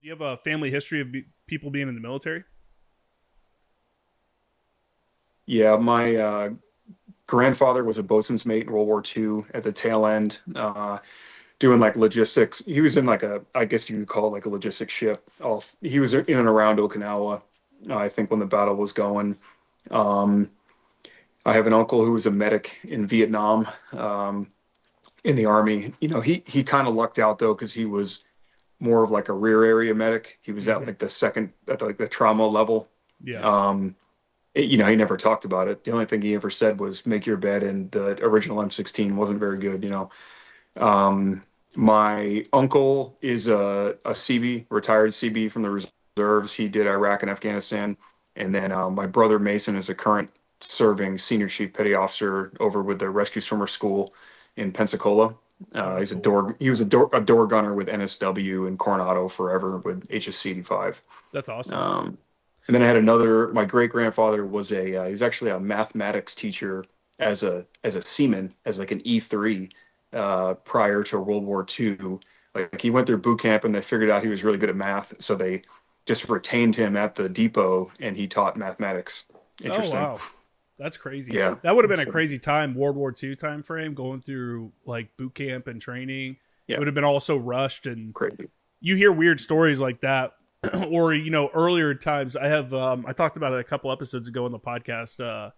Do you have a family history of people being in the military? Yeah, my grandfather was a boatswain's mate in World War II at the tail end, doing like logistics. He was in like I guess you could call it like a logistics ship. He was in and around Okinawa, I think, when the battle was going. Um, I have an uncle who was a medic in Vietnam, in the Army. He kind of lucked out though because he was more of like a rear area medic. He was at Mm-hmm. like the second, at like the trauma level. Yeah. Um, he never talked about it. The only thing he ever said was make your bed, and the original M16 wasn't very good. My uncle is a CB, retired CB from the reserves. He did Iraq and Afghanistan. And then my brother Mason is a current serving senior chief petty officer over with the Rescue Swimmer School in Pensacola. Oh, that's He's a cool. door. He was a door gunner with NSW in Coronado forever with HSC 85. That's awesome. Um, and then I had another. My great grandfather was he was actually a mathematics teacher as a seaman, as like an E3, prior to World War II. Like he went through boot camp and they figured out he was really good at math, so they just retained him at the depot and he taught mathematics. Oh Interesting. wow. That's crazy. Yeah. That would have been a So, crazy time, World War II time frame, going through like boot camp and training. It yeah, would have been all so rushed, and crazy. you hear weird stories like that. Or earlier times. I talked about it a couple episodes ago on the podcast.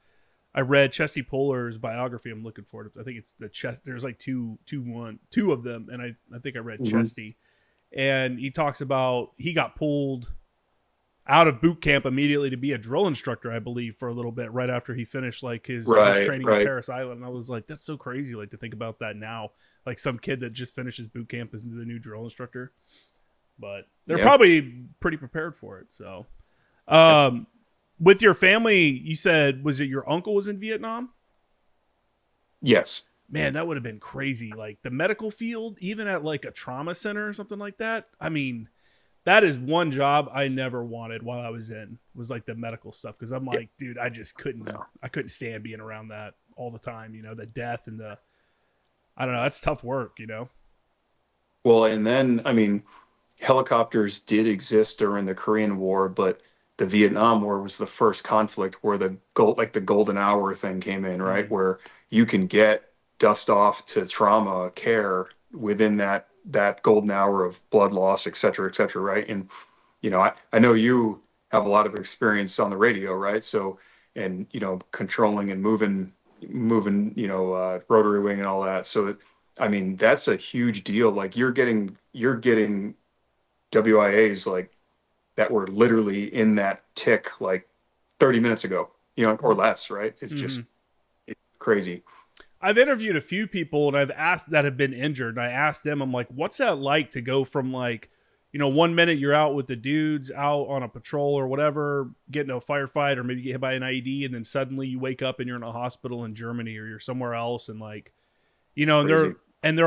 I read Chesty Puller's biography. I'm looking for it. I think it's the chest. There's like two of them, and I think I read Hmm. Chesty, and he talks about he got pulled out of boot camp immediately to be a drill instructor, I believe, for a little bit right after he finished like his Right, training at right. Paris Island. And I was like, that's so crazy, like to think about that now. Like some kid that just finishes boot camp is the new drill instructor, but they're Yeah, probably pretty prepared for it. So, yeah. um, with your family, you said was it your uncle was in Vietnam? Yes. Man, that would have been crazy. Like the medical field, even at like a trauma center or something like that. I mean, that is one job I never wanted while I was in, was like the medical stuff, because I'm Yeah. like, dude, No. I couldn't stand being around that all the time. The death and the I don't know. That's tough work. Well, and then I mean, helicopters did exist during the Korean War, but the Vietnam War was the first conflict where the golden hour thing came in, right? Mm, Where you can get dust off to trauma care within that golden hour of blood loss, et cetera, right? And I know you have a lot of experience on the radio, right? So, and controlling and moving, rotary wing and all that. So, I mean, that's a huge deal. Like you're getting WIAs like that were literally in that tick like 30 minutes ago, or less, right? mm-hmm. It's crazy. I've interviewed a few people and I've asked that have been injured. And I asked them, I'm like, what's that like to go from like, 1 minute you're out with the dudes out on a patrol or whatever, getting a firefight or maybe get hit by an IED, and then suddenly you wake up and you're in a hospital in Germany or you're somewhere else, and like, and they're Crazy.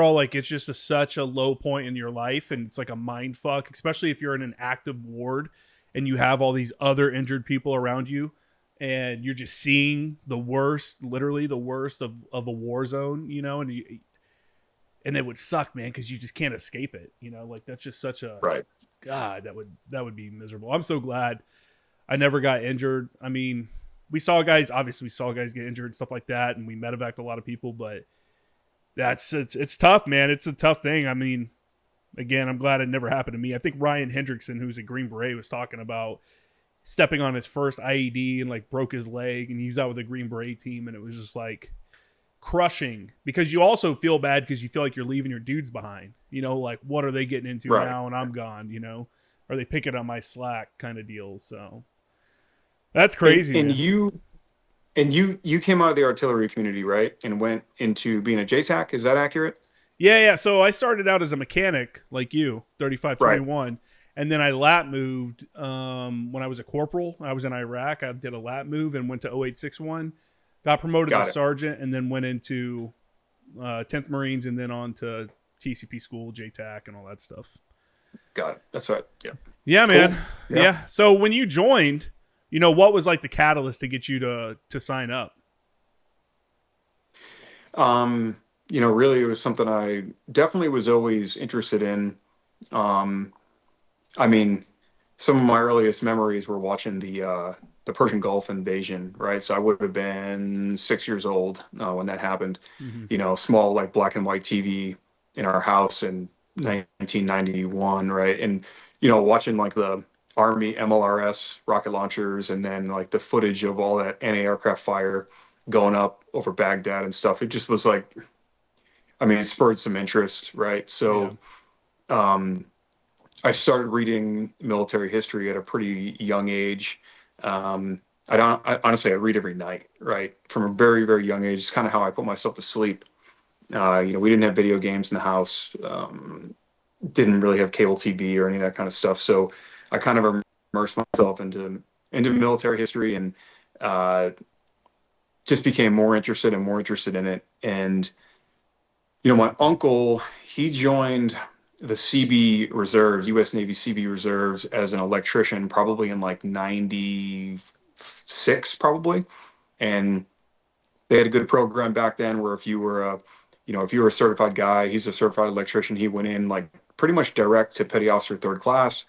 all like, it's just such a low point in your life, and it's like a mind fuck, especially if you're in an active ward and you have all these other injured people around you, and you're just seeing the worst, literally the worst of a war zone, and it would suck, man, because you just can't escape it. Like that's just such a Right. God. That would be miserable. I'm so glad I never got injured. I mean, we saw guys get injured and stuff like that, and we medevaced a lot of people, but it's tough, man. It's a tough thing. I mean, again, I'm glad it never happened to me. I think Ryan Hendrickson, who's a Green Beret, was talking about stepping on his first IED and like broke his leg, and he was out with the Green Beret team, and it was just like crushing, because you also feel bad because you feel like you're leaving your dudes behind. Like what are they getting into Right. now and I'm gone? Are they picking up my slack kind of deal? So that's And crazy, and man. you came out of the artillery community, right? And went into being a JTAC. Is that accurate? Yeah. So I started out as a mechanic like you, Right. 3521, and then I lat moved when I was a corporal. I was in Iraq. I did a lat move and went to 0861, got promoted to Got it. sergeant, and then went into 10th Marines, and then on to TCP school, JTAC, and all that stuff. Got it. That's right. Yeah. Yeah, man. Cool. Yeah. Yeah. So when you joined, what was like the catalyst to get you to sign up? Really, it was something I definitely was always interested in. Um, I mean, some of my earliest memories were watching the Persian Gulf invasion, right? So I would have been 6 years old when that happened. Mm-hmm. You know, small like black and white TV in our house in 1991, right? And you know, watching like the Army MLRS rocket launchers, and then like the footage of all that anti-aircraft fire going up over Baghdad and stuff. It just was like, I mean, it spurred some interest, right? Yeah. So um, I started reading military history at a pretty young age. Honestly, I read every night, right? From a very, very young age. It's kind of how I put myself to sleep. You know, we didn't have video games in the house, didn't really have cable TV or any of that kind of stuff. So I kind of immersed myself into military history, and uh, just became more interested and more interested in it. And you know, my uncle, he joined the CB Reserves, U.S. Navy CB Reserves, as an electrician, probably in like '96, probably. And they had a good program back then where if you were a, you know, if you were a certified guy, he's a certified electrician, he went in like pretty much direct to petty officer third class.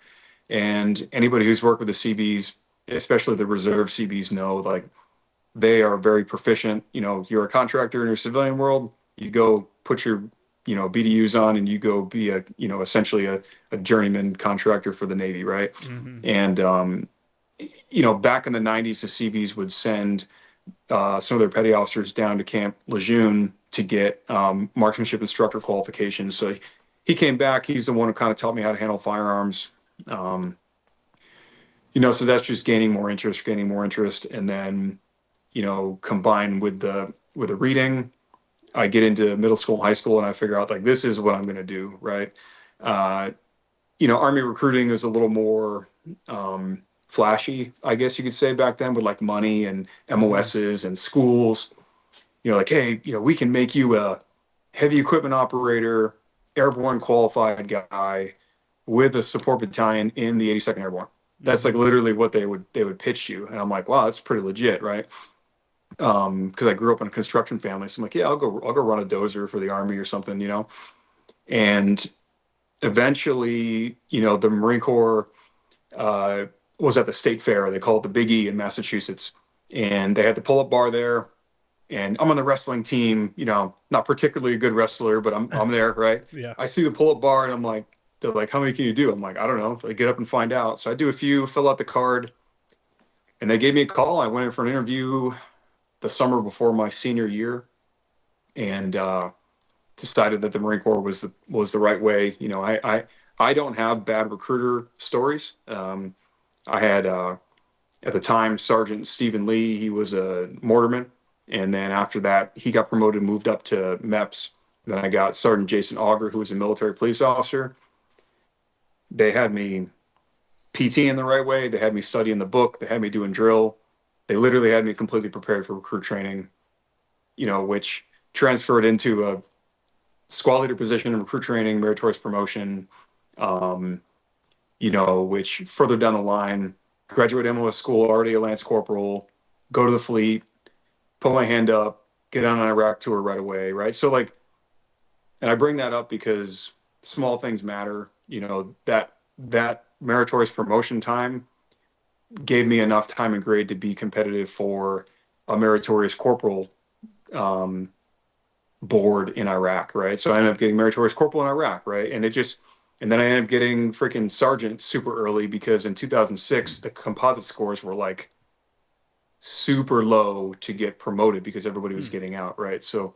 And anybody who's worked with the CBs, especially the reserve CBs, know like they are very proficient. You know, you're a contractor in your civilian world, you go put your, you know, BDUs on and you go be a, you know, essentially a journeyman contractor for the Navy, right? Mm-hmm. And, you know, back in the 90s, the CBs would send some of their petty officers down to Camp Lejeune to get marksmanship instructor qualifications. So he came back. He's the one who kind of taught me how to handle firearms. Um, you know, so that's just gaining more interest, gaining more interest. And then, you know, combined with the reading, I get into middle school, high school, and I figure out like this is what I'm going to do, right? Uh, you know, Army recruiting is a little more flashy, I guess you could say back then, with like money and Mm-hmm. MOSs and schools. You know, like, hey, you know, we can make you a heavy equipment operator, airborne qualified guy with a support battalion in the 82nd Airborne. That's like Mm-hmm. literally what they would pitch you, and I'm like, wow, that's pretty legit, right? Because I grew up in a construction family, so I'm like, yeah, I'll go run a dozer for the Army or something, you know. And eventually, you know, the Marine Corps uh, was at the state fair. They call it the Big E in Massachusetts, and they had the pull-up bar there. And I'm on the wrestling team, you know, not particularly a good wrestler, but I'm there, right? Yeah. I see the pull-up bar, and I'm like, they're like, how many can you do? I'm like, I don't know. I get up and find out. So I do a few, fill out the card, and they gave me a call. I went in for an interview the summer before my senior year, and decided that the Marine Corps was the right way. You know, I don't have bad recruiter stories. I had at the time Sergeant Stephen Lee. He was a mortarman, and then after that he got promoted, moved up to MEPS. Then I got Sergeant Jason Auger, who was a military police officer. They had me PT in the right way. They had me studying the book. They had me doing drill. They literally had me completely prepared for recruit training. You know, which transferred into a squad leader position in recruit training, meritorious promotion, um, you know, which further down the line, graduate MOS school, already a Lance Corporal, go to the fleet, put my hand up, get on an Iraq tour right away, right? So like, and I bring that up because small things matter. You know, that meritorious promotion time gave me enough time and grade to be competitive for a meritorious corporal um, board in Iraq, right? So I ended up getting meritorious corporal in Iraq, right? And it just, and then I ended up getting freaking sergeant super early because in 2006 the composite scores were like super low to get promoted because everybody was Hmm. getting out, right? So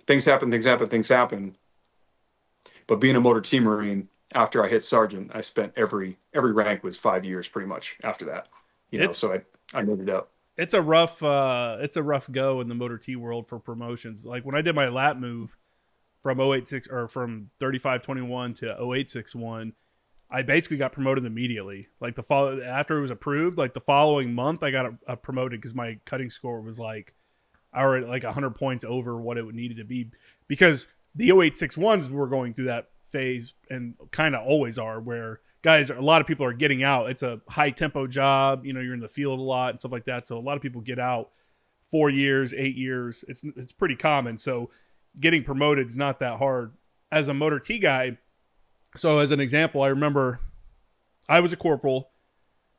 things happen, things happen, things happen. But being a motor team marine, after I hit sergeant, I spent every rank was 5 years pretty much after that, you know. It's So I moved it up. it's a rough go in the motor T world for promotions. Like when I did my lat move from 086 or from 3521 to 0861, I basically got promoted immediately. Like the fall after it was approved, like the following month I got a promoted because my cutting score was like already like 100 points over what it would needed to be, because the 0861s were going through that phase and kind of always are, where guys, a lot of people are getting out. It's a high tempo job, you know, you're in the field a lot and stuff like that, so a lot of people get out 4 years, 8 years. It's pretty common. So getting promoted is not that hard as a motor T guy. So as an example, I remember I was a corporal.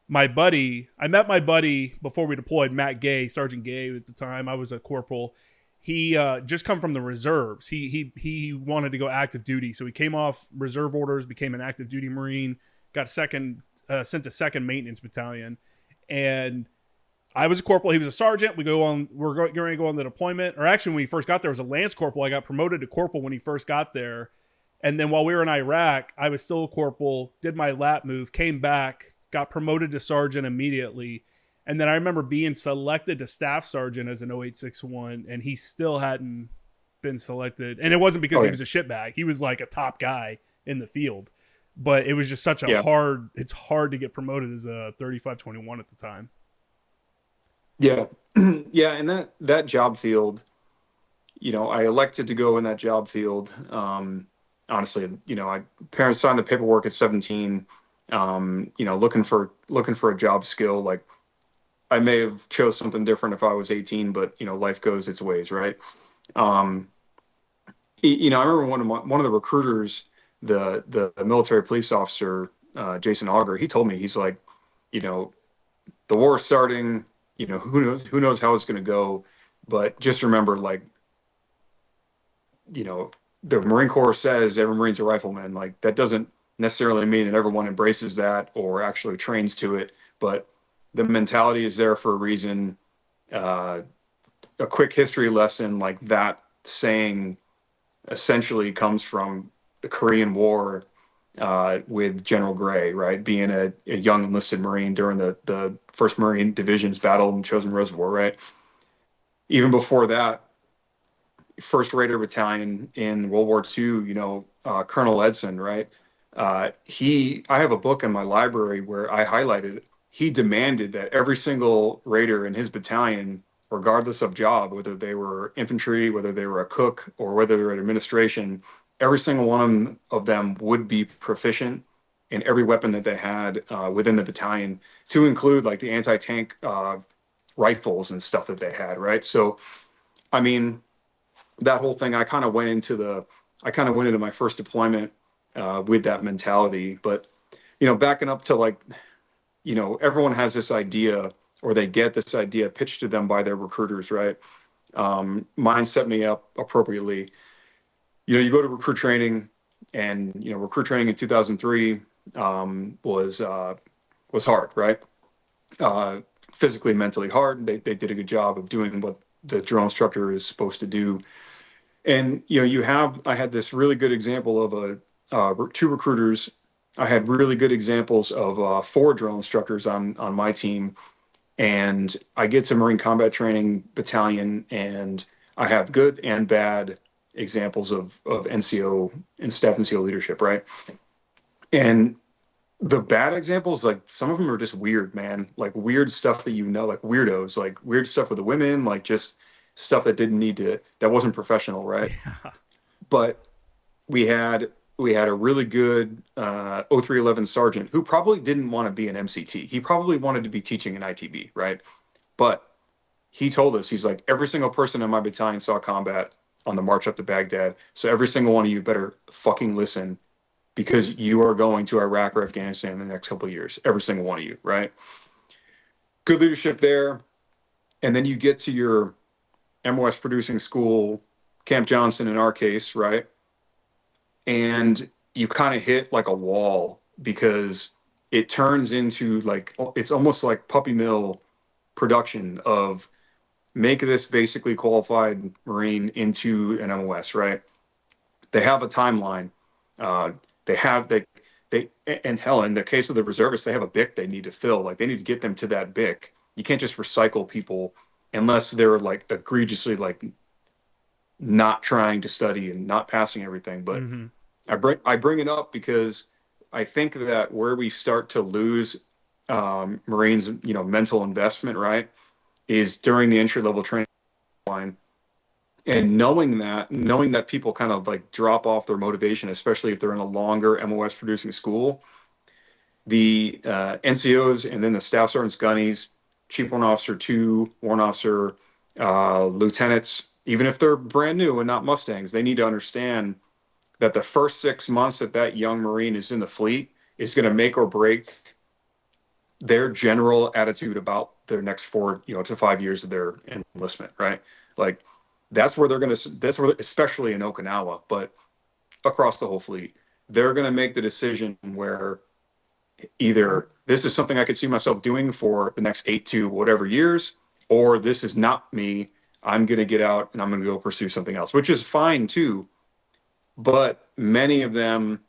My buddy, I met my buddy before we deployed, Matt Gay, Sergeant Gay at the time. I was a corporal. He just come from the reserves. He wanted to go active duty, so he came off reserve orders, became an active duty Marine, got second sent to second maintenance battalion, and I was a corporal. He was a sergeant. We're going to go on the deployment. Or actually, when he first got there, was a lance corporal. I got promoted to corporal when he first got there, and then while we were in Iraq, I was still a corporal. Did my lat move, came back, got promoted to sergeant immediately. And then I remember being selected to staff sergeant as an 0861, and he still hadn't been selected. And it wasn't because he was a shitbag. He was like a top guy in the field. But it was just such a it's hard to get promoted as a 3521 at the time. Yeah. Yeah. And that job field, I elected to go in that job field. Honestly, parents signed the paperwork at 17, looking for a job skill. Like, I may have chose something different if I was 18, but life goes its ways, right? I remember one of the recruiters, the military police officer, Jason Auger, he told me, he's like, the war's starting, who knows how it's going to go, but just remember, like, the Marine Corps says every Marine's a rifleman. Like, that doesn't necessarily mean that everyone embraces that or actually trains to it, but the mentality is there for a reason. A quick history lesson like that saying essentially comes from the Korean War with General Gray, right? Being a young enlisted Marine during the 1st Marine Division's battle in Chosin Reservoir, right? Even before that, 1st Raider Battalion in World War II, Colonel Edson, right? I have a book in my library where I highlighted it. He demanded that every single Raider in his battalion, regardless of job, whether they were infantry, whether they were a cook, or whether they were in administration, every single one of them would be proficient in every weapon that they had within the battalion, to include like the anti-tank rifles and stuff that they had, right? So, I mean, that whole thing, I kind of went into my first deployment with that mentality. But, backing up to like, everyone has this idea, or they get this idea pitched to them by their recruiters, right? Mine set me up appropriately. You go to recruit training, and recruit training in 2003 was hard, right? Physically, mentally hard. They did a good job of doing what the drill instructor is supposed to do. And I had this really good example of 2 recruiters. I had really good examples of 4 drill instructors on my team. And I get to Marine Combat Training Battalion, and I have good and bad examples of NCO and staff NCO leadership, right? And the bad examples, like, some of them are just weird, man. Like, weird stuff that like weirdos, like weird stuff with the women, like just stuff that that wasn't professional, right? Yeah. But we had a really good 0311 sergeant who probably didn't want to be an MCT. He probably wanted to be teaching an ITB, right? But he told us, he's like, every single person in my battalion saw combat on the march up to Baghdad. So every single one of you better fucking listen, because you are going to Iraq or Afghanistan in the next couple of years. Every single one of you, right? Good leadership there. And then you get to your MOS producing school, Camp Johnson in our case, right? And you kind of hit like a wall, because it turns into like, it's almost like puppy mill production of make this basically qualified Marine into an MOS, right? They have a timeline. And hell, in the case of the reservists, they have a BIC they need to fill. Like, they need to get them to that BIC. You can't just recycle people unless they're like egregiously like not trying to study and not passing everything. But I bring it up because I think that where we start to lose Marines, mental investment, right, is during the entry level training line. And knowing that people kind of like drop off their motivation, especially if they're in a longer MOS producing school, the NCOs and then the staff sergeants, gunnies, chief warrant officer 2, warrant officer, lieutenants, even if they're brand new and not Mustangs, they need to understand that the first 6 months that young Marine is in the fleet is going to make or break their general attitude about their next 4 to 5 years of their enlistment, right? Like that's where that's where, especially in Okinawa, but across the whole fleet, they're going to make the decision where either this is something I could see myself doing for the next 8 to whatever years, or this is not me. I'm going to get out and I'm going to go pursue something else, which is fine too. But many of them,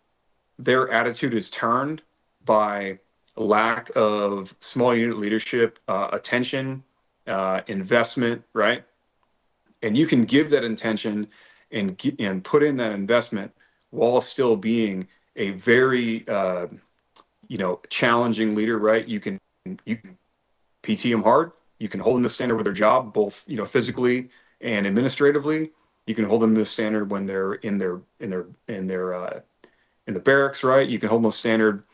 their attitude is turned by lack of small unit leadership, attention, investment, right? And you can give that intention and put in that investment while still being a very challenging leader, right? You can PT them hard. You can hold them to standard with their job, both physically and administratively. You can hold them to standard when they're in the barracks, right? You can hold them to standard,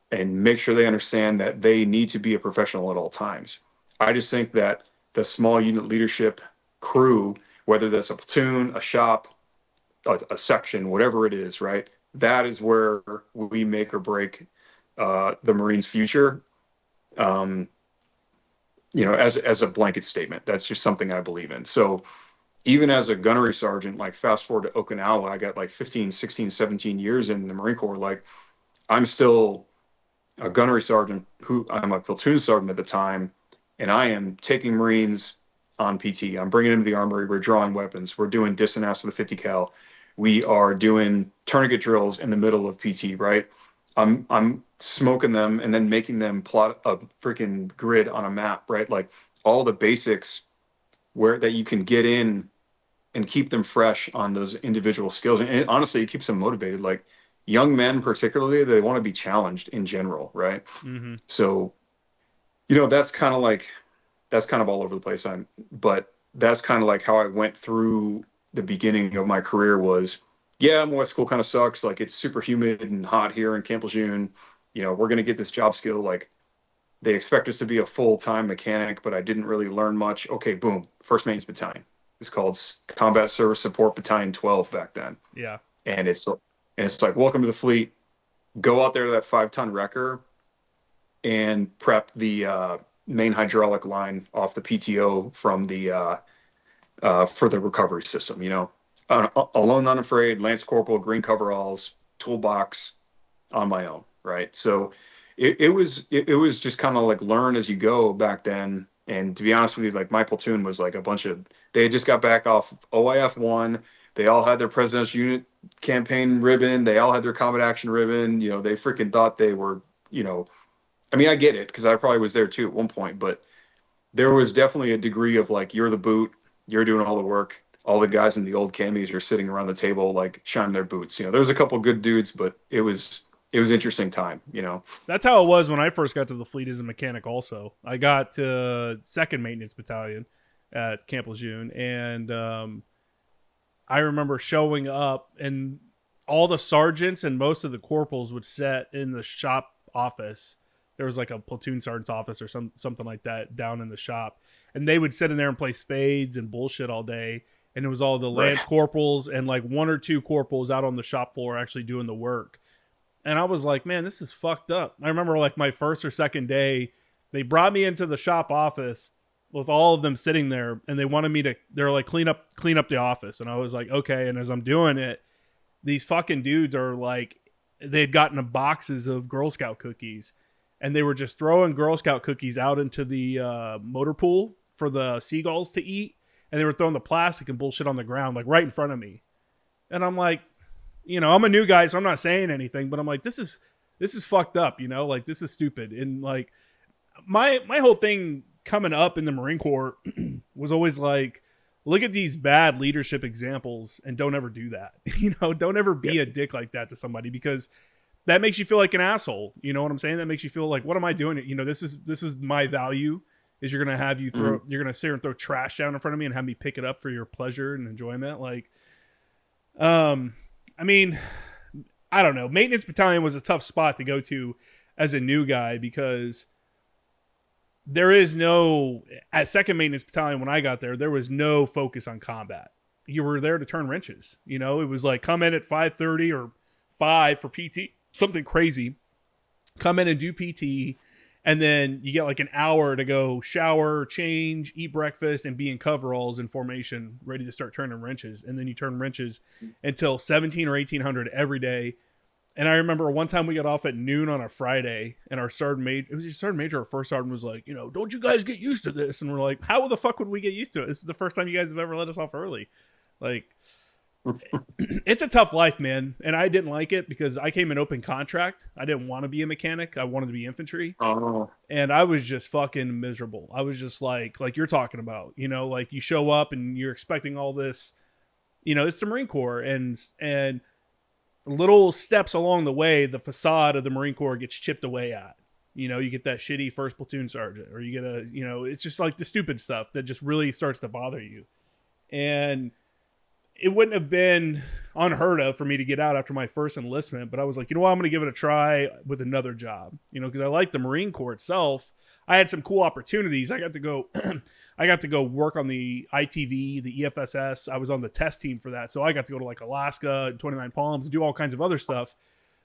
and make sure they understand that they need to be a professional at all times. I just think that the small unit leadership crew, whether that's a platoon, a shop, a section, whatever it is, right? That is where we make or break the Marines' future. As a blanket statement, that's just something I believe in. So even as a gunnery sergeant, like fast forward to Okinawa, I got like 15, 16, 17 years in the Marine Corps. Like I'm still a gunnery sergeant who I'm a platoon sergeant at the time, and I am taking Marines on PT. I'm bringing them to the armory. We're drawing weapons. We're doing dis and ass with the 50 cal. We are doing tourniquet drills in the middle of PT, right? I'm smoking them and then making them plot a freaking grid on a map, right? Like all the basics that you can get in and keep them fresh on those individual skills. And honestly, it keeps them motivated. Like young men, particularly, they want to be challenged in general, right? Mm-hmm. So, that's kind of all over the place. But that's kind of like how I went through the beginning of my career was, yeah, West School kind of sucks. Like it's super humid and hot here in Camp Lejeune. We're going to get this job skill. Like they expect us to be a full-time mechanic, but I didn't really learn much. Okay, boom. 1st Maintenance Battalion. It's called Combat Service Support Battalion 12 back then. Yeah. And it's like, welcome to the fleet. Go out there to that 5-ton wrecker and prep the main hydraulic line off the PTO from the for the recovery system. Alone, unafraid, Lance Corporal, green coveralls, toolbox, on my own, right? So it was just kind of like learn as you go back then. And to be honest with you, like my platoon was like they had just got back off OIF 1. They all had their presidential unit campaign ribbon. They all had their combat action ribbon. They freaking thought they were, I mean, I get it because I probably was there too at one point, but there was definitely a degree of like, you're the boot, you're doing all the work. All the guys in the old camis are sitting around the table, like shining their boots. There was a couple good dudes, but it was interesting time. That's how it was when I first got to the fleet as a mechanic. Also, I got to 2nd Maintenance Battalion at Camp Lejeune, and I remember showing up, and all the sergeants and most of the corporals would sit in the shop office. There was like a platoon sergeant's office or something like that down in the shop, and they would sit in there and play spades and bullshit all day. And it was all the Lance corporals and like 1 or 2 corporals out on the shop floor actually doing the work. And I was like, man, this is fucked up. I remember like my 1st or 2nd day, they brought me into the shop office with all of them sitting there, and they wanted me to, they're like, clean up the office. And I was like, okay. And as I'm doing it, these fucking dudes are like, they'd gotten boxes of Girl Scout cookies, and they were just throwing Girl Scout cookies out into the motor pool for the seagulls to eat. And they were throwing the plastic and bullshit on the ground, like right in front of me. And I'm like, I'm a new guy, so I'm not saying anything, but I'm like, this is fucked up, like this is stupid. And like my whole thing coming up in the Marine Corps was always like, look at these bad leadership examples and don't ever do that. Don't ever be a dick like that to somebody, because that makes you feel like an asshole. You know what I'm saying? That makes you feel like, what am I doing? This is my value. Is you're gonna have you're gonna sit here and throw trash down in front of me and have me pick it up for your pleasure and enjoyment. Like, I mean, I don't know. Maintenance Battalion was a tough spot to go to as a new guy, because there is no, at 2nd Maintenance Battalion when I got there was no focus on combat. You were there to turn wrenches. It was like come in at 5:30 or 5 for PT, something crazy, come in and do PT, and then you get like an hour to go shower, change, eat breakfast, and be in coveralls in formation, ready to start turning wrenches. And then you turn wrenches until 17 or 1800 every day. And I remember one time we got off at noon on a Friday, and our sergeant major, it was your sergeant major, our first sergeant was like, don't you guys get used to this? And we're like, how the fuck would we get used to it? This is the first time you guys have ever let us off early. Like, it's a tough life, man. And I didn't like it because I came in open contract. I didn't want to be a mechanic. I wanted to be infantry. Oh, And I was just fucking miserable. I was just like you're talking about, like you show up and you're expecting all this, it's the Marine Corps, and little steps along the way, the facade of the Marine Corps gets chipped away at. You get that shitty first platoon sergeant, or you get it's just like the stupid stuff that just really starts to bother you. And it wouldn't have been unheard of for me to get out after my first enlistment, but I was like, what, I'm going to give it a try with another job, because I like the Marine Corps itself. I had some cool opportunities. I got to go work on the ITV, the EFSS. I was on the test team for that. So I got to go to like Alaska, 29 Palms, and do all kinds of other stuff.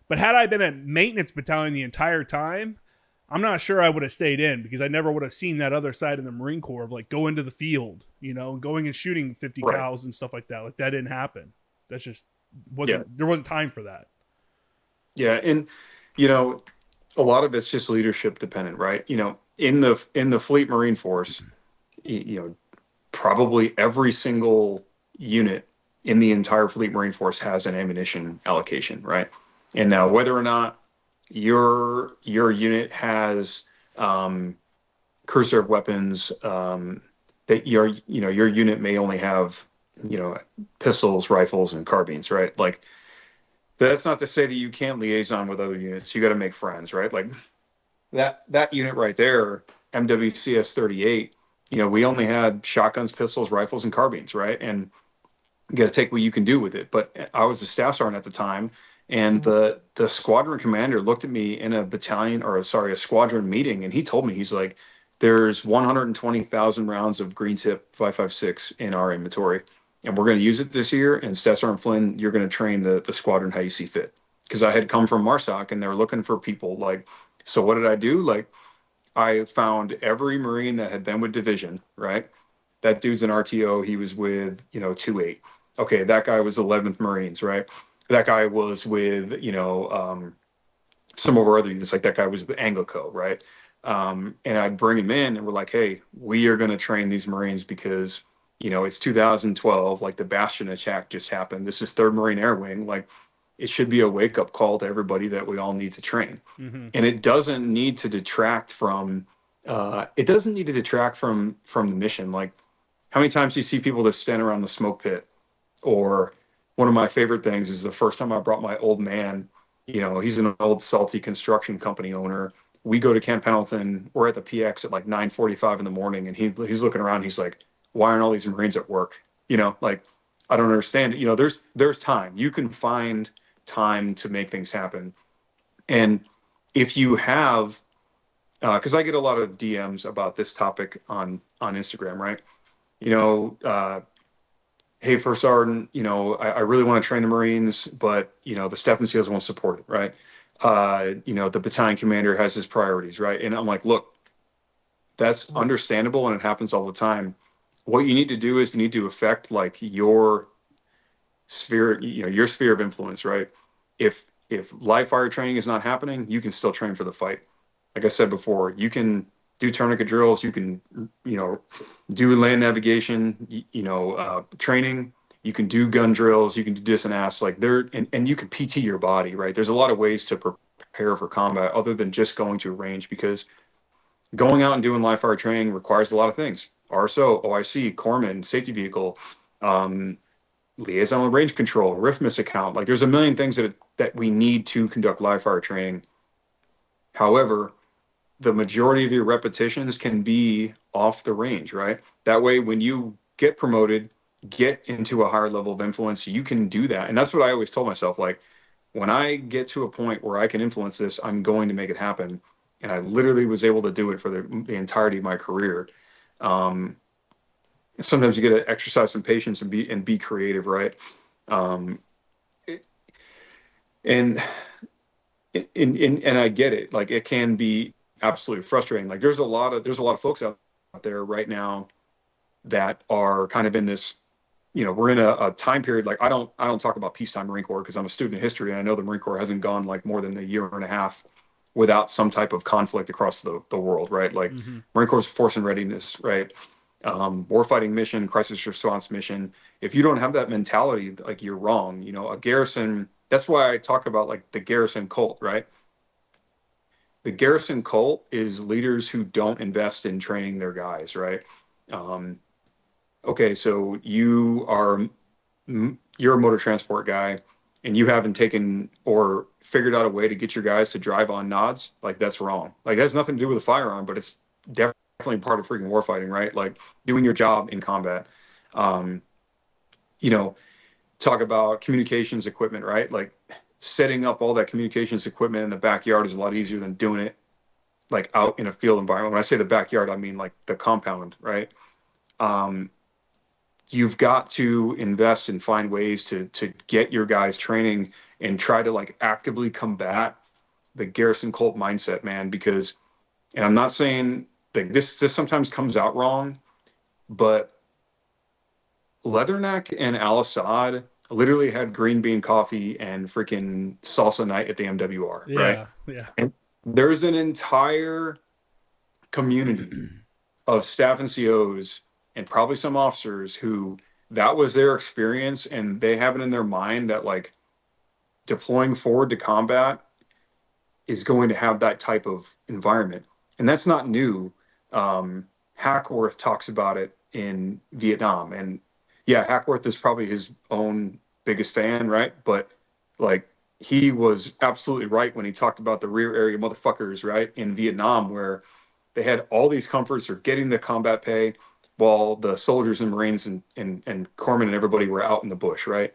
But had I been at maintenance battalion the entire time, I'm not sure I would have stayed in, because I never would have seen that other side of the Marine Corps of like go into the field, going and shooting 50 right. cows and stuff like that. Like that didn't happen. That's just there wasn't time for that. Yeah. And, a lot of it's just leadership dependent, right? In the Fleet Marine Force, probably every single unit in the entire Fleet Marine Force has an ammunition allocation, right? And now whether or not your unit has crew serve weapons, that your unit may only have pistols, rifles, and carbines, right? Like, that's not to say that you can't liaison with other units. You got to make friends, right? Like that unit right there, MWCS 38. We only had shotguns, pistols, rifles, and carbines, right? And you got to take what you can do with it. But I was a staff sergeant at the time, and the squadron commander looked at me in a squadron meeting, and he told me, he's like, there's 120,000 rounds of green tip 5.56 in our inventory, and we're going to use it this year. And Staff Sergeant Flynn, you're going to train the squadron how you see fit. Because I had come from MARSOC, and they were looking for people. Like, so what did I do? Like, I found every Marine that had been with division, right? That dude's an RTO. He was with, 2-8. Okay, that guy was 11th Marines, right? That guy was with, some of our other units. Like that guy was with Anglico, right? And I'd bring him in, and we're like, hey, we are going to train these Marines because, it's 2012. Like the Bastion attack just happened. This is 3rd Marine Air Wing. Like, it should be a wake-up call to everybody that we all need to train. Mm-hmm. And it doesn't need to detract from the mission. Like, how many times do you see people that stand around the smoke pit? Or one of my favorite things is the first time I brought my old man, he's an old salty construction company owner. We go to Camp Pendleton. We're at the PX at like 9:45 in the morning, and he's looking around. He's like, why aren't all these Marines at work? Like, I don't understand it. There's time. You can find time to make things happen. And if you have, because I get a lot of DMs about this topic on Instagram, right? Hey, First Sergeant, I really want to train the Marines, but, the Staff and SEALs won't support it, right? The battalion commander has his priorities, right? And I'm like, look, that's understandable, and it happens all the time. What you need to do is you need to affect like your sphere, your sphere of influence, right? If live fire training is not happening, you can still train for the fight. Like I said before, you can do tourniquet drills, you can, do land navigation, training, you can do gun drills, you can do dis and ass, like and you can PT your body, right? There's a lot of ways to prepare for combat other than just going to a range, because going out and doing live fire training requires a lot of things. RSO, OIC, corpsman, safety vehicle, liaison with range control, RIFMIS account. Like, there's a million things that we need to conduct live fire training. However, the majority of your repetitions can be off the range, right? That way, when you get promoted, get into a higher level of influence, you can do that. And that's what I always told myself. Like, when I get to a point where I can influence this, I'm going to make it happen. And I literally was able to do it for the entirety of my career. Sometimes you get to exercise some patience and be creative, right? And and I get it. Like it can be absolutely frustrating. Like there's a lot of folks out there right now that are kind of in this, we're in a time period. Like I don't talk about peacetime Marine Corps because I'm a student of history and I know the Marine Corps hasn't gone like more than a year and a half without some type of conflict across the world, right? Like Mm-hmm. Marine Corps force and readiness, right? Warfighting mission, crisis response mission. If you don't have that mentality, like you're wrong. A garrison. That's why I talk about like the garrison cult, right? The garrison cult is leaders who don't invest in training their guys, right? Um, okay, so you're a motor transport guy, and you haven't taken or figured out a way to get your guys to drive on nods. Like that's wrong. Like it has nothing to do with a firearm, but it's definitely part of freaking warfighting, right? Like doing your job in combat. Um, you know, Talk about communications equipment, right? Like setting up all that communications equipment in the backyard is a lot easier than doing it like out in a field environment. When I say the backyard, I mean like the compound, right? Um, you've got to invest and find ways to get your guys training and try to like actively combat the garrison cult mindset, man. Because, and I'm not saying that this sometimes comes out wrong, but Leatherneck and Al Assad literally had green bean coffee and freaking salsa night at the MWR, right? Yeah, yeah, And there's an entire community of staff and COs and probably some officers who that was their experience and they have it in their mind that like deploying forward to combat is going to have that type of environment. And that's not new. Hackworth talks about it in Vietnam. And yeah, Hackworth is probably his own biggest fan, right? But like he was absolutely right when he talked about the rear area motherfuckers, right? In Vietnam, where they had all these comforts, they're getting the combat pay while the soldiers and Marines and corpsmen and everybody were out in the bush, right?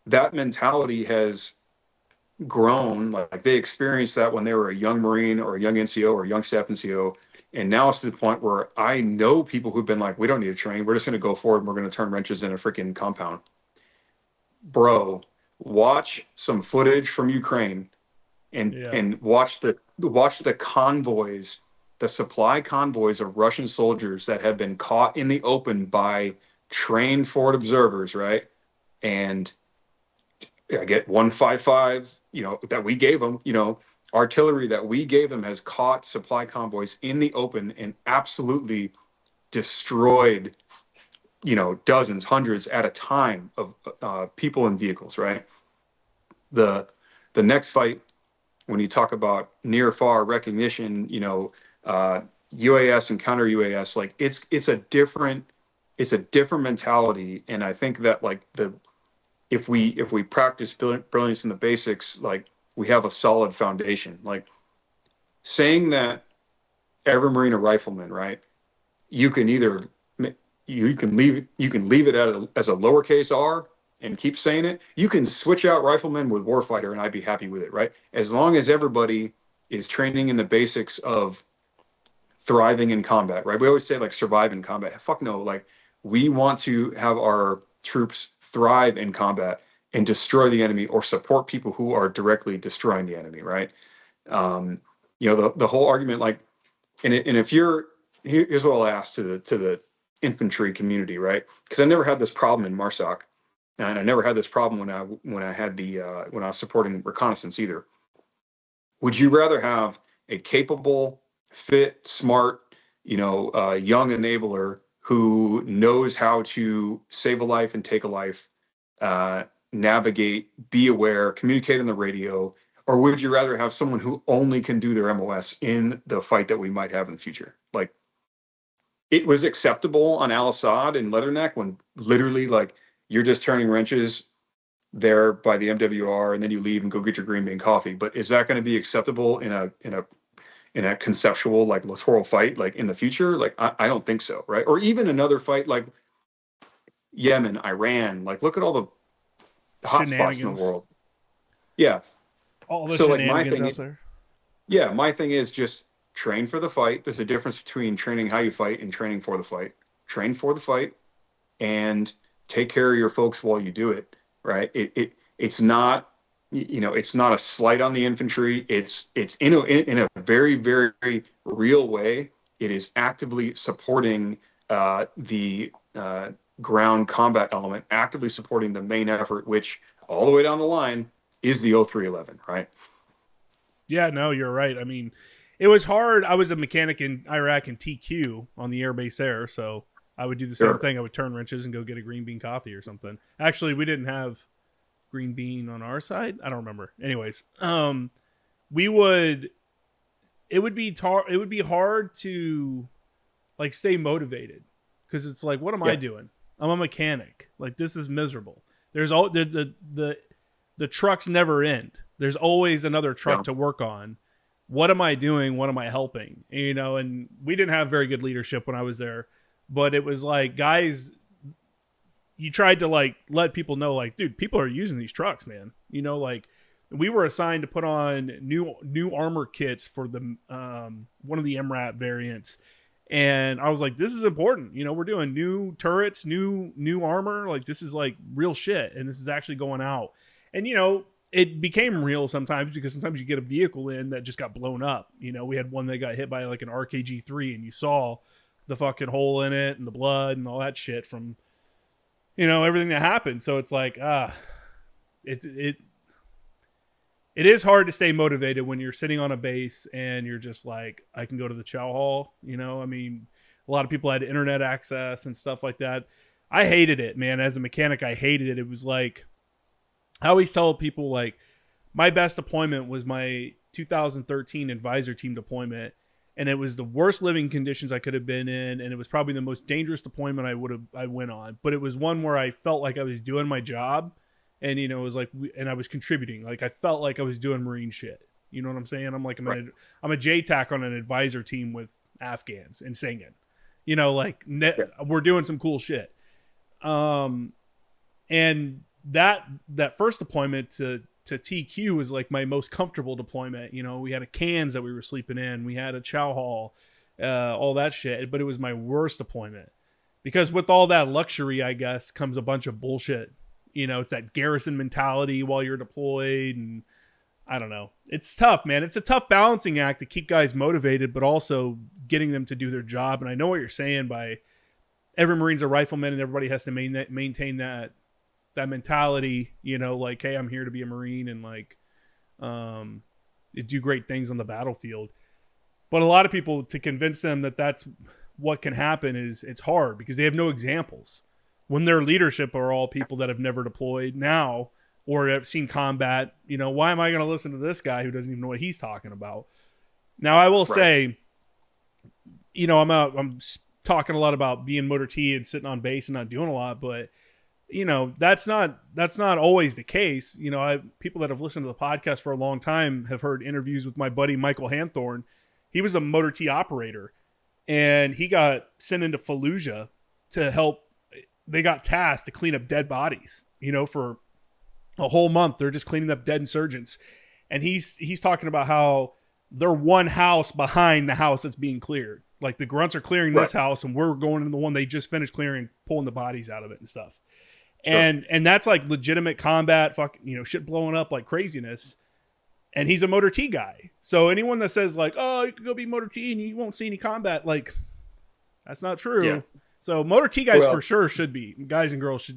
That mentality has grown. Like they experienced that when they were a young Marine or a young NCO or a young staff NCO. And now it's to the point where I know people who've been like, we don't need to train. We're just going to go forward and we're going to turn wrenches in a freaking compound. Bro, watch some footage from Ukraine and yeah. and watch the convoys, the supply convoys of Russian soldiers that have been caught in the open by trained forward observers, right? And I get 155, that we gave them, artillery that we gave them has caught supply convoys in the open and absolutely destroyed, dozens, hundreds at a time of people and vehicles, right? The the next fight, when you talk about near far recognition, UAS and counter UAS, like it's a different mentality, and I think that like the if we practice brilliance in the basics, like we have a solid foundation. Like saying that every Marine a rifleman, right? You can either you can leave it as a lowercase r and keep saying it. You can switch out rifleman with warfighter, and I'd be happy with it, right? As long as everybody is training in the basics of thriving in combat, right? We always say like survive in combat. Fuck no, like we want to have our troops thrive in combat and destroy the enemy or support people who are directly destroying the enemy, right? Um, the whole argument, like, and if you're here's what I'll ask to the infantry community, right? Because I never had this problem in MARSOC, and I never had this problem when I had when I was supporting reconnaissance either. Would you rather have a capable, fit, smart, young enabler who knows how to save a life and take a life, uh, navigate, be aware, communicate on the radio, or would you rather have someone who only can do their MOS in the fight that we might have in the future? Like it was acceptable on Al Assad and Leatherneck when literally like you're just turning wrenches there by the MWR and then you leave and go get your green bean coffee. But is that going to be acceptable in a conceptual like littoral fight like in the future? Like I don't think so, right? Or even another fight like Yemen, Iran. Like look at all the hot spots in the Shenanigans. world. Yeah. All the So like my shenanigans thing out is, there. yeah, my thing is just train for the fight. There's a difference between training how you fight and training for the fight. Train for the fight and take care of your folks while you do it. Right. It's not. it's not a slight on the infantry. It's in a very, very real way. It is actively supporting the ground combat element, actively supporting the main effort, which all the way down the line is the 0311, right? Yeah, no, you're right. I mean, it was hard. I was a mechanic in Iraq and TQ on the airbase there, so I would do the same Sure. thing. I would turn wrenches and go get a green bean coffee or something. Actually, we didn't have green bean on our side. I don't remember. Anyways, we would. It would be hard to like stay motivated because it's like, what am I Yeah. doing? I'm a mechanic. Like this is miserable. There's all the trucks never end. There's always another truck Yeah. to work on. What am I doing? What am I helping? And we didn't have very good leadership when I was there, but it was like, guys, you tried to like let people know, like, dude, people are using these trucks, man. Like we were assigned to put on new armor kits for the one of the MRAP variants, and I was like, this is important. We're doing new turrets, new armor. Like this is like real shit, and this is actually going out. And it became real sometimes because sometimes you get a vehicle in that just got blown up. We had one that got hit by like an RKG3, and you saw the fucking hole in it and the blood and all that shit from everything that happened. So it's like it it is hard to stay motivated when you're sitting on a base and you're just like, I can go to the chow hall. I mean, a lot of people had internet access and stuff like that. I hated it, man. As a mechanic, I hated it. It was like, I always tell people, like, my best deployment was my 2013 advisor team deployment, and it was the worst living conditions I could have been in, and it was probably the most dangerous deployment I went on. But it was one where I felt like I was doing my job, and it was like, and I was contributing. Like I felt like I was doing Marine shit. You know what I'm saying? I'm like, Right. I'm a JTAC on an advisor team with Afghans and singing. Yeah. We're doing some cool shit. And that first deployment to TQ was like my most comfortable deployment. We had a cans that we were sleeping in, we had a chow hall, all that shit. But it was my worst deployment because with all that luxury, I guess, comes a bunch of bullshit. It's that garrison mentality while you're deployed, and I don't know. It's tough, man. It's a tough balancing act to keep guys motivated, but also getting them to do their job. And I know what you're saying by every Marine's a rifleman, and everybody has to maintain that mentality. Like, hey, I'm here to be a Marine, and like, do great things on the battlefield. But a lot of people, to convince them that that's what can happen, it's hard because they have no examples. When their leadership are all people that have never deployed now or have seen combat, why am I going to listen to this guy who doesn't even know what he's talking about? Now, I will say, I'm talking a lot about being motor T and sitting on base and not doing a lot, but that's not always the case. People that have listened to the podcast for a long time have heard interviews with my buddy Michael Hanthorne. He was a motor T operator, and he got sent into Fallujah to help. They got tasked to clean up dead bodies. For a whole month, they're just cleaning up dead insurgents, and he's talking about how they're one house behind the house that's being cleared. Like the grunts are clearing this Right. house, and we're going into the one they just finished clearing, pulling the bodies out of it and stuff. Sure. And that's like legitimate combat, shit blowing up like craziness. And he's a motor T guy. So anyone that says like, oh, you can go be motor T and you won't see any combat, like that's not true. Yeah. So motor T guys Well, for sure should be, guys and girls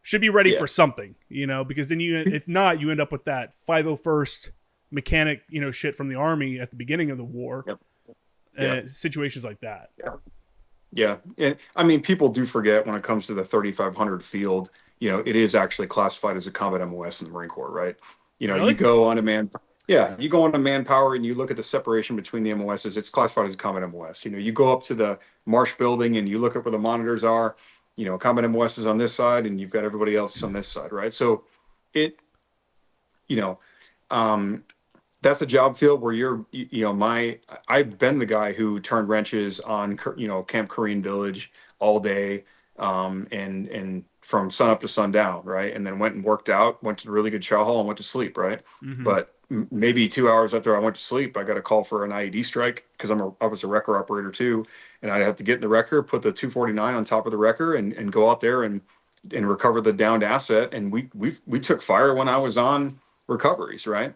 should be ready yeah. for something, because then if not, you end up with that 501st mechanic, shit from the Army at the beginning of the war. Yep. Yeah. Situations like that. Yeah. Yeah. And I mean, people do forget when it comes to the 3500 field, it is actually classified as a combat MOS in the Marine Corps, right? Really? You go on a you go on a manpower and you look at the separation between the MOSs, it's classified as a combat MOS. You go up to the Marsh building and you look at where the monitors are, combat MOS is on this side and you've got everybody else on this side, right? So it, you know, that's a job field where I've been the guy who turned wrenches on, Camp Korean Village all day, and from sun up to sundown, right? And then went and worked out, went to a really good chow hall and went to sleep, right? Mm-hmm. But maybe 2 hours after I went to sleep, I got a call for an IED strike because I was a wrecker operator too. And I'd have to get in the wrecker, put the 249 on top of the wrecker and go out there and recover the downed asset. And we took fire when I was on recoveries, right?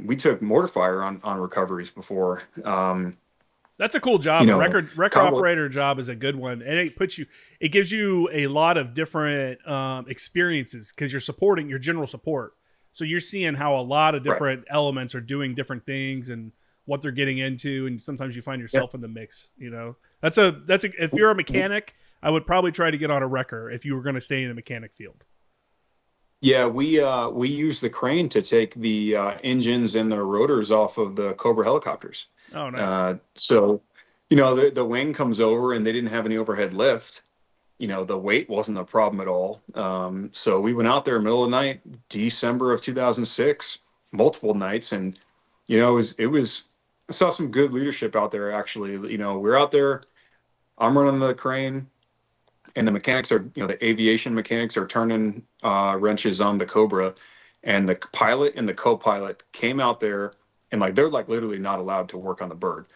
We took mortar fire on recoveries before. That's a cool You job. A know, record Cowboy, operator job is a good one, and it gives you a lot of different experiences because you're supporting your general support. So you're seeing how a lot of right? different elements are doing different things and what they're getting into, and sometimes you find Yeah. yourself in the mix. You know, that's a if you're a mechanic, I would probably try to get on a wrecker if you were going to stay in the mechanic field. Yeah, we use the crane to take the engines and the rotors off of the Cobra helicopters. Oh, nice. So, the wing comes over and they didn't have any overhead lift. The weight wasn't a problem at all. So we went out there middle of the night, December of 2006, multiple nights, and I saw some good leadership out there actually. We're out there, I'm running the crane, and the mechanics are, the aviation mechanics are turning wrenches on the Cobra, and the pilot and the co-pilot came out there, and like they're like literally not allowed to work on the bird.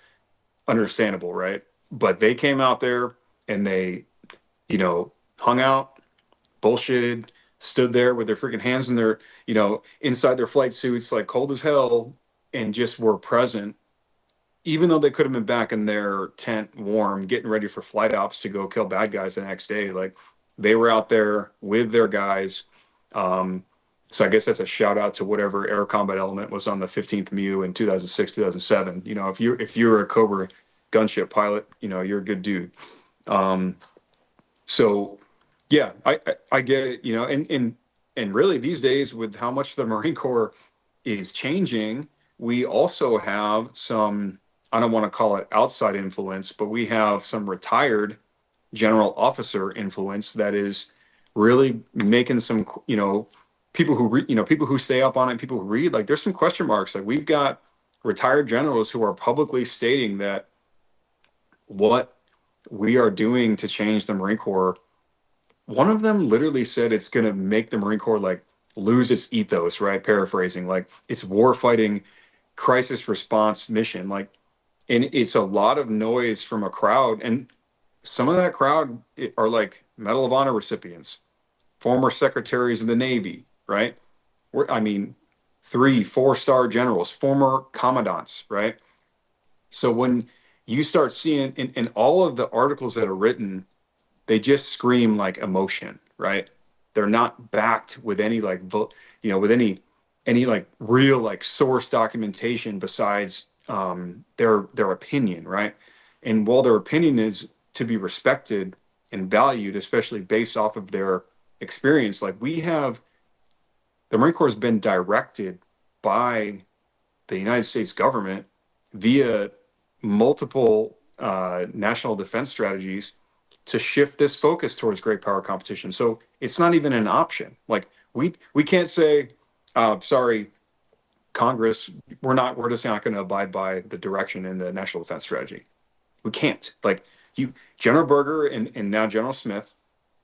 Understandable, right? But they came out there and they, hung out, bullshitted, stood there with their freaking hands in their, inside their flight suits, like cold as hell, and just were present, even though they could have been back in their tent warm, getting ready for flight ops to go kill bad guys the next day. Like they were out there with their guys. So I guess that's a shout out to whatever air combat element was on the 15th MEU in 2006, 2007. If you're a Cobra gunship pilot, you're a good dude. Um, so yeah, I get it, and really these days with how much the Marine Corps is changing, we also have some, I don't want to call it outside influence, but we have some retired general officer influence that is really making some, people who read, people who stay up on it, people who read, like there's some question marks. Like we've got retired generals who are publicly stating that what we are doing to change the Marine Corps, one of them literally said it's going to make the Marine Corps like lose its ethos, right? Paraphrasing, like it's war fighting crisis response mission. Like, and it's a lot of noise from a crowd. And some of that crowd are like Medal of Honor recipients, former secretaries of the Navy, right? I mean, 3, 4 star generals, former commandants, right? So when you start seeing in all of the articles that are written, they just scream like emotion, right? They're not backed with any like with any like real like source documentation besides their opinion, right? And while their opinion is to be respected and valued, especially based off of their experience, like the Marine Corps has been directed by the United States government via multiple national defense strategies to shift this focus towards great power competition. So it's not even an option. Like we can't say, sorry, Congress, we're just not going to abide by the direction in the national defense strategy. We can't. Like General Berger and now General Smith,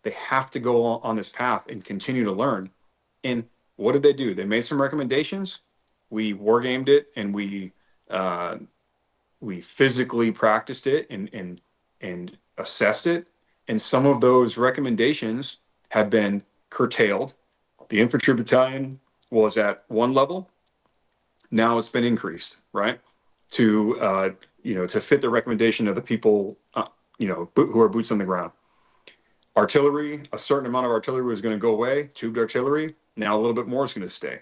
they have to go on this path and continue to learn. And what did they do? They made some recommendations. We war gamed it, and we physically practiced it and assessed it. And some of those recommendations have been curtailed. The Infantry Battalion was at one level. Now it's been increased, right? To fit the recommendation of the people, who are boots on the ground. Artillery, a certain amount of artillery was going to go away. Tubed artillery, now a little bit more is going to stay.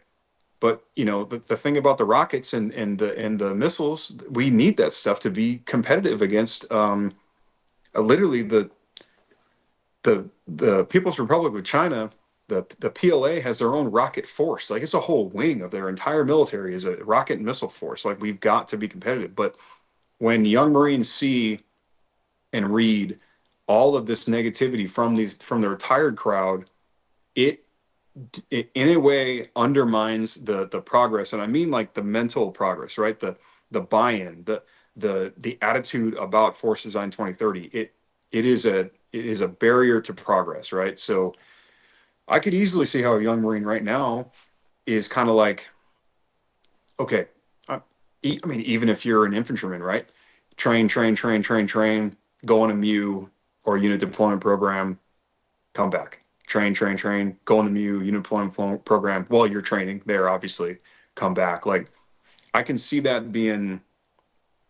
But the thing about the rockets and the missiles, we need that stuff to be competitive against literally the People's Republic of China. The PLA has their own rocket force. Like it's a whole wing of their entire military is a rocket and missile force. Like we've got to be competitive. But when young Marines see and read all of this negativity from the retired crowd, it in a way undermines the progress, and I mean like the mental progress, right? The buy-in, the attitude about Force Design 2030. It is a barrier to progress, right? So I could easily see how a young Marine right now is kind of like, okay, I mean, even if you're an infantryman, right? Train, go on a MEU or unit deployment program, come back. train, go on the unit deployment program while you're training there, obviously, come back. Like, I can see that being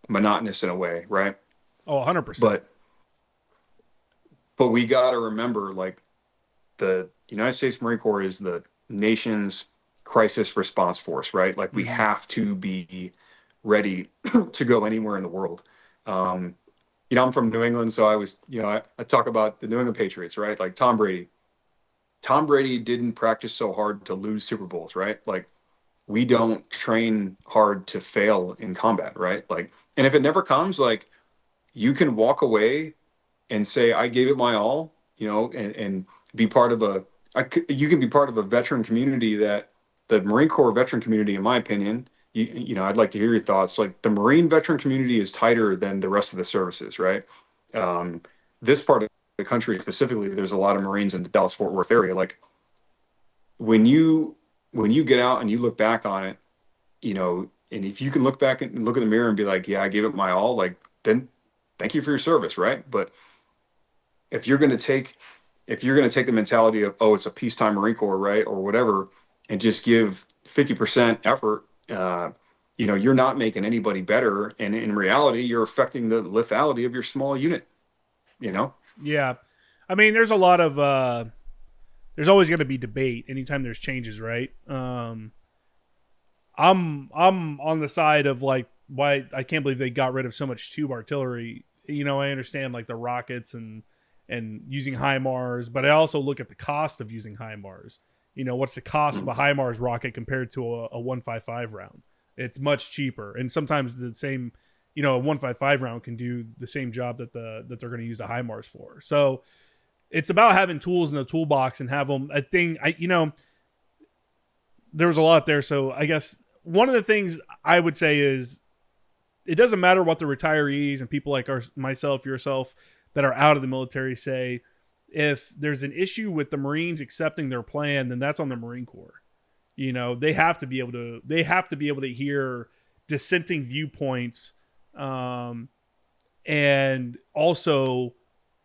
monotonous in a way, right? Oh, 100%. But we got to remember, like, the United States Marine Corps is the nation's crisis response force, right? Like, we Mm-hmm. have to be ready to go anywhere in the world. Um, I'm from New England, so I talk about the New England Patriots, right? Like Tom Brady. Tom Brady didn't practice so hard to lose Super Bowls, right? Like, we don't train hard to fail in combat, right? Like, and if it never comes, like, you can walk away and say, I gave it my all, and be part of you can be part of a veteran community that the Marine Corps veteran community, in my opinion, I'd like to hear your thoughts. Like, the Marine veteran community is tighter than the rest of the services, right? Um, this part of the country specifically, there's a lot of Marines in the Dallas Fort Worth area. Like, when you get out and you look back on it, and if you can look back and look in the mirror and be like, yeah, I gave it my all, like, then thank you for your service, right? But if you're going to take the mentality of, oh, it's a peacetime Marine Corps, right, or whatever, and just give 50% effort, you're not making anybody better, and in reality, you're affecting the lethality of your small unit. You know, Yeah. I mean, there's a lot of there's always going to be debate anytime there's changes, right? I'm on the side of like why I can't believe they got rid of so much tube artillery. I understand like the rockets and using HIMARS, but I also look at the cost of using HIMARS. What's the cost of a HIMARS rocket compared to a 155 round? It's much cheaper, and sometimes the same, a 155 round can do the same job that they're going to use the HIMARS for. So it's about having tools in the toolbox and have them. A thing, there was a lot there. So I guess one of the things I would say is it doesn't matter what the retirees and people like myself, yourself, that are out of the military say. If there's an issue with the Marines accepting their plan, then that's on the Marine Corps. They have to be able to hear dissenting viewpoints, and also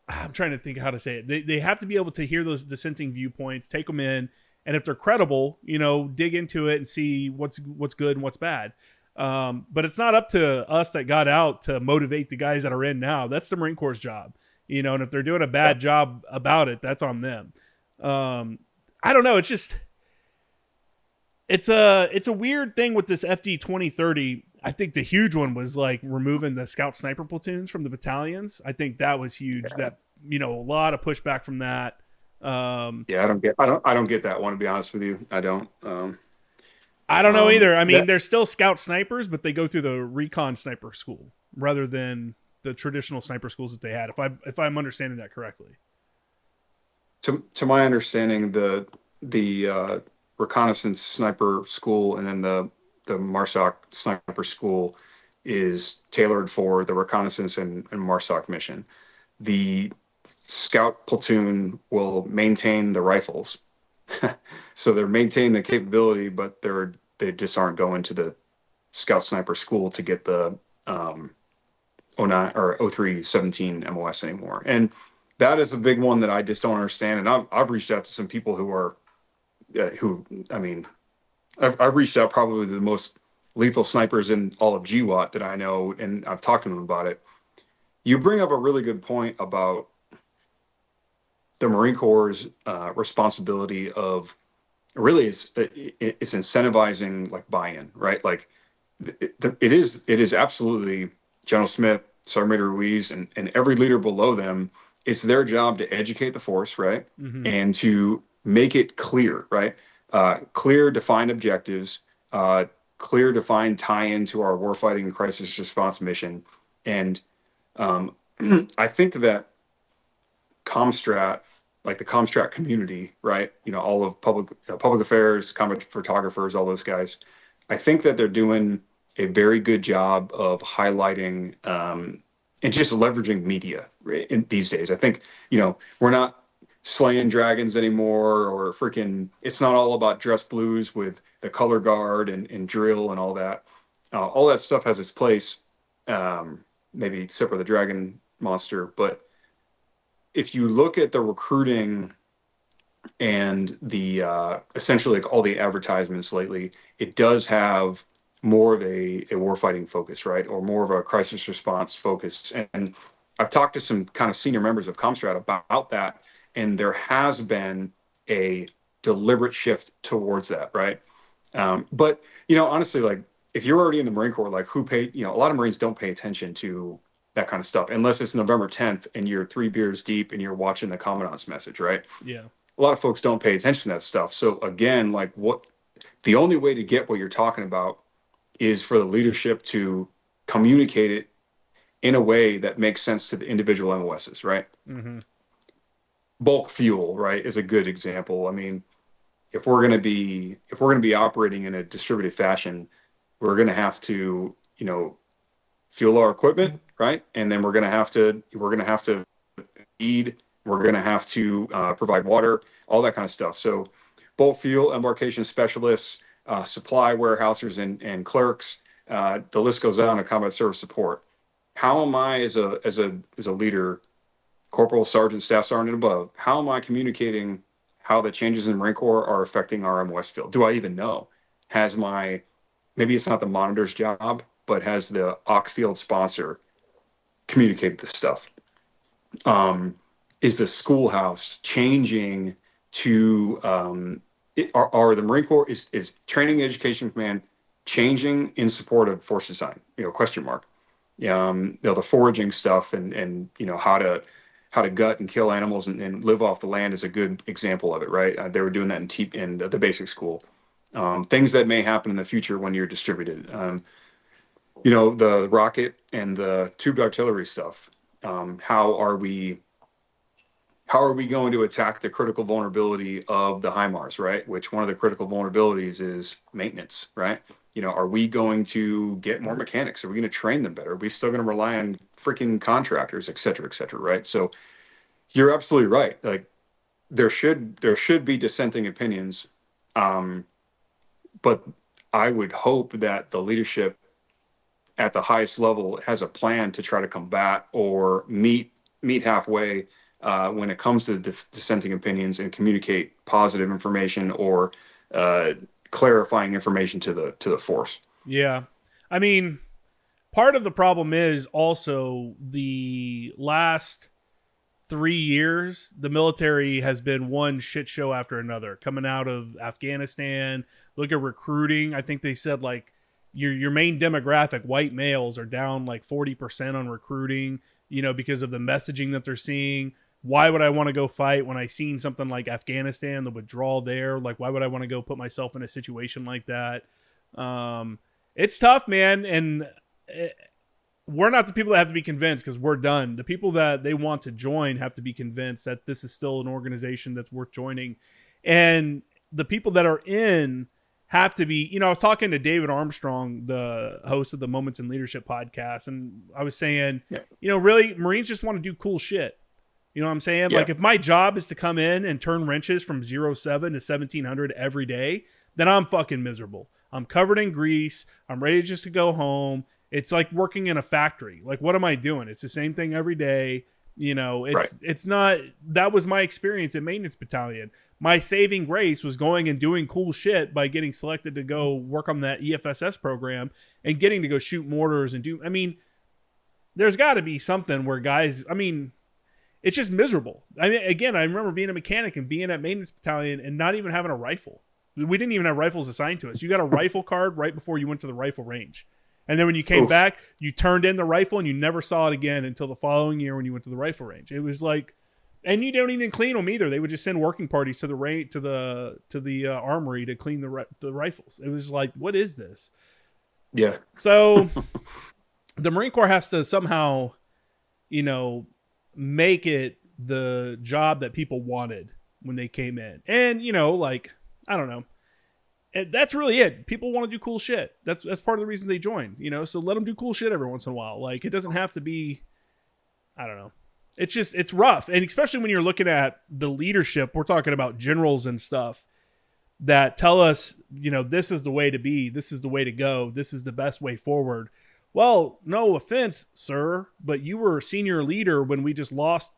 I'm trying to think how to say it. They have to be able to hear those dissenting viewpoints, take them in, and if they're credible, dig into it and see what's good and what's bad. But it's not up to us that got out to motivate the guys that are in now. That's the Marine Corps' job, and if they're doing a bad job about it, that's on them. I don't know. It's just it's a weird thing with this FD 2030. I think the huge one was like removing the scout sniper platoons from the battalions. I think that was huge. yeah. That a lot of pushback from that. Yeah, I don't get that one, to be honest with you. I don't. I don't know either. I mean, That they're still scout snipers, but they go through the recon sniper school rather than the traditional sniper schools that they had. If I'm understanding that correctly. to my understanding, the reconnaissance sniper school and then the MARSOC sniper school is tailored for the reconnaissance and MARSOC mission. The scout platoon will maintain the rifles, so they're maintaining the capability, but they just aren't going to the scout sniper school to get the 09 or 0317 MOS anymore. And that is the big one that I just don't understand. And I've reached out to some people I mean, I've reached out probably to the most lethal snipers in all of GWAT that I know, and I've talked to them about it. You bring up a really good point about the Marine Corps' responsibility of really it's incentivizing like buy-in, right? Like it is absolutely General Smith, Sergeant Major Ruiz, and every leader below them. It's their job to educate the force, right, Mm-hmm. and to make it clear, right? Clear, defined objectives, clear, defined tie-in to our warfighting crisis response mission, and I think that Comstrat, like the Comstrat community, right? All of public affairs, combat photographers, all those guys. I think that they're doing a very good job of highlighting and just leveraging media these days. I think we're not slaying dragons anymore, or freaking. It's not all about dress blues with the color guard and drill and all that. All that stuff has its place, maybe except for the dragon monster, but if you look at the recruiting and the essentially like all the advertisements lately, it does have more of a warfighting focus, right, or more of a crisis response focus. And I've talked to some kind of senior members of Comstrat about that, and there has been a deliberate shift towards that, right? But honestly, like if you're already in the Marine Corps, like who paid? A lot of Marines don't pay attention to that kind of stuff unless it's November 10th and you're 3 beers deep and you're watching the commandant's message, right? Yeah. A lot of folks don't pay attention to that stuff. So again, like the only way to get what you're talking about is for the leadership to communicate it in a way that makes sense to the individual MOSs, right? Mm-hmm. Bulk fuel, right, is a good example. I mean, if we're going to be operating in a distributed fashion, we're going to have to, fuel our equipment, right? And then we're going to have to feed, we're going to have to provide water, all that kind of stuff. So bulk fuel, embarkation specialists, supply warehousers and clerks, the list goes on, and combat service support. How am I as a leader, corporal, sergeant, staff sergeant and above, how am I communicating how the changes in the Marine Corps are affecting our MOS field? Do I even know? Maybe it's not the monitor's job, but has the OC field sponsor communicate this stuff? Is the schoolhouse changing to, are the Marine Corps, is Training Education Command changing in support of force design? Question mark. The foraging stuff and how to gut and kill animals and live off the land is a good example of it, right? They were doing that in the basic school. Things that may happen in the future when you're distributed. The rocket and the tubed artillery stuff. How are we going to attack the critical vulnerability of the HIMARS, right? Which one of the critical vulnerabilities is maintenance, right? Are we going to get more mechanics? Are we going to train them better? Are we still going to rely on freaking contractors, et cetera, right? So you're absolutely right. Like there should be dissenting opinions, but I would hope that the leadership at the highest level has a plan to try to combat or meet halfway when it comes to the dissenting opinions and communicate positive information or clarifying information to the force. Yeah. I mean, part of the problem is also the last 3 years, the military has been one shit show after another. Coming out of Afghanistan, look at recruiting. I think they said like your main demographic, white males, are down like 40% on recruiting, because of the messaging that they're seeing. Why would I want to go fight when I seen something like Afghanistan, the withdrawal there? Like, why would I want to go put myself in a situation like that? It's tough, man. And we're not the people that have to be convinced because we're done. The people that they want to join have to be convinced that this is still an organization that's worth joining. And the people that are in have to be, I was talking to David Armstrong, the host of the Moments in Leadership podcast, and I was saying, really, Marines just want to do cool shit. You know what I'm saying? Yeah. Like if my job is to come in and turn wrenches from 07 to 1700 every day, then I'm fucking miserable. I'm covered in grease. I'm ready just to go home. It's like working in a factory. Like, what am I doing? It's the same thing every day. It's not, that was my experience at Maintenance Battalion. My saving grace was going and doing cool shit by getting selected to go work on that EFSS program and getting to go shoot mortars and there's got to be something where guys, it's just miserable. I remember being a mechanic and being at Maintenance Battalion and not even having a rifle. We didn't even have rifles assigned to us. You got a rifle card right before you went to the rifle range. And then when you came back, you turned in the rifle and you never saw it again until the following year when you went to the rifle range. It was like, and you don't even clean them either. They would just send working parties to the armory to clean the rifles. It was like, what is this? Yeah. So the Marine Corps has to somehow, make it the job that people wanted when they came in. And, I don't know. And that's really it. People want to do cool shit. That's part of the reason they join, so let them do cool shit every once in a while. Like, it doesn't have to be, I don't know. It's rough. And especially when you're looking at the leadership, we're talking about generals and stuff that tell us, this is the way to be. This is the way to go. This is the best way forward. Well, no offense, sir, but you were a senior leader when we just lost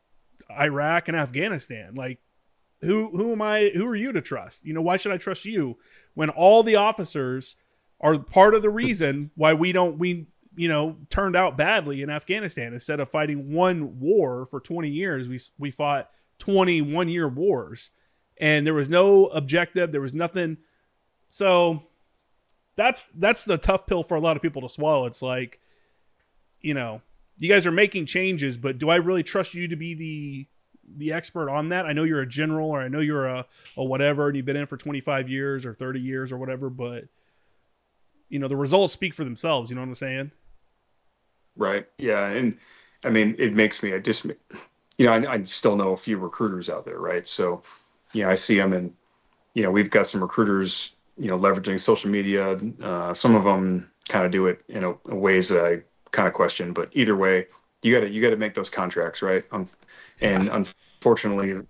Iraq and Afghanistan. Like, who am I? Who are you to trust? Why should I trust you when all the officers are part of the reason why we turned out badly in Afghanistan? Instead of fighting one war for 20 years, we fought 21-year wars, and there was no objective. There was nothing. So that's the tough pill for a lot of people to swallow. It's like, you guys are making changes, but do I really trust you to be the expert on that? I know you're a general, or I know you're a whatever, and you've been in for 25 years or 30 years or whatever, but the results speak for themselves. You know what I'm saying? Right. Yeah. And I mean, it makes me, I still know a few recruiters out there, right? So, I see them, and, we've got some recruiters, leveraging social media. Some of them kind of do it in ways that I kind of question, but either way, you got to make those contracts, right? And unfortunately,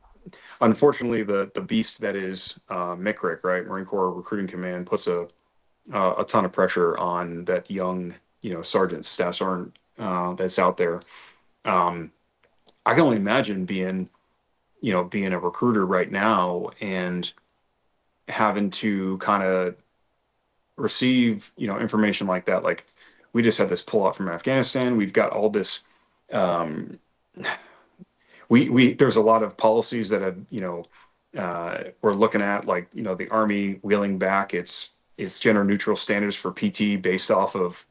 the beast that is MCRIC, right, Marine Corps Recruiting Command, puts a ton of pressure on that young, sergeant, staff sergeant that's out there. I can only imagine being a recruiter right now and having to kind of receive, information like that. Like, we just had this pull out from Afghanistan. We've got all this. We there's a lot of policies that have, we're looking at, like, the Army wheeling back its gender neutral standards for PT based off of,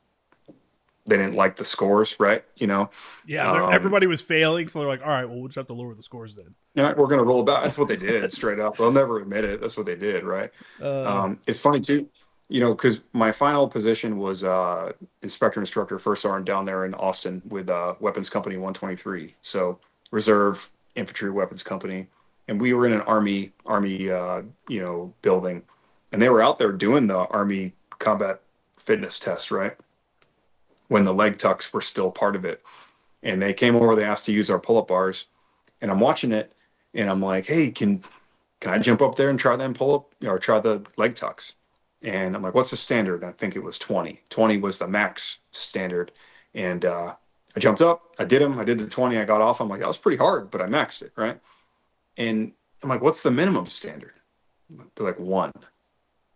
they didn't like the scores, right? Yeah, everybody was failing, so they're like, all right, well, we'll just have to lower the scores then. We're going to roll it back. That's what they did, straight up. They'll never admit it. That's what they did, right? It's funny too, because my final position was instructor, first sergeant down there in Austin with Weapons Company 123. So Reserve Infantry Weapons Company, and we were in an Army building, and they were out there doing the Army combat fitness test, right? When the leg tucks were still part of it. And they came over, they asked to use our pull-up bars, and I'm watching it, and I'm like, hey, can I jump up there and try them pull-up, or try the leg tucks? And I'm like, what's the standard? And I think it was 20. 20 was the max standard. And I jumped up, I did them, I did the 20, I got off. I'm like, that was pretty hard, but I maxed it, right? And I'm like, what's the minimum standard? They're like 1.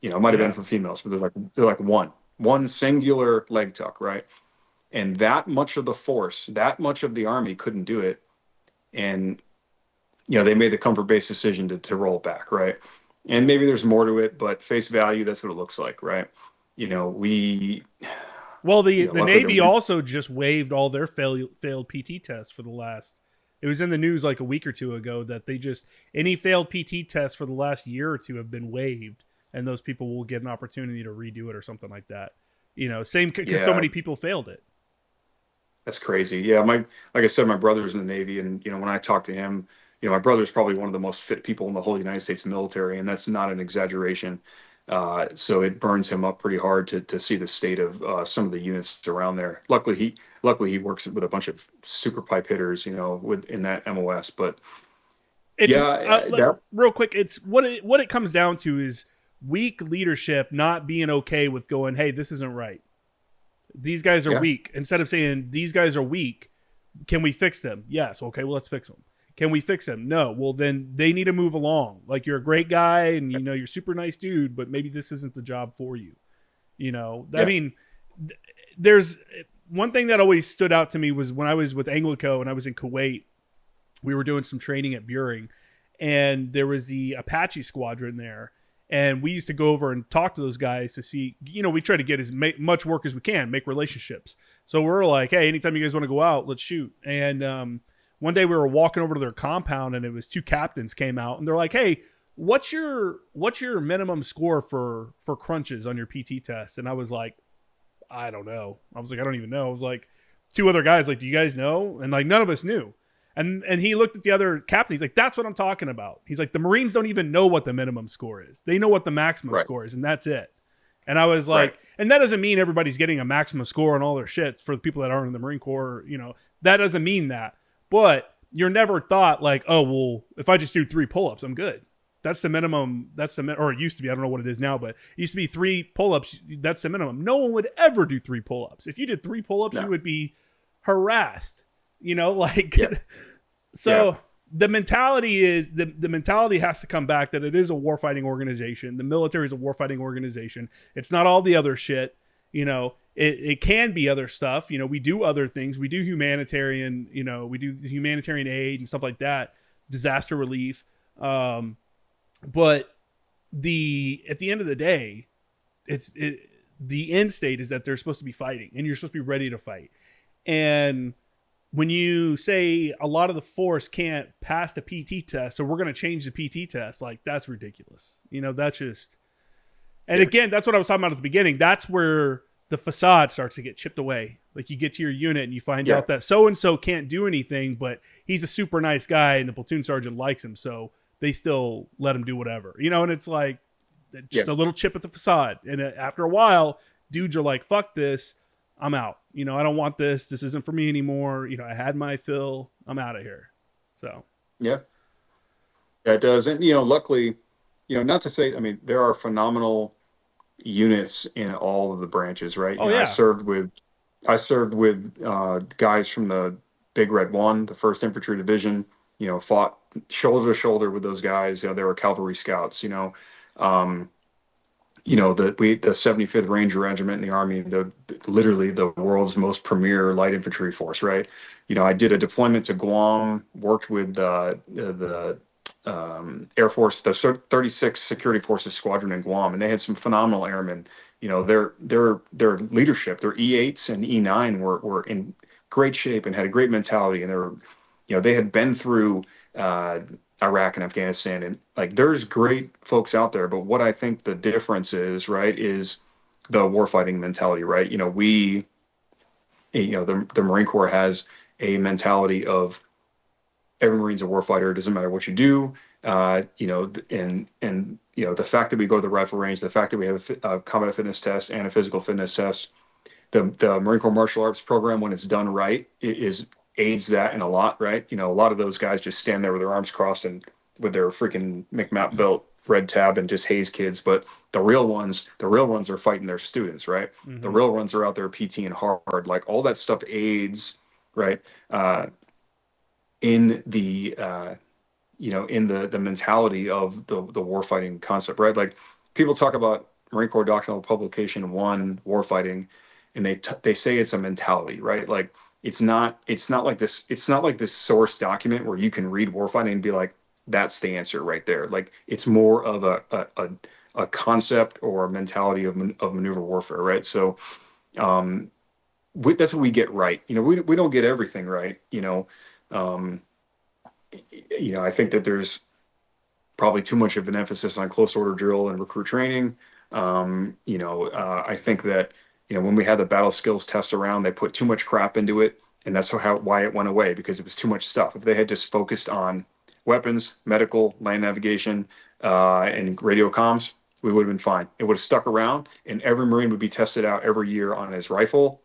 It might have been for females, but they're like 1. One singular leg tuck, right? And that much of the force, that much of the Army couldn't do it. And, they made the comfort-based decision to roll it back, right? And maybe there's more to it, but face value, that's what it looks like, right? The Navy also just waived all their failed PT tests for the last. It was in the news like a week or two ago that any failed PT tests for the last year or two have been waived, and those people will get an opportunity to redo it or something like that. Same because so many people failed it. That's crazy. Yeah, like I said, my brother's in the Navy, and when I talk to him, my brother's probably one of the most fit people in the whole United States military, and that's not an exaggeration. So it burns him up pretty hard to see the state of some of the units around there. Luckily he works with a bunch of super pipe hitters, in that MOS. But real quick, it's what it comes down to is weak leadership not being okay with going, hey, this isn't right. These guys are weak. Instead of saying these guys are weak, can we fix them? Yes. Okay, well, let's fix them. Can we fix them? No. Well, then they need to move along. Like, you're a great guy and you're a super nice dude, but maybe this isn't the job for you. I mean, there's one thing that always stood out to me was when I was with Anglico and I was in Kuwait, we were doing some training at Buring, and there was the Apache squadron there. And we used to go over and talk to those guys to see, we try to get as much work as we can, make relationships. So we're like, hey, anytime you guys want to go out, let's shoot. And one day we were walking over to their compound, and it was 2 captains came out, and they're like, hey, what's your minimum score for crunches on your PT test? And I was like, I don't know. I was like, I don't even know. I was like, 2 other guys, like, do you guys know? And like, none of us knew. And he looked at the other captain. He's like, that's what I'm talking about. He's like, the Marines don't even know what the minimum score is. They know what the maximum score is, and that's it. And I was like, and that doesn't mean everybody's getting a maximum score on all their shit for the people that aren't in the Marine Corps. That doesn't mean that. But you're never thought like, oh, well, if I just do 3 pull-ups, I'm good. That's the minimum. Or it used to be. I don't know what it is now, but it used to be 3 pull-ups. That's the minimum. No one would ever do 3 pull-ups. If you did 3 pull-ups, you would be harassed. So the mentality is the mentality has to come back that it is a warfighting organization. The military is a warfighting organization. It's not all the other shit. You know, it can be other stuff. You know, we do other things. We do humanitarian, you know, we do humanitarian aid and stuff like that, disaster relief. But at the end of the day, the end state is that they're supposed to be fighting and you're supposed to be ready to fight. And when you say a lot of the force can't pass the PT test, so we're going to change the PT test, like that's ridiculous. You know, that's just, and again, that's what I was talking about at the beginning. That's where the facade starts to get chipped away. Like you get to your unit and you find out that so-and-so can't do anything, but he's a super nice guy and the platoon sergeant likes him. So they still let him do whatever, you know? And it's like just a little chip at the facade. And after a while, dudes are like, fuck this. I'm out. You know, I don't want this. This isn't for me anymore. You know, I had my fill. I'm out of here. So. Yeah, it does. And, you know, luckily, you know, not to say, I mean, there are phenomenal units in all of the branches, right? Oh, you know, yeah. I served with guys from the Big Red One, the 1st Infantry Division, you know, fought shoulder to shoulder with those guys. You know, they were cavalry scouts, you know, the 75th Ranger Regiment in the Army, literally the world's most premier light infantry force, right? You know, I did a deployment to Guam, worked with the Air Force, the 36th Security Forces Squadron in Guam, and they had some phenomenal airmen. You know, their leadership, their E8s and E9 were in great shape and had a great mentality, and they had been through Iraq and Afghanistan, and like there's great folks out there, but what I think the difference is, right, is the warfighting mentality, right? You know, the Marine Corps has a mentality of every Marine's a warfighter. It doesn't matter what you do, you know, and you know, the fact that we go to the rifle range, the fact that we have a combat fitness test and a physical fitness test, the Marine Corps martial arts program, when it's done right, aids that in a lot, right? You know, a lot of those guys just stand there with their arms crossed and with their freaking McMap belt red tab and just haze kids. But the real ones are fighting their students, right? Mm-hmm. The real ones are out there PTing hard. Like all that stuff aids, right? In the in the mentality of the warfighting concept, right? Like people talk about Marine Corps Doctrinal Publication 1 warfighting, and they say it's a mentality, right? Like it's not like this source document where you can read warfighting and be like, that's the answer right there. Like it's more of a concept or a mentality of maneuver warfare, right? So that's what we get right. You know, we don't get everything right. I think that there's probably too much of an emphasis on close order drill and recruit training. I think that, when we had the battle skills test around, they put too much crap into it, and that's why it went away, because it was too much stuff. If they had just focused on weapons, medical, land navigation, and radio comms, we would have been fine. It would have stuck around, and every Marine would be tested out every year on his rifle,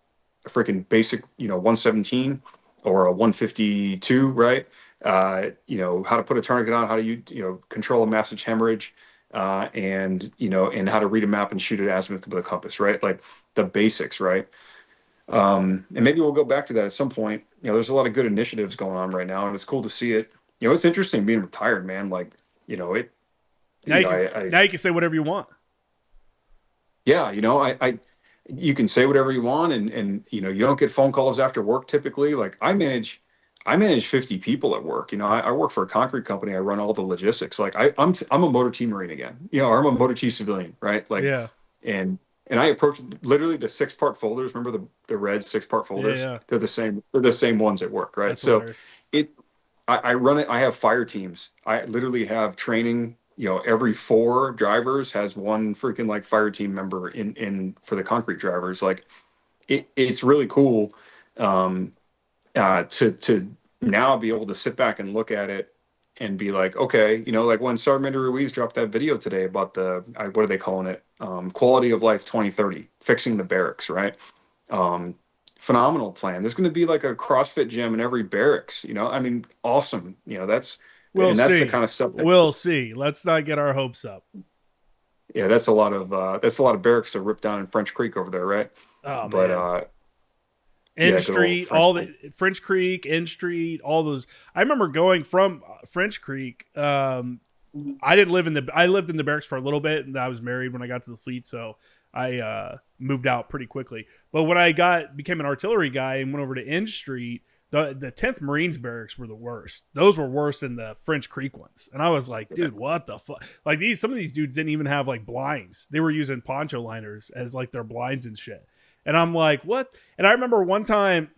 a freaking basic, 117 or a 152, right? How to put a tourniquet on, how to control a massage hemorrhage, and how to read a map and shoot at azimuth with a compass, right? Like the basics, right? And maybe we'll go back to that at some point. There's a lot of good initiatives going on right now, and it's cool to see it. It's interesting being retired, man. Like, now you can say whatever you want. Yeah, you can say whatever you want, and you don't get phone calls after work typically. Like I manage 50 people at work. I work for a concrete company. I run all the logistics. Like I'm a motor T Marine again. Or I'm a motor T civilian, right? Like, yeah. And I approach literally the 6-part folders. Remember the red 6-part folders? Yeah. They're the same. They're the same ones at work, right? That's so hilarious. I run it. I have fire teams. I literally have training. Every 4 drivers has one freaking like fire team member in for the concrete drivers. Like it's really cool. To now be able to sit back and look at it and be like, okay, like when Sergeant Ruiz dropped that video today about what are they calling it? Quality of life 2030, fixing the barracks, right? Phenomenal plan. There's going to be like a CrossFit gym in every barracks, awesome. That's the kind of stuff we'll see. Let's not get our hopes up. Yeah. That's a lot of barracks to rip down in French Creek over there. Right. Oh, but, man. N Yeah, good old Street, French all thing. the French Creek, N Street, all those. I remember going from French Creek. I didn't live in the. I lived in the barracks for a little bit, and I was married when I got to the fleet, so I moved out pretty quickly. But when I became an artillery guy and went over to N Street, the 10th Marines barracks were the worst. Those were worse than the French Creek ones, and I was like, dude, what the fuck? Like some of these dudes didn't even have like blinds. They were using poncho liners as like their blinds and shit. And I'm like, what? And I remember one time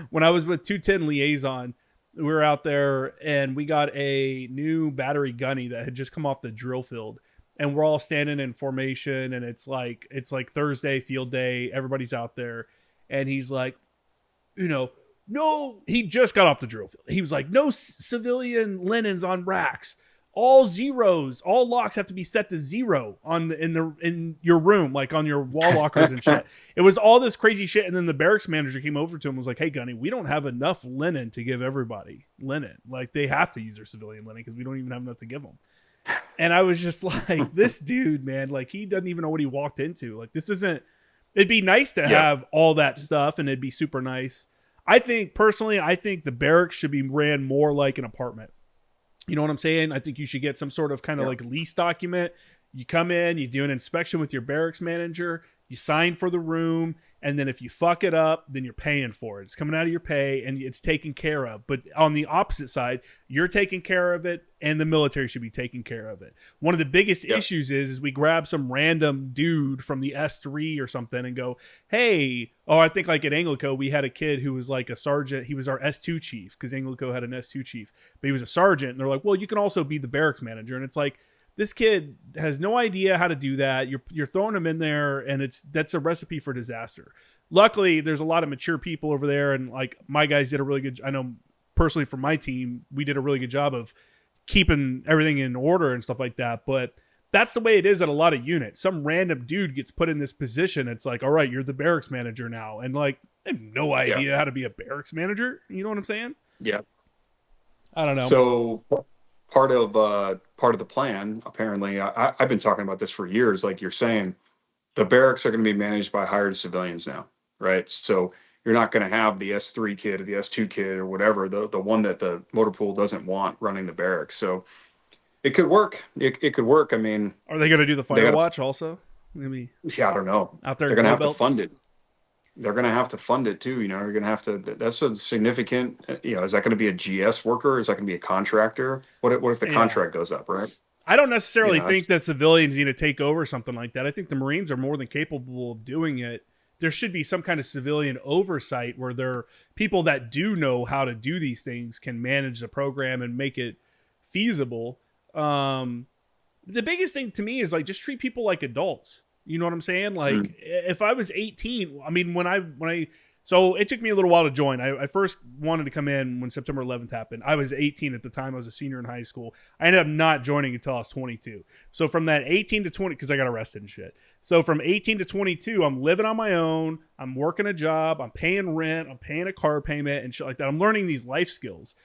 when I was with 210 Liaison, we were out there and we got a new battery gunny that had just come off the drill field. And we're all standing in formation and it's like Thursday field day. Everybody's out there. And he's like, no, he just got off the drill field. He was like, no civilian linens on racks. All zeros, all locks have to be set to 0 in your room, like on your wall lockers and shit. It was all this crazy shit. And then the barracks manager came over to him and was like, hey, Gunny, we don't have enough linen to give everybody linen. Like they have to use their civilian linen because we don't even have enough to give them. And I was just like, this dude, man, like he doesn't even know what he walked into. Like this isn't, it'd be nice to have all that stuff and it'd be super nice. I think the barracks should be ran more like an apartment. You know what I'm saying? I think you should get some sort of kind of like lease document. You come in, you do an inspection with your barracks manager, you sign for the room, and then if you fuck it up, then you're paying for it. It's coming out of your pay and it's taken care of. But on the opposite side, you're taking care of it and the military should be taking care of it. One of the biggest issues is we grab some random dude from the S3 or something and go, hey, I think like at Anglico, we had a kid who was like a sergeant. He was our S2 chief because Anglico had an S2 chief, but he was a sergeant. And they're like, well, you can also be the barracks manager. And it's like, this kid has no idea how to do that. You're throwing him in there, and that's a recipe for disaster. Luckily, there's a lot of mature people over there, and like my guys did a really good. I know personally from my team, we did a really good job of keeping everything in order and stuff like that. But that's the way it is at a lot of units. Some random dude gets put in this position. It's like, all right, you're the barracks manager now, and like I have no idea how to be a barracks manager. You know what I'm saying? Yeah. I don't know. So part of the plan, apparently, I've been talking about this for years. Like you're saying, the barracks are going to be managed by hired civilians now, right? So you're not going to have the S3 kid or the S2 kid or whatever, the one that the motor pool doesn't want running the barracks. So it could work. It could work. I mean, are they going to do the fire watch also? Maybe. Yeah, I don't know. Out there, they're going to have to fund it. They're going to have to fund it too. You're going to have to, that's a significant, is that going to be a GS worker? Is that going to be a contractor? What if the contract goes up, right? I don't necessarily think that civilians need to take over something like that. I think the Marines are more than capable of doing it. There should be some kind of civilian oversight where there are people that do know how to do these things can manage the program and make it feasible. The biggest thing to me is like, just treat people like adults. You know what I'm saying? Like if I was 18, I mean, so it took me a little while to join. I first wanted to come in when September 11th happened. I was 18 at the time. I was a senior in high school. I ended up not joining until I was 22. So from that 18 to 20, because I got arrested and shit. So from 18 to 22, I'm living on my own. I'm working a job. I'm paying rent. I'm paying a car payment and shit like that. I'm learning these life skills.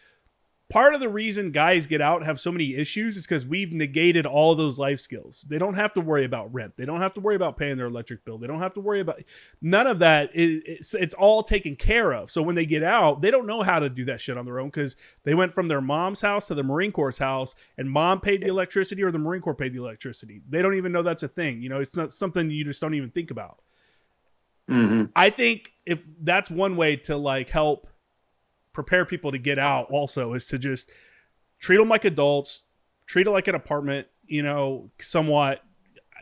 Part of the reason guys get out and have so many issues is because we've negated all those life skills. They don't have to worry about rent. They don't have to worry about paying their electric bill. They don't have to worry about none of that. It's all taken care of. So when they get out, they don't know how to do that shit on their own because they went from their mom's house to the Marine Corps' house and mom paid the electricity or the Marine Corps paid the electricity. They don't even know that's a thing. It's not something you just don't even think about. Mm-hmm. I think if that's one way to like help prepare people to get out also is to just treat them like adults, treat it like an apartment, somewhat.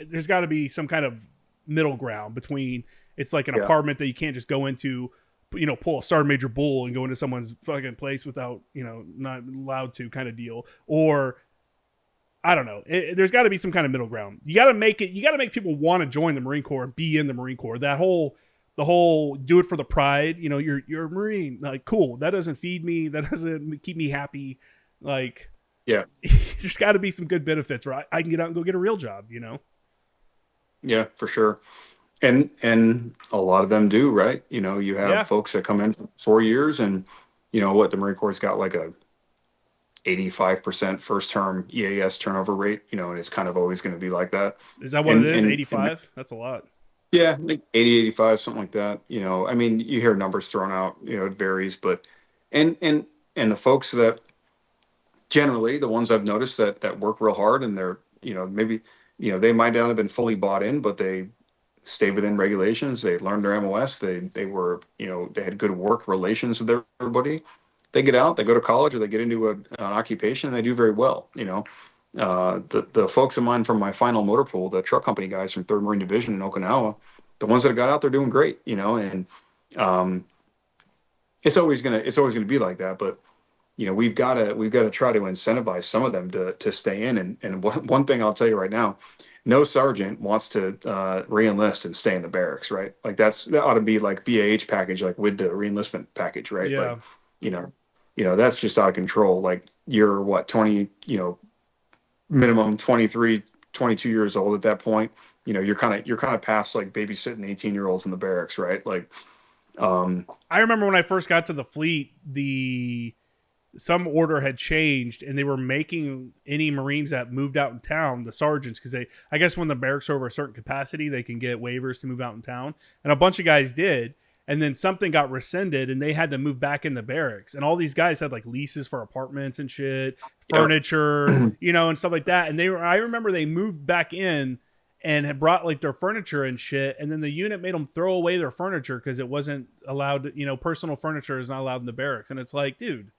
There's got to be some kind of middle ground between it's like an apartment that you can't just go into, pull a Sergeant Major Bull and go into someone's fucking place without, not allowed to kind of deal. Or I don't know. There's got to be some kind of middle ground. You got to make people want to join the Marine Corps and be in the Marine Corps. The whole do it for the pride, you're a Marine, like, cool. That doesn't feed me. That doesn't keep me happy. Like, there's got to be some good benefits, right? I can get out and go get a real job, Yeah, for sure. And a lot of them do, right? You have folks that come in for 4 years and the Marine Corps got like a 85% first term EAS turnover rate, and it's kind of always going to be like that. Is that what it is? 85? That's a lot. Yeah, like 80, 85, something like that. I mean, you hear numbers thrown out, it varies, but and and and the folks that generally the ones I've noticed that work real hard and they're, maybe, they might not have been fully bought in, but they stay within regulations. They learned their MOS. They were, they had good work relations with everybody. They get out, they go to college, or they get into an occupation, and they do very well. The folks of mine from my final motor pool, the truck company guys from Third Marine Division in Okinawa, the ones that got out, they're doing great. And um, it's always gonna be like that. But we've got to try to incentivize some of them to stay in. And one thing I'll tell you right now, no sergeant wants to reenlist and stay in the barracks, right? Like that ought to be like BAH package, like with the reenlistment package, right? Yeah. Like, you know, that's just out of control. Like you're what, 20, minimum 23, 22 years old at that point. You're kind of past like babysitting 18-year-olds in the barracks, right? Like, I remember when I first got to the fleet, some order had changed and they were making any Marines that moved out in town, the sergeants, because I guess when the barracks are over a certain capacity, they can get waivers to move out in town. And a bunch of guys did. And then something got rescinded and they had to move back in the barracks. And all these guys had like leases for apartments and shit, furniture, and stuff like that. And I remember they moved back in and had brought like their furniture and shit. And then the unit made them throw away their furniture because it wasn't allowed, personal furniture is not allowed in the barracks. And it's like, dude,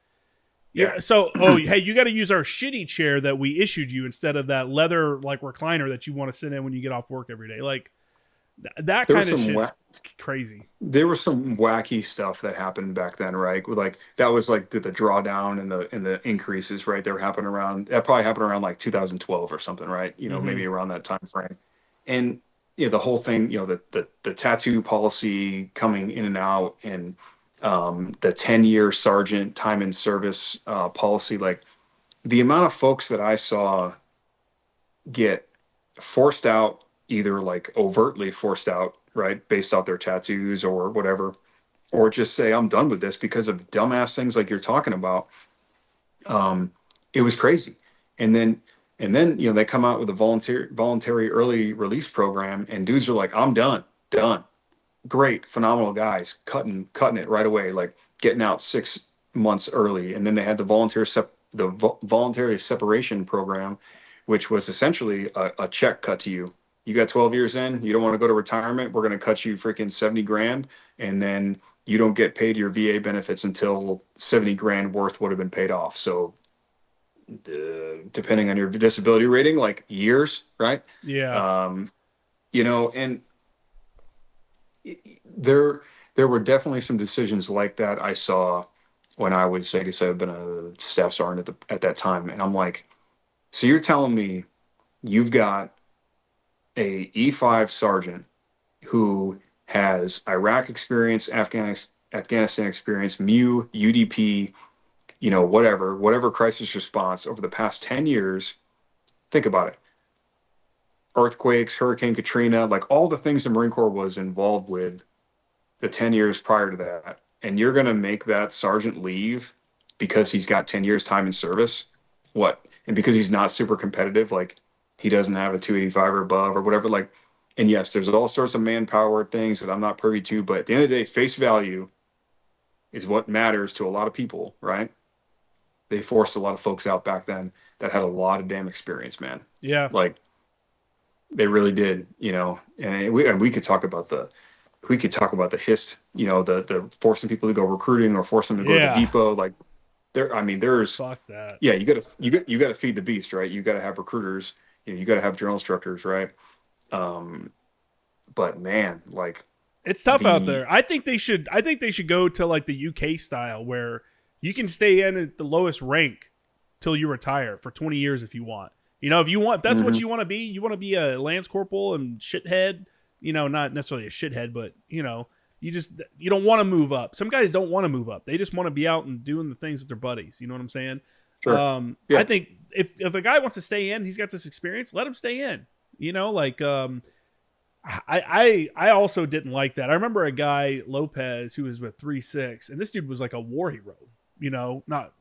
yeah. So, hey, you got to use our shitty chair that we issued you instead of that leather like recliner that you want to sit in when you get off work every day. Like that kind of shit's crazy. There was some wacky stuff that happened back then, right? Like that was like the drawdown and the increases, right? That probably happened around like 2012 or something, right? Maybe around that time frame. And the whole thing, the tattoo policy coming in and out, and the 10-year sergeant time in service policy, like the amount of folks that I saw get forced out, either like overtly forced out, right, based off their tattoos or whatever, or just say I'm done with this because of dumbass things like you're talking about. It was crazy. And then they come out with a voluntary early release program, and dudes are like, I'm done. Great, phenomenal guys, cutting it right away, like getting out 6 months early. And then they had the voluntary separation program, which was essentially a check cut to you. You got 12 years in, you don't want to go to retirement, we're going to cut you freaking 70 grand, and then you don't get paid your VA benefits until 70 grand worth would have been paid off. So depending on your disability rating, like years, right? Yeah. And there were definitely some decisions like that I saw when I was, like I said, I've been a staff sergeant at that time. And I'm like, so you're telling me you've got a E5 sergeant who has Iraq experience, Afghanistan experience, MU, UDP, whatever crisis response over the past 10 years. Think about it. Earthquakes, Hurricane Katrina, like all the things the Marine Corps was involved with the 10 years prior to that. And you're going to make that sergeant leave because he's got 10 years time in service? What? And because he's not super competitive, like he doesn't have a 285 or above or whatever. Like, and yes, there's all sorts of manpower things that I'm not privy to, but at the end of the day, face value is what matters to a lot of people, right? They forced a lot of folks out back then that had a lot of damn experience, man. Yeah. Like they really did, and we could talk about the HIST, the forcing people to go recruiting or forcing them to go to the depot. Like there's fuck that. Yeah, you gotta feed the beast, right? You gotta have recruiters, you gotta have drill instructors, right? But man, like it's tough out there. I think they should go to like the UK style where you can stay in at the lowest rank till you retire for 20 years if you want. If that's what you want to be a lance corporal and shithead, not necessarily a shithead, but you don't want to move up. Some guys don't want to move up. They just want to be out and doing the things with their buddies. You know what I'm saying? Sure. Yeah. I think if a guy wants to stay in, he's got this experience, let him stay in. I also didn't like that. I remember a guy, Lopez, who was with 3-6, and this dude was like a war hero, not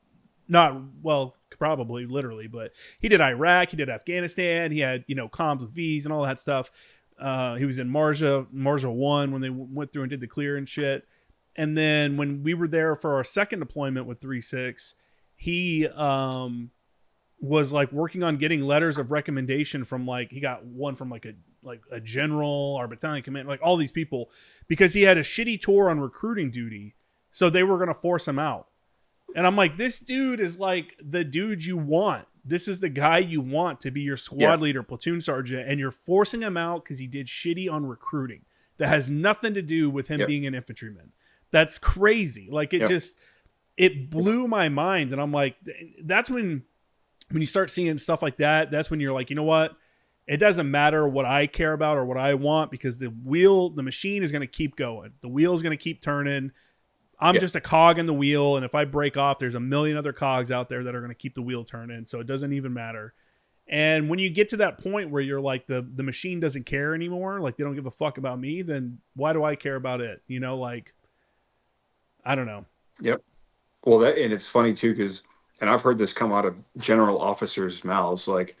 well, probably literally, but he did Iraq, he did Afghanistan, he had, comms with V's and all that stuff. He was in Marja 1 when they went through and did the clear and shit. And then when we were there for our second deployment with 3-6, he was like working on getting letters of recommendation from like, he got one from like a general, our battalion commander, like all these people, because he had a shitty tour on recruiting duty. So they were going to force him out. And I'm like, this dude is like the dude you want. This is the guy you want to be your squad leader, platoon sergeant, and you're forcing him out because he did shitty on recruiting. That has nothing to do with him being an infantryman. That's crazy. Like it blew my mind. And I'm like, that's when you start seeing stuff like that, that's when you're like, you know what? It doesn't matter what I care about or what I want, because the machine is going to keep going. The wheel is going to keep turning. I'm just a cog in the wheel, and if I break off, there's a million other cogs out there that are going to keep the wheel turning, so it doesn't even matter. And when you get to that point where you're like, the machine doesn't care anymore, like they don't give a fuck about me, then why do I care about it? You know, like, I don't know. Yep. Well, and it's funny too, because, and I've heard this come out of general officers' mouths, like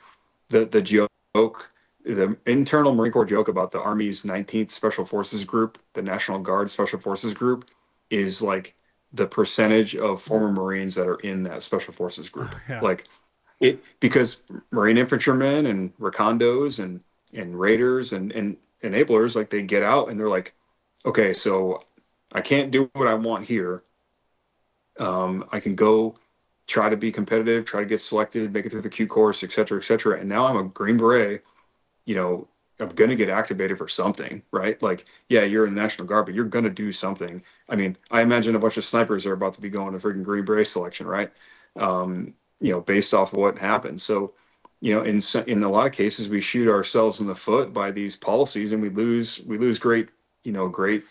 the joke, the internal Marine Corps joke about the Army's 19th Special Forces Group, the National Guard Special Forces Group, is like the percentage of former Marines that are in that Special Forces Group. Like it, because Marine infantrymen and recondos and raiders and enablers, like they get out and they're like, okay, so I can't do what I want here. I can go try to be competitive, try to get selected, make it through the Q course, et cetera, et cetera. And now I'm a Green Beret, you know, I'm going to get activated for something, right? Like, yeah, you're in the National Guard, but you're going to do something. I mean, I imagine a bunch of snipers are about to be going to freaking Green Beret selection, right? You know, based off of what happened. So, you know, in a lot of cases, we shoot ourselves in the foot by these policies, and we lose great, you know, great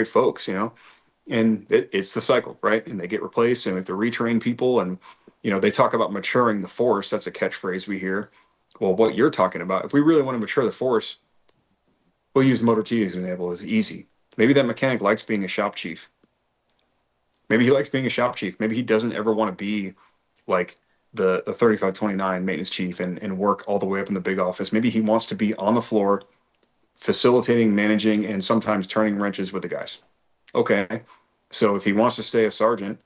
folks, you know, and it's the cycle, right? And they get replaced, and we have to retrain people. And, you know, they talk about maturing the force. That's a catchphrase we hear. Well, what you're talking about, if we really want to mature the force, we'll use Motor T as an example. It's easy. Maybe that mechanic likes being a shop chief. Maybe he likes being a shop chief. Maybe he doesn't ever want to be like the 3529 maintenance chief and work all the way up in the big office. Maybe he wants to be on the floor, facilitating, managing, and sometimes turning wrenches with the guys. Okay. So if he wants to stay a sergeant,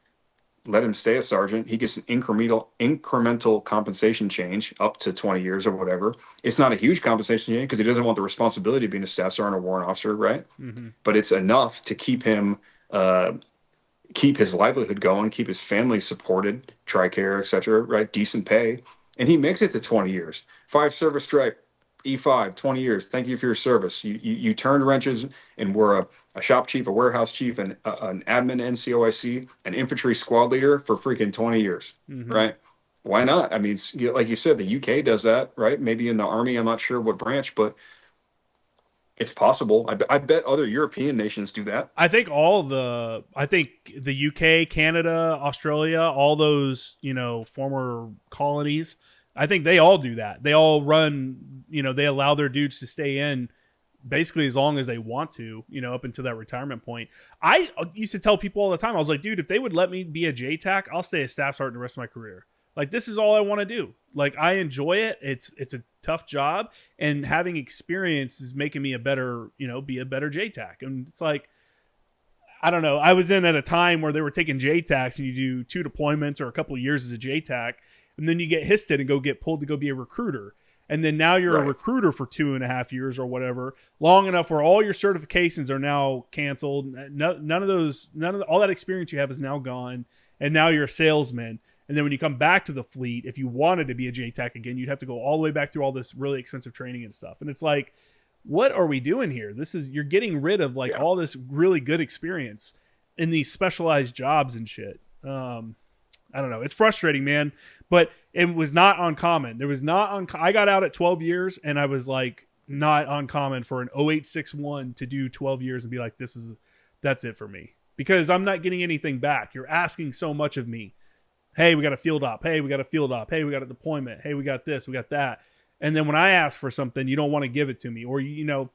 let him stay a sergeant. He gets an incremental compensation change up to 20 years or whatever. It's not a huge compensation change because he doesn't want the responsibility of being a staff sergeant or warrant officer, right? Mm-hmm. But it's enough to keep him, keep his livelihood going, keep his family supported, TRICARE, et cetera, right? Decent pay. And he makes it to 20 years. 5 service stripe, E5, 20 years. Thank you for your service. You turned wrenches and were a shop chief, a warehouse chief, and an admin NCOIC, an infantry squad leader for freaking 20 years, right? Why not? I mean, like you said, the UK does that, right? Maybe in the Army, I'm not sure what branch, but it's possible. I bet other European nations do that. I think the UK, Canada, Australia, all those, you know, former colonies, I think they all do that. They all run, you know, they allow their dudes to stay in basically as long as they want to, you know, up until that retirement point. I used to tell people all the time, I was like, dude, if they would let me be a JTAC, I'll stay a staff sergeant the rest of my career. Like, this is all I want to do. Like, I enjoy it. It's a tough job, and having experience is making me a better, you know, be a better JTAC. And it's like, I don't know. I was in at a time where they were taking JTACs and you do 2 deployments or a couple of years as a JTAC, and then you get histed and get pulled to go be a recruiter. And then now you're a recruiter for 2.5 years or whatever, long enough where all your certifications are now canceled. None of all that experience you have is now gone. And now you're a salesman. And then when you come back to the fleet, if you wanted to be a JTAC again, you'd have to go all the way back through all this really expensive training and stuff. And it's like, what are we doing here? You're getting rid of like all this really good experience in these specialized jobs and shit. I don't know. It's frustrating, man, but it was not uncommon. I got out at 12 years, and I was like, not uncommon for an 0861 to do 12 years and be like, that's it for me, because I'm not getting anything back. You're asking so much of me. Hey, we got a field op. Hey, we got a field op. Hey, we got a deployment. Hey, we got this, we got that. And then when I ask for something, you don't want to give it to me, or, you know,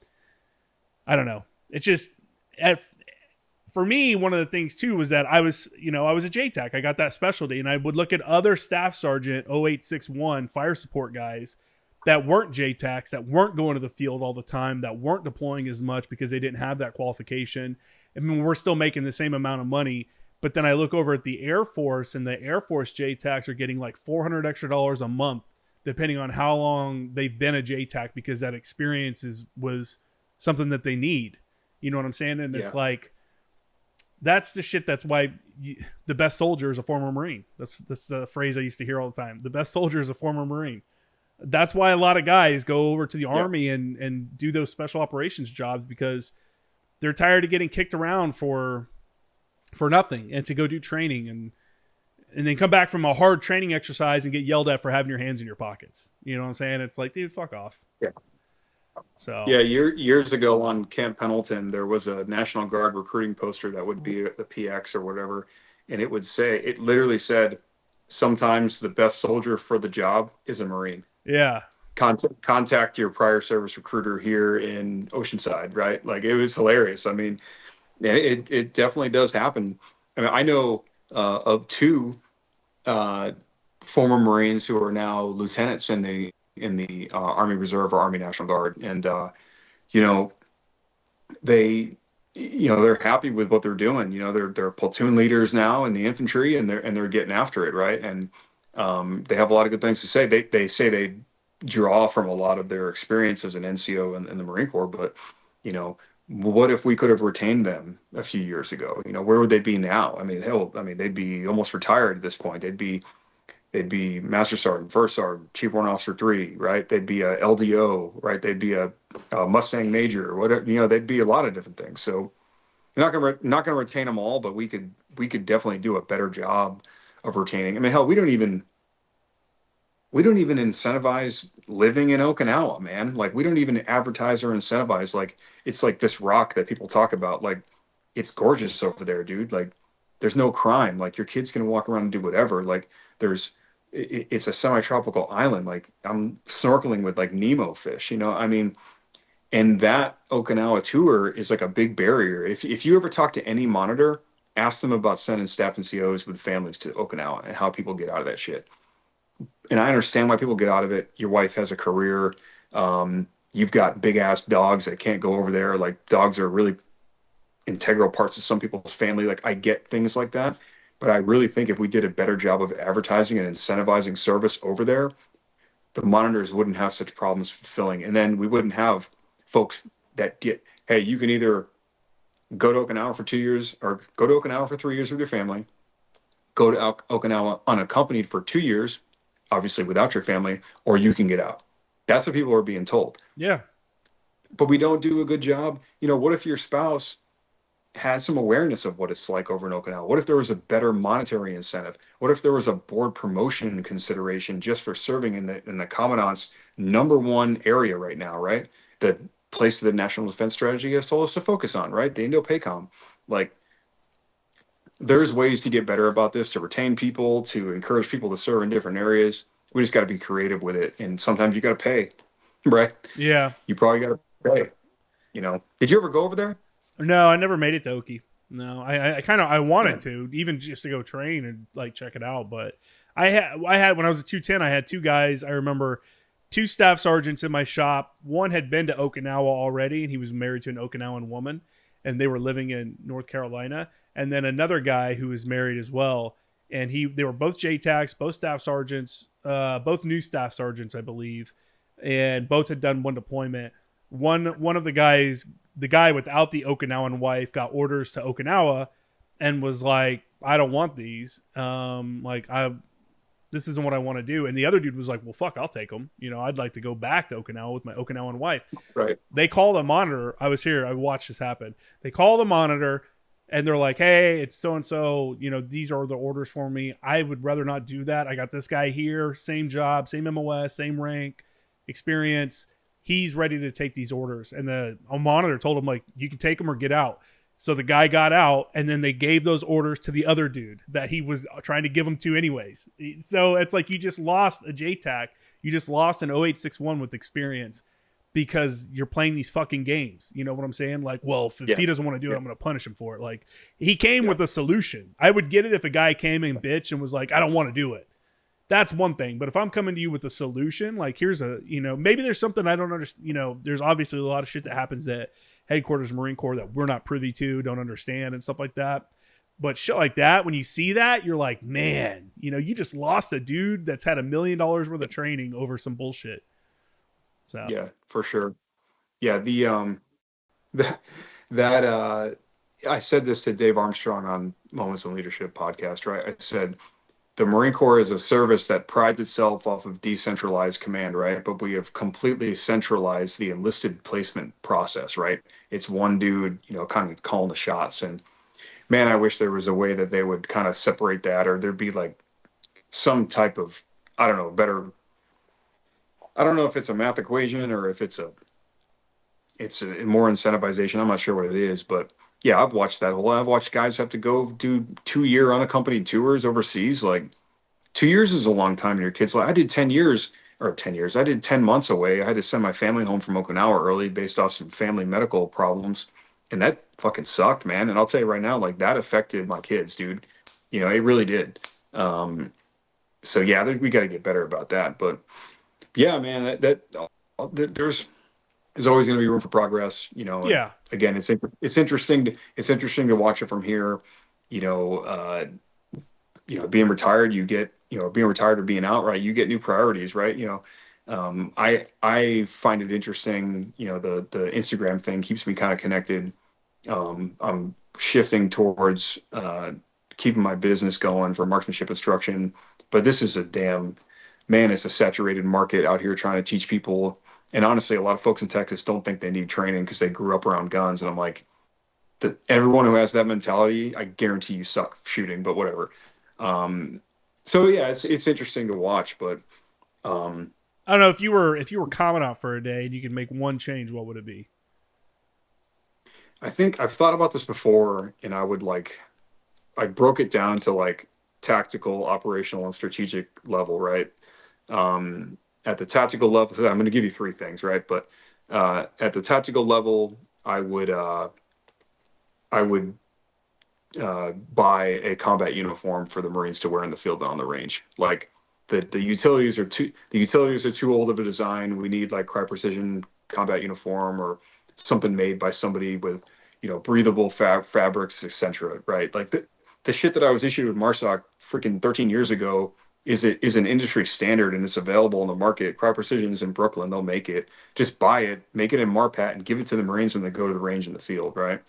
I don't know. It's just, for me, one of the things too was that I was a JTAC. I got that specialty, and I would look at other staff sergeant 0861 fire support guys, that weren't JTACs, that weren't going to the field all the time, that weren't deploying as much because they didn't have that qualification. I mean, we're still making the same amount of money. But then I look over at the Air Force, and the Air Force JTACs are getting like $400 extra a month, depending on how long they've been a JTAC, because that experience was something that they need. You know what I'm saying? And it's like, that's the shit. That's why the best soldier is a former Marine. That's the phrase I used to hear all the time. The best soldier is a former Marine. That's why a lot of guys go over to the Army and do those special operations jobs, because they're tired of getting kicked around for nothing, and to go do training and then come back from a hard training exercise and get yelled at for having your hands in your pockets. You know what I'm saying? It's like, dude, fuck off. Yeah. So years ago on Camp Pendleton, there was a National Guard recruiting poster that would be the PX or whatever, and it literally said, sometimes the best soldier for the job is a Marine. Yeah. Contact your prior service recruiter here in Oceanside, right? Like, it was hilarious. I mean, it definitely does happen. I mean, I know of two former Marines who are now lieutenants in the Army Reserve or Army National Guard, and they're happy with what they're doing. They're platoon leaders now in the infantry, and they're getting after it, right? And they have a lot of good things to say. They say they draw from a lot of their experience as an NCO in the Marine Corps, but what if we could have retained them a few years ago? Where would they be now? I mean, they'd be almost retired at this point. They'd be Master Sergeant, First Sergeant, Chief Warrant Officer 3, right? They'd be a LDO, right? They'd be a Mustang Major, or whatever. They'd be a lot of different things. So you're not gonna retain them all, but we could definitely do a better job of retaining. I mean, hell, we don't even incentivize living in Okinawa, man. Like, we don't even advertise or incentivize. Like, it's like this rock that people talk about. Like, it's gorgeous over there, dude. Like, there's no crime. Like, your kids can walk around and do whatever. Like, it's a semi-tropical island. Like, I'm snorkeling with like Nemo fish, I mean, and that Okinawa tour is like a big barrier. If you ever talk to any monitor, ask them about sending staff and COs with families to Okinawa and how people get out of that shit. And I understand why people get out of it. Your wife has a career. You've got big ass dogs that can't go over there. Like, dogs are really integral parts of some people's family. Like, I get things like that. But I really think if we did a better job of advertising and incentivizing service over there, the monitors wouldn't have such problems fulfilling. And then we wouldn't have folks that hey, you can either go to Okinawa for 2 years or go to Okinawa for 3 years with your family, go to Okinawa unaccompanied for 2 years, obviously without your family, or you can get out. That's what people are being told. Yeah. But we don't do a good job. What if your spouse has some awareness of what it's like over in Okinawa? What if there was a better monetary incentive? What if there was a board promotion consideration just for serving in the Commandant's #1 area right now, right? The place that the National Defense Strategy has told us to focus on, right? The Indo-PACOM. Like, there's ways to get better about this, to retain people, to encourage people to serve in different areas. We just got to be creative with it. And sometimes you got to pay, right? Yeah. You probably got to pay. Did you ever go over there? No, I never made it to Oki. No, I wanted to, even just to go train and like check it out. But I had when I was a 210, I had two guys. I remember 2 staff sergeants in my shop. One had been to Okinawa already, and he was married to an Okinawan woman, and they were living in North Carolina. And then another guy who was married as well, and they were both JTACs, both staff sergeants, both new staff sergeants, I believe, and both had done one deployment. One of the guys, the guy without the Okinawan wife, got orders to Okinawa and was like, I don't want these. This isn't what I want to do. And the other dude was like, well, fuck, I'll take them. I'd like to go back to Okinawa with my Okinawan wife. Right. They call the monitor. I was here. I watched this happen. They call the monitor and they're like, hey, it's so-and-so, these are the orders for me. I would rather not do that. I got this guy here, same job, same MOS, same rank, experience. He's ready to take these orders. And the monitor told him, like, you can take them or get out. So the guy got out, and then they gave those orders to the other dude that he was trying to give them to anyways. So it's like you just lost a JTAC. You just lost an 0861 with experience because you're playing these fucking games. You know what I'm saying? Like, well, if he doesn't want to do it, I'm going to punish him for it. Like, he came with a solution. I would get it if a guy came and bitched and was like, I don't want to do it. that's one thing. But if I'm coming to you with a solution, like here's a, maybe there's something I don't understand. There's obviously a lot of shit that happens at headquarters Marine Corps that we're not privy to, don't understand, and stuff like that. But shit like that, when you see that, you're like, man, you just lost a dude that's had $1 million worth of training over some bullshit. So Yeah, for sure. Yeah, the that that I said this to Dave Armstrong on Moments in Leadership podcast, right? I said the Marine Corps is a service that prides itself off of decentralized command, right? But we have completely centralized the enlisted placement process, right? It's one dude, kind of calling the shots. And man, I wish there was a way that they would kind of separate that, or there'd be like some type of, I don't know, better. I don't know if it's a math equation or if it's a more incentivization. I'm not sure what it is, but yeah, I've watched that whole. I've watched guys have to go do 2-year unaccompanied tours overseas. Like 2 years is a long time in your kid's life. I did 10 years or 10 years. I did 10 months away. I had to send my family home from Okinawa early based off some family medical problems. And that fucking sucked, man. And I'll tell you right now, like that affected my kids, dude. It really did. So yeah, we got to get better about that. But yeah, man, there's always going to be room for progress, and yeah, again, it's interesting to watch it from here, you know, uh, being retired, being retired or being out, right, you get new priorities, right? I find it interesting, the Instagram thing keeps me kind of connected. I'm shifting towards keeping my business going for marksmanship instruction, but this is it's a saturated market out here trying to teach people. And honestly, a lot of folks in Texas don't think they need training because they grew up around guns. And I'm like, everyone who has that mentality, I guarantee you suck shooting, but whatever. Um, so yeah, it's interesting to watch, but um, I don't know if you were commandant for a day and you could make one change, what would it be? I think I've thought about this before, and I broke it down to like tactical, operational, and strategic level, right? At the tactical level, I'm going to give you three things, right? But at the tactical level, I would buy a combat uniform for the Marines to wear in the field and on the range. Like the utilities are too old of a design. We need like cry precision combat uniform or something made by somebody with breathable fabrics, etc. Right? Like the shit that I was issued with MARSOC freaking 13 years ago is an industry standard and it's available in the market. Cry Precision is in Brooklyn. They'll make it. Just buy it, make it in MARPAT, and give it to the Marines when they go to the range in the field, right?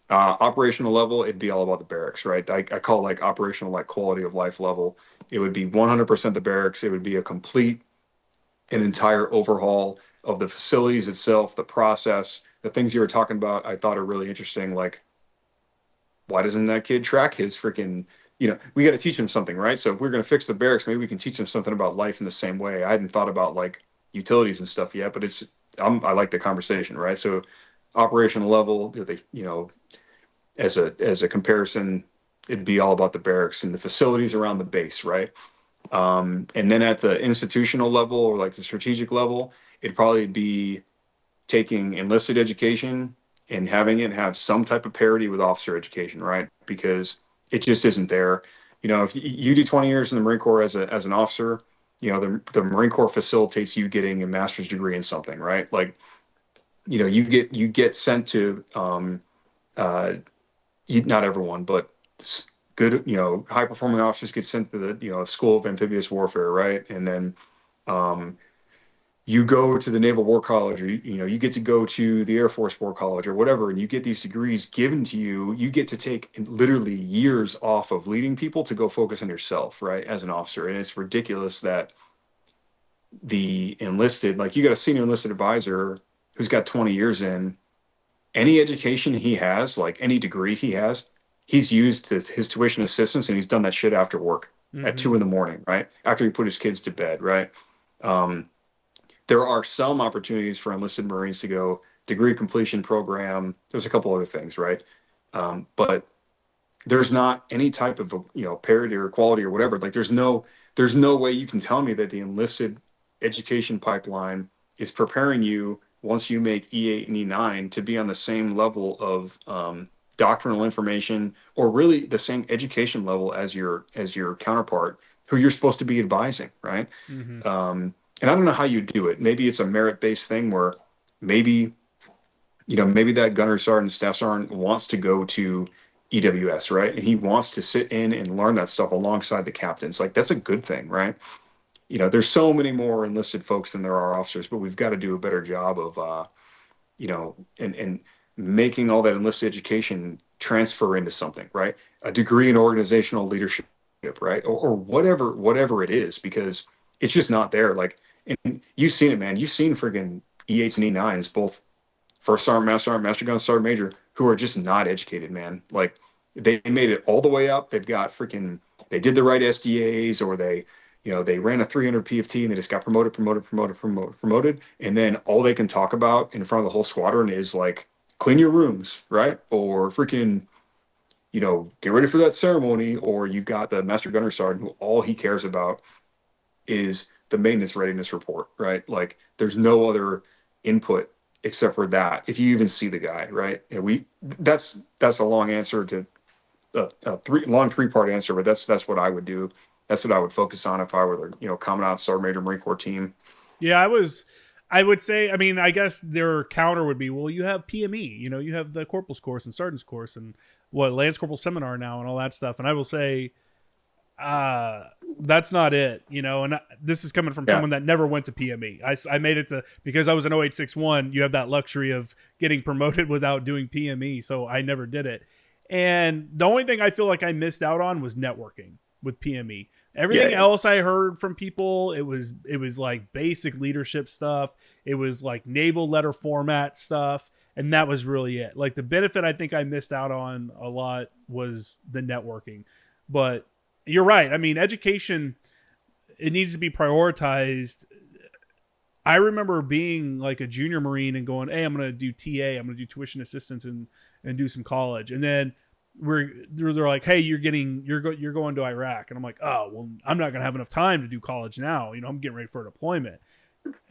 Operational level, it'd be all about the barracks, right? I call like operational, like quality of life level. It would be 100% the barracks. It would be a complete and entire overhaul of the facilities itself, the process, the things you were talking about. I thought are really interesting. Like, why doesn't that kid track his freaking, we got to teach him something, right? So if we're going to fix the barracks, maybe we can teach him something about life in the same way. I hadn't thought about like utilities and stuff yet, but I like the conversation, right? So operational level, as a comparison, it'd be all about the barracks and the facilities around the base, right? And then at the institutional level or like the strategic level, it'd probably be taking enlisted education and having it have some type of parity with officer education, right? Because it just isn't there. If you do 20 years in the Marine Corps as an officer, the Marine Corps facilitates you getting a master's degree in something, right? Like, you get sent to not everyone, but good, high performing officers get sent to the School of Amphibious Warfare, right? And then um, you go to the Naval War College, or you get to go to the Air Force War College or whatever, and you get these degrees given to you. You get to take literally years off of leading people to go focus on yourself, right? As an officer, and it's ridiculous that the enlisted, like you got a senior enlisted advisor who's got 20 years in, any education he has, like any degree he has, he's used his tuition assistance and he's done that shit after work at Mm-hmm. 2 in the morning, right? After he put his kids to bed, right? Um, there are some opportunities for enlisted Marines to go degree completion program. There's a couple other things, right? But there's not any type of parity or quality or whatever. Like there's no way you can tell me that the enlisted education pipeline is preparing you once you make E8 and E9 to be on the same level of doctrinal information or really the same education level as your counterpart who you're supposed to be advising, right? Mm-hmm. And I don't know how you do it. Maybe it's a merit-based thing where maybe, maybe that gunner sergeant, staff sergeant wants to go to EWS, right? And he wants to sit in and learn that stuff alongside the captains. Like, that's a good thing, right? There's so many more enlisted folks than there are officers, but we've got to do a better job of, and making all that enlisted education transfer into something, right? A degree in organizational leadership, right? Or whatever it is, because it's just not there. Like, and you've seen it, man. You've seen friggin' E8s and E9s, both first sergeant, master gun, sergeant major, who are just not educated, man. Like, they made it all the way up. They've got they did the right SDAs, or they ran a 300 PFT and they just got promoted. And then all they can talk about in front of the whole squadron is like, clean your rooms, right? Or freaking, get ready for that ceremony. Or you've got the master gunner sergeant who all he cares about is the maintenance readiness report, right? Like, there's no other input except for that. If you even see the guy, right? That's a long answer to a three-part answer, but that's what I would do. That's what I would focus on if I were the, Commandant, Sergeant Major, Marine Corps team. Yeah, I would say, I mean, I guess their counter would be, well, you have PME, you have the corporal's course and sergeant's course and Lance Corporal Seminar now and all that stuff. And I will say, that's not it, and this is coming from someone that never went to PME. I made it to, because I was an 0861, you have that luxury of getting promoted without doing PME. So I never did it. And the only thing I feel like I missed out on was networking with PME. Everything else I heard from people, it was like basic leadership stuff. It was like naval letter format stuff. And that was really it. Like, the benefit I think I missed out on a lot was the networking. But you're right. I mean, education, it needs to be prioritized. I remember being like a junior Marine and going, hey, I'm going to do TA. I'm going to do tuition assistance and do some college. And then they're like, hey, you're going to Iraq. And I'm like, oh, well, I'm not going to have enough time to do college now. I'm getting ready for a deployment.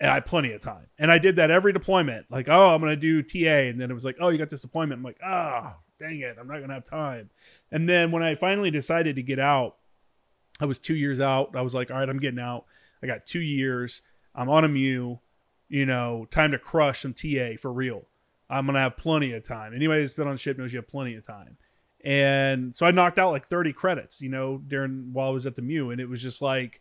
And I had plenty of time. And I did that every deployment. Like, oh, I'm going to do TA. And then it was like, oh, you got this deployment. I'm like, oh, dang it. I'm not going to have time. And then when I finally decided to get out, I was 2 years out. I was like, all right, I'm getting out. I got 2 years. I'm on a MEU, time to crush some TA for real. I'm going to have plenty of time. Anybody that's been on ship knows you have plenty of time. And so I knocked out like 30 credits, while I was at the MEU. And it was just like,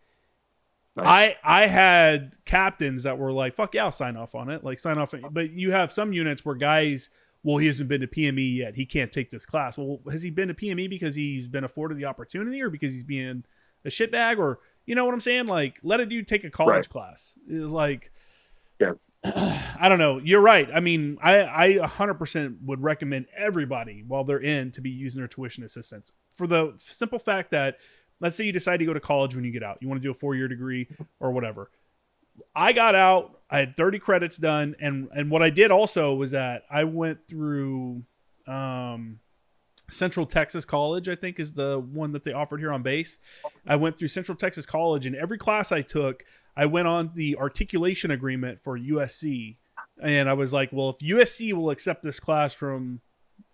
nice. I had captains that were like, fuck yeah, I'll sign off on it. Like, sign off. But you have some units where guys, well, he hasn't been to PME yet. He can't take this class. Well, has he been to PME because he's been afforded the opportunity, or because he's being a shitbag, or, you know what I'm saying? Like, let a dude take a college class. It was like, yeah. I don't know. You're right. I mean, I 100% would recommend everybody while they're in to be using their tuition assistance, for the simple fact that, let's say you decide to go to college when you get out. You want to do a 4-year degree or whatever. I got out. I had 30 credits done. And what I did also was that I went through Central Texas College, I think is the one that they offered here on base. I went through Central Texas College, and every class I took, I went on the articulation agreement for USC. And I was like, well, if USC will accept this class from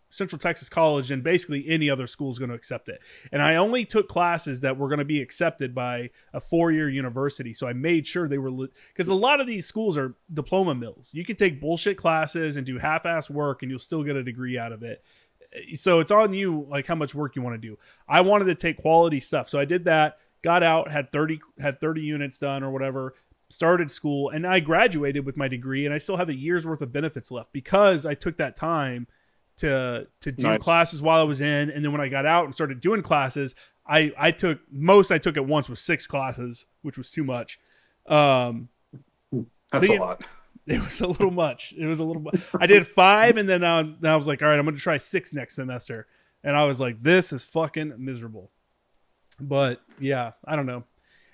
Central Texas College, and basically any other school is going to accept it. And I only took classes that were going to be accepted by a 4-year university. So I made sure they were, because a lot of these schools are diploma mills. You can take bullshit classes and do half-ass work and you'll still get a degree out of it. So it's on you, like, how much work you want to do. I wanted to take quality stuff. So I did that, got out, had 30 units done or whatever, started school, and I graduated with my degree, and I still have a year's worth of benefits left because I took that time to do classes while I was in. And then when I got out and started doing classes, I took at once was 6 classes, which was too much. That's a lot. It was a little much. I did 5, and then I was like, all right, I'm going to try 6 next semester. And I was like, this is fucking miserable. But yeah, I don't know.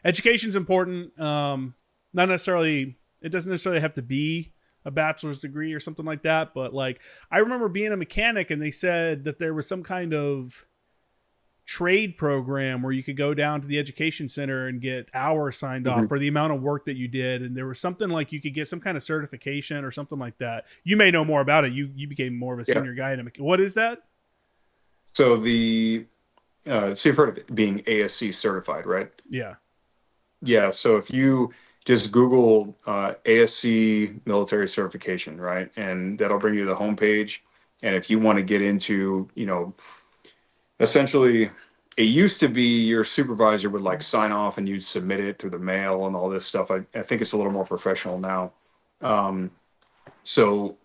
Education's important. Not necessarily, it doesn't necessarily have to be a bachelor's degree or something like that. But like, I remember being a mechanic, and they said that there was some kind of trade program where you could go down to the education center and get hours signed off for the amount of work that you did. And there was something like you could get some kind of certification or something like that. You may know more about it. You became more of a senior guy. What is that? So so you've heard of it being ASC certified, right? Yeah. Yeah, so if you just Google ASC military certification, right, and that'll bring you to the homepage. And if you want to get into, essentially, it used to be your supervisor would like sign off and you'd submit it through the mail and all this stuff. I think it's a little more professional now. Um, so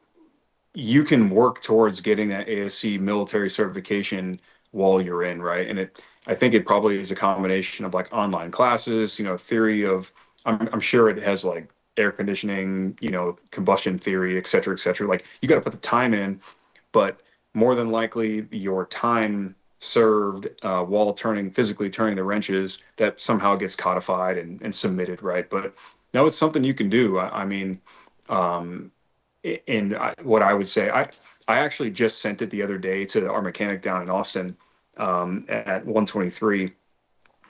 you can work towards getting that ASC military certification while you're in, right? And I think it probably is a combination of like online classes, theory of, I'm sure it has like air conditioning, combustion theory, et cetera, et cetera. Like you got to put the time in, but more than likely your time served while physically turning the wrenches, that somehow gets codified and submitted, right? But no, it's something you can do. I mean, um, and what I would say, I actually just sent it the other day to our mechanic down in Austin at 123,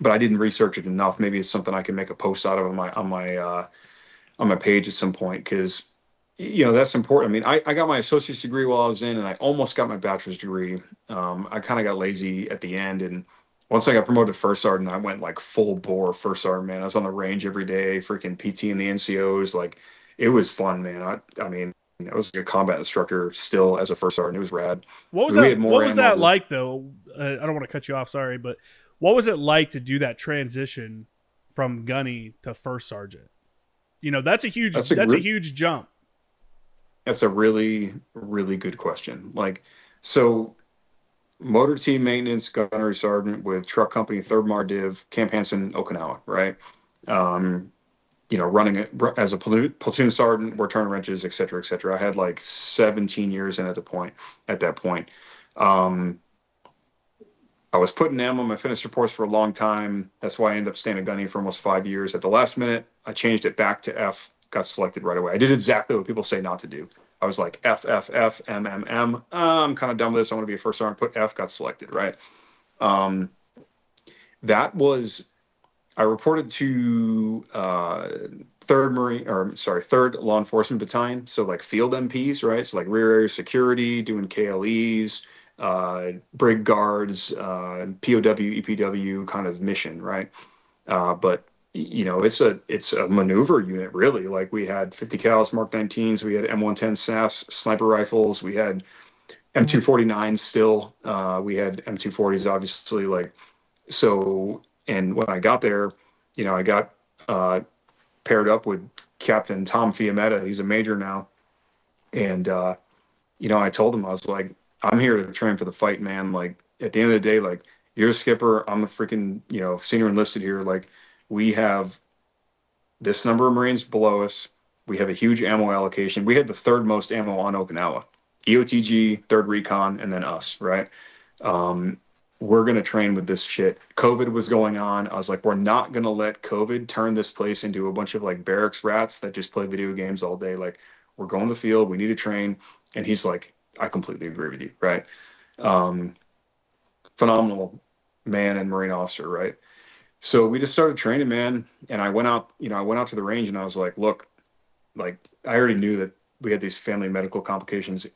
but I didn't research it enough. Maybe it's something I can make a post out of on my page at some point, because that's important. I mean, I got my associate's degree while I was in, and I almost got my bachelor's degree. I kind of got lazy at the end, and once I got promoted to first sergeant, I went like full bore first sergeant, man. I was on the range every day, freaking PT and the NCOs. Like, it was fun, man. I mean, I was a combat instructor still as a first sergeant. It was rad. What I was mean, we had that? What more was ammo that than like, though? I don't want to cut you off. Sorry, but what was it like to do that transition from gunny to first sergeant? That's a huge that's a that's a gr- huge jump. that's a really really good question. Like, so motor team maintenance gunnery sergeant with truck company, third Mar Div, Camp Hansen, Okinawa, right? Um, running it as a platoon sergeant, we're turning wrenches, et cetera, et cetera. I had like 17 years in at that point. Um, I was putting ammo on my fitness reports for a long time. That's why I ended up staying a gunny for almost 5 years. At the last minute, I changed it back to F, got selected right away. I did exactly what people say not to do. I was like F, F, F, M, M, M. I'm kind of done with this. I want to be a first sergeant. Put F, got selected, right? Um, that was I reported to third Law Enforcement Battalion, so like field MPs, right? So like rear area security, doing KLEs, brig guards, POW, EPW kind of mission, right? But it's a maneuver unit, really. Like, we had 50 cals Mark 19s, we had M110 SAS sniper rifles, we had M249s still, we had M240s, obviously, like. So, and when I got there, I got paired up with Captain Tom Fiametta. He's a major now. And, I told him, I was like, I'm here to train for the fight, man. Like, at the end of the day, like, you're a skipper. I'm a freaking, senior enlisted here. Like, we have this number of Marines below us. We have a huge ammo allocation. We had the third most ammo on Okinawa. EOTG, third recon, and then us, right? Um, we're going to train with this shit. COVID was going on. I was like, we're not going to let COVID turn this place into a bunch of like barracks rats that just play video games all day. Like, we're going to the field. We need to train. And he's like, I completely agree with you, right? Um, Phenomenal man and Marine officer, right? So we just started training, man. And I went out to the range and I was like, look, like, I already knew that we had these family medical complications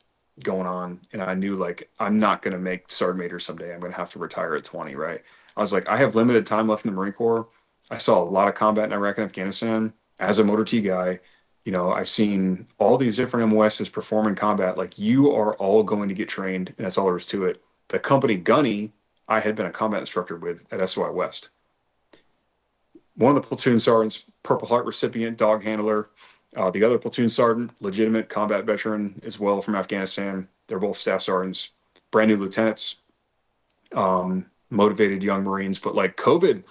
going on, and I knew, like, I'm not going to make sergeant major someday. I'm going to have to retire at 20, right? I was like, I have limited time left in the Marine Corps. I saw a lot of combat in Iraq and Afghanistan as a motor T guy. I've seen all these different MOSs perform in combat. Like, you are all going to get trained, and that's all there is to it. The company Gunny, I had been a combat instructor with at SOI West. One of the platoon sergeants, Purple Heart recipient, dog handler. The other platoon sergeant, legitimate combat veteran as well from Afghanistan. They're both staff sergeants, brand new lieutenants, motivated young Marines. But like, COVID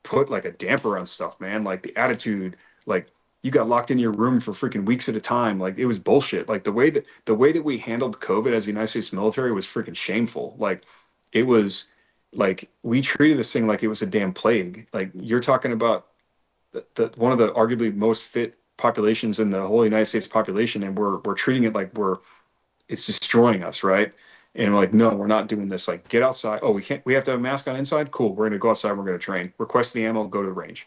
put like a damper on stuff, man. Like, the attitude, like, you got locked in your room for freaking weeks at a time. Like, it was bullshit. Like, the way that we handled COVID as the United States military was freaking shameful. Like, it was like, we treated this thing like it was a damn plague. Like, you're talking about one of the arguably most fit populations in the whole United States population, and we're treating it like it's destroying us, right? And we're like, no, we're not doing this. Like, get outside. Oh, we have to have a mask on inside. Cool. We're gonna go outside. We're gonna train. Request the ammo. Go to the range.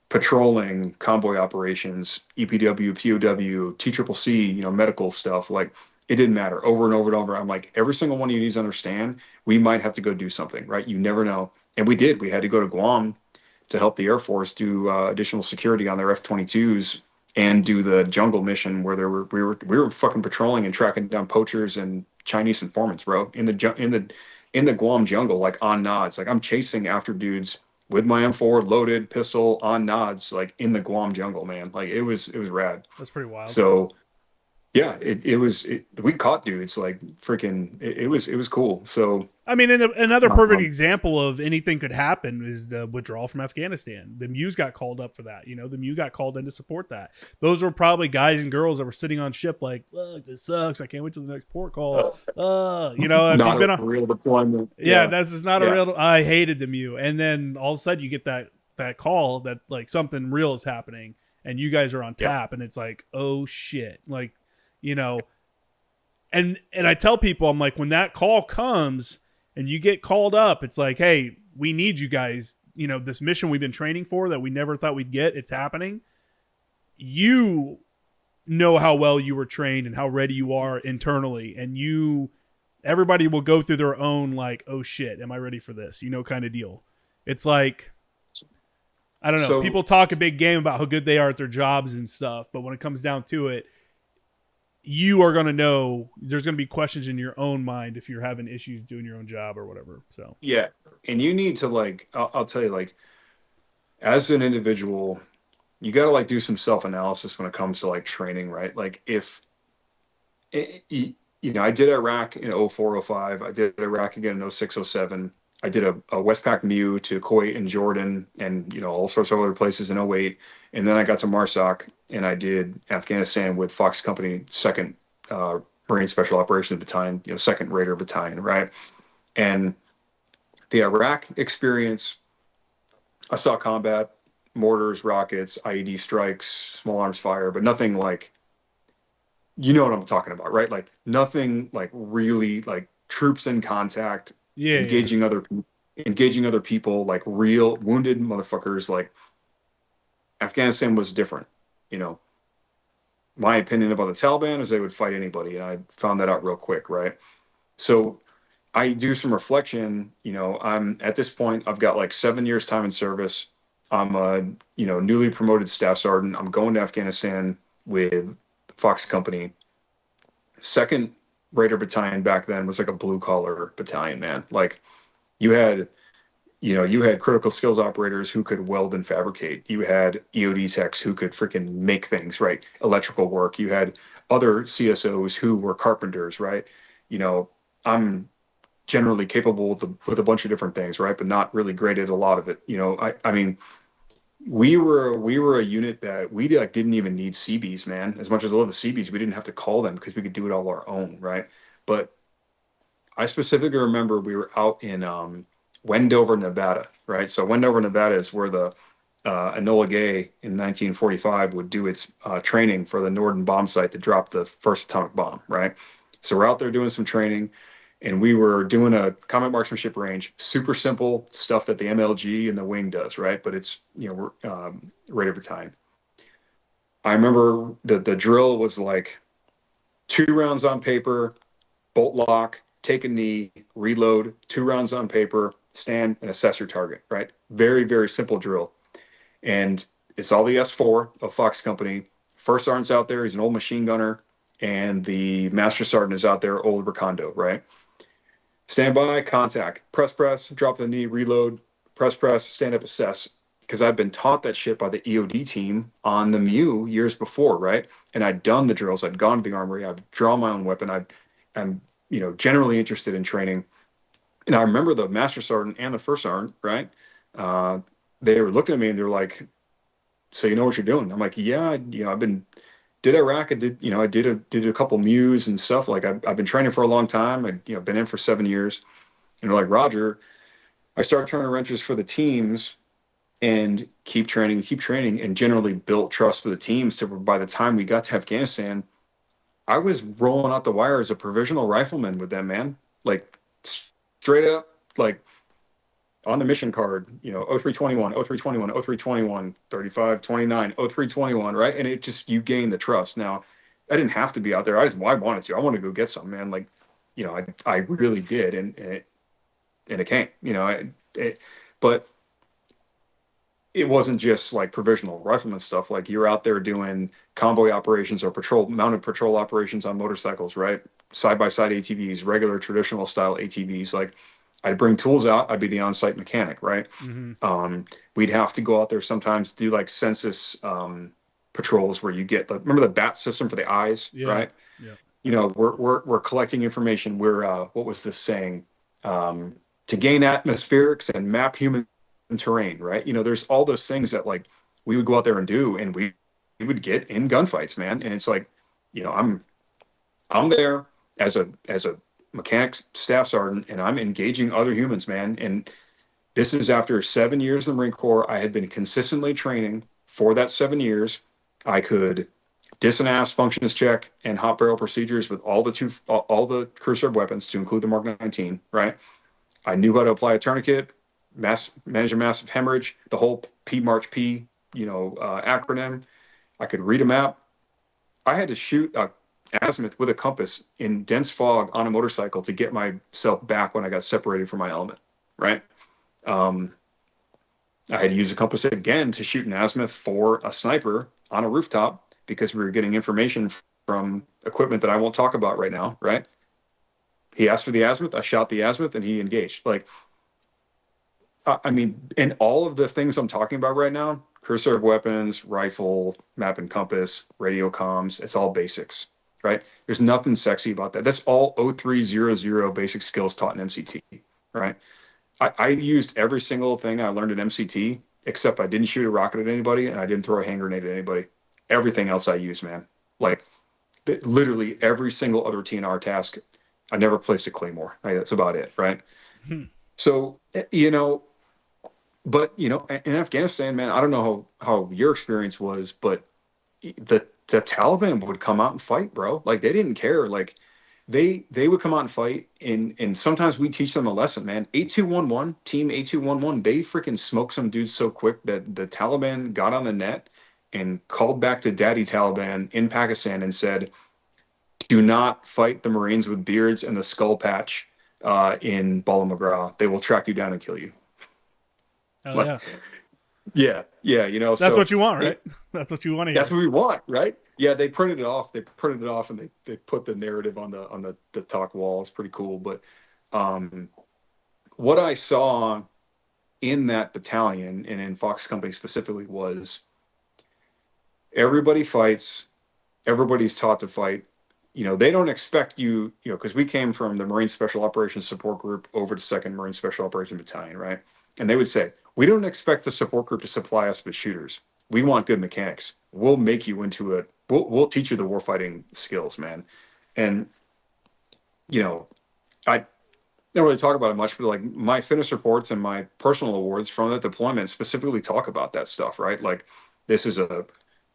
Patrolling, convoy operations, EPW, POW, TCCC, medical stuff. Like, It didn't matter, over and over and over. I'm like, every single one of you needs to understand, we might have to go do something, right? You never know. And we did. We had to go to Guam to help the Air Force do additional security on their F-22s and do the jungle mission where we were fucking patrolling and tracking down poachers and Chinese informants, bro, in the Guam jungle, like on nods. Like I'm chasing after dudes with my M4 loaded pistol on nods, like in the Guam jungle, man. Like it was rad. That's pretty wild. So yeah, we caught dudes like freaking. It was cool. So I mean, and another perfect um, example of anything could happen is the withdrawal from Afghanistan. The Mews got called up for that. You know, the Mew got called in to support that. Those were probably guys and girls that were sitting on ship like, look, this sucks. I can't wait till the next port call. You know, if you've not been a on, real deployment. yeah, Yeah, this is not a yeah, real. I hated the Mew, and then all of a sudden you get that call that like something real is happening, and you guys are on yeah. tap, and it's like, oh shit, like, you know, and I tell people, I'm like, when that call comes and you get called up, it's like, hey, we need you guys. You know, this mission we've been training for that we never thought we'd get, it's happening. You know how well you were trained and how ready you are internally, and everybody will go through their own like, oh shit, am I ready for this? You know, kind of deal. It's like, I don't know. So People talk a big game about how good they are at their jobs and stuff, but when it comes down to it, you are going to know there's going to be questions in your own mind if you're having issues doing your own job or whatever. So, yeah, and you need to like, I'll tell you, like, as an individual, you got to like do some self analysis when it comes to like training, right? Like if I did Iraq in 04, 05. I did Iraq again in 06, 07. I did a Westpac MEU to Kuwait and Jordan and, all sorts of other places in 08. And then I got to MARSOC and I did Afghanistan with Fox Company, 2nd Marine Special Operations Battalion, 2nd Raider Battalion, right? And the Iraq experience, I saw combat, mortars, rockets, IED strikes, small arms fire, but nothing like, you know what I'm talking about, right? Like nothing like really like troops in contact, yeah, yeah. engaging other people, like real wounded motherfuckers. Like Afghanistan was different. You know, my opinion about the Taliban is they would fight anybody, and I found that out real quick, right? So I do some reflection. I'm at this point, I've got like 7 years time in service. I'm a newly promoted staff sergeant. I'm going to Afghanistan with Fox Company. 2nd Raider Battalion back then was like a blue collar battalion, man. Like you had critical skills operators who could weld and fabricate. You had EOD techs who could freaking make things, right? Electrical work. You had other CSOs who were carpenters, right? I'm generally capable with a bunch of different things, right? But not really great at a lot of it. I mean, we were a unit that we like didn't even need CBs, man. As much as I love the CBs, we didn't have to call them because we could do it all our own, right? But I specifically remember we were out in Wendover, Nevada, right? So Wendover, Nevada is where the Enola Gay in 1945 would do its training for the Norden bomb site to drop the first atomic bomb, right? So we're out there doing some training, and we were doing a combat marksmanship range, super simple stuff that the MLG and the wing does, right? But it's we're Raider Battalion. I remember the drill was like 2 rounds on paper, bolt lock, take a knee, reload, 2 rounds on paper, stand and assess your target, right? Very, very simple drill. And it's all the S4 of Fox Company. First sergeant's out there, he's an old machine gunner, and the master sergeant is out there, old Recondo, right? Stand by, contact, press, drop the knee, reload, press, stand up, assess. Because I've been taught that shit by the EOD team on the MEU years before, right? And I'd done the drills, I'd gone to the armory, I've drawn my own weapon, I'm generally interested in training. And I remember the master sergeant and the first sergeant, right? They were looking at me and they're like, "So you know what you're doing?" I'm like, "Yeah, did Iraq. I did a couple MEUs and stuff. Like I've been training for a long time. I've been in for 7 years." And they're like, "Roger." I start turning wrenches for the teams and keep training, and generally built trust with the teams. To by the time we got to Afghanistan, I was rolling out the wire as a provisional rifleman with them, man. Like straight up, like on the mission card, 0321, 0321, 0321, 35, 29, 0321, right? And it just, you gain the trust. Now, I didn't have to be out there. I wanted to. I wanted to go get some, man. Like, I really did, and it came. But it wasn't just like provisional rifleman stuff. Like you're out there doing convoy operations or mounted patrol operations on motorcycles, right? Side by side ATVs, regular traditional style ATVs. Like I'd bring tools out. I'd be the on-site mechanic, right? Mm-hmm. We'd have to go out there sometimes do like census patrols where you get remember the bat system for the eyes, Yeah. right? Yeah. We're collecting information. We're what was this saying? To gain atmospherics and map human terrain, right? There's all those things that like we would go out there and do, and we would get in gunfights, man. And it's like, I'm there as a mechanic staff sergeant, and I'm engaging other humans, man. And this is after 7 years in the Marine Corps. I had been consistently training for that 7 years. I could dis and ass functions check and hot barrel procedures with all the crew serve weapons to include the Mark 19, right? I knew how to apply a tourniquet, manage a massive hemorrhage, the whole March P, acronym. I could read a map. I had to shoot a azimuth with a compass in dense fog on a motorcycle to get myself back when I got separated from my element, right? I had to use a compass again to shoot an azimuth for a sniper on a rooftop because we were getting information from equipment that I won't talk about right now, right? He asked for the azimuth, I shot the azimuth, and he engaged. Like, I mean, and all of the things I'm talking about right now, crew serve weapons, rifle, map and compass, radio comms, it's all basics, right? There's nothing sexy about that. That's all 0300 basic skills taught in MCT, right? I used every single thing I learned in MCT, except I didn't shoot a rocket at anybody and I didn't throw a hand grenade at anybody. Everything else I used, man. Like, literally every single other TNR task, I never placed a claymore. That's about it, right? Hmm. So, but in Afghanistan, man, I don't know how your experience was, but the Taliban would come out and fight, bro. Like they didn't care. Like they would come out and fight, and sometimes we teach them a lesson, man. 8211 team 8211, they freaking smoked some dudes so quick that the Taliban got on the net and called back to Daddy Taliban in Pakistan and said, "Do not fight the Marines with beards and the skull patch in Bala McGraw. They will track you down and kill you." Hell Like, yeah. yeah, That's so what you want, right? That's what you want to hear. that's what we want, right? Yeah, they printed it off. They printed it off, and they put the narrative on the talk wall. It's pretty cool. But what I saw in that battalion and in Fox Company specifically was everybody fights. Everybody's taught to fight. They don't expect you, because we came from the Marine Special Operations Support Group over to 2nd Marine Special Operations Battalion, right? And they would say, we don't expect the support group to supply us with shooters. We want good mechanics. We'll make you into it. We'll teach you the warfighting skills, man. And, I don't really talk about it much, but like my fitness reports and my personal awards from that deployment specifically talk about that stuff, right? Like this is a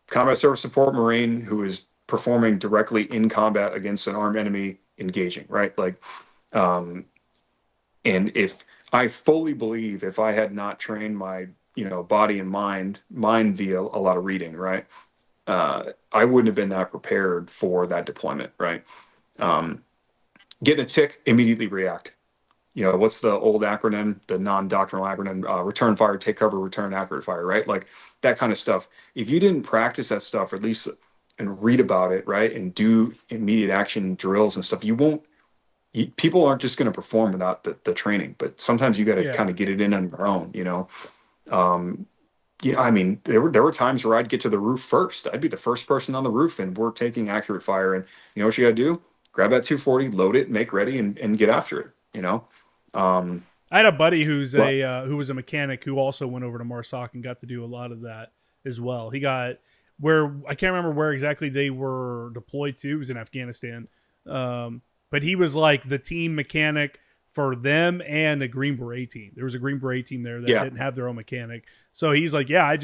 combat service support Marine who is performing directly in combat against an armed enemy engaging, right? Like, and if I fully believe if I had not trained my, body and mind via a lot of reading, right? I wouldn't have been that prepared for that deployment, right? Get a tick, immediately react. What's the old acronym, the non-doctrinal acronym, return fire, take cover, return accurate fire, right? Like that kind of stuff. If you didn't practice that stuff, or at least and read about it, right? And do immediate action drills and stuff, people aren't just going to perform without the training, but sometimes you got to kind of get it in on your own, I mean, there were times where I'd get to the roof first. I'd be the first person on the roof, and we're taking accurate fire. And you know what you got to do? Grab that 240, load it, make ready, and get after it. I had a buddy who was a mechanic who also went over to Marsoc and got to do a lot of that as well. He got where I can't remember where exactly they were deployed to. It was in Afghanistan, but he was like the team mechanic for them and a Green Beret team. There was a Green Beret team there that didn't have their own mechanic. So he's like, yeah, I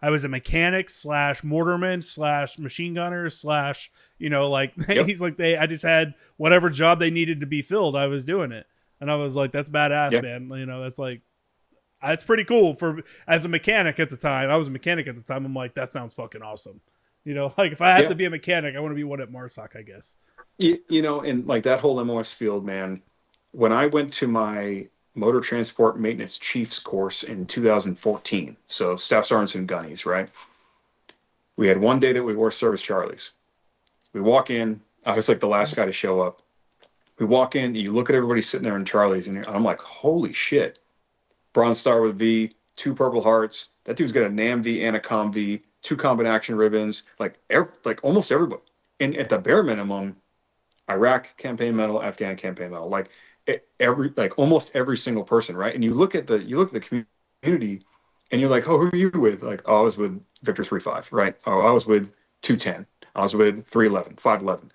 was a mechanic / mortarman / machine gunner / he's like, I just had whatever job they needed to be filled. I was doing it. And I was like, that's badass, man. That's pretty cool as a mechanic at the time. I was a mechanic at the time. I'm like, that sounds fucking awesome. You know, like if I have Yeah. to be a mechanic, I want to be one at Marsoc, I guess. And like that whole MOS field, man, when I went to my motor transport maintenance chiefs course in 2014, so staff sergeants and gunnies, right? We had one day that we wore service Charlies. We walk in, I was like the last guy to show up. We walk in, you look at everybody sitting there in Charlies, and I'm like, holy shit. Bronze Star with V, two Purple Hearts. That dude's got a NAM V and a Com V, two combat action ribbons, like almost everybody. And at the bare minimum, Iraq campaign medal, Afghan campaign medal, like almost every single person, right? And you look at the community, and you're like, oh, who are you with? Like, oh, I was with Victor 35, right? Oh, I was with 210. I was with 311, 511.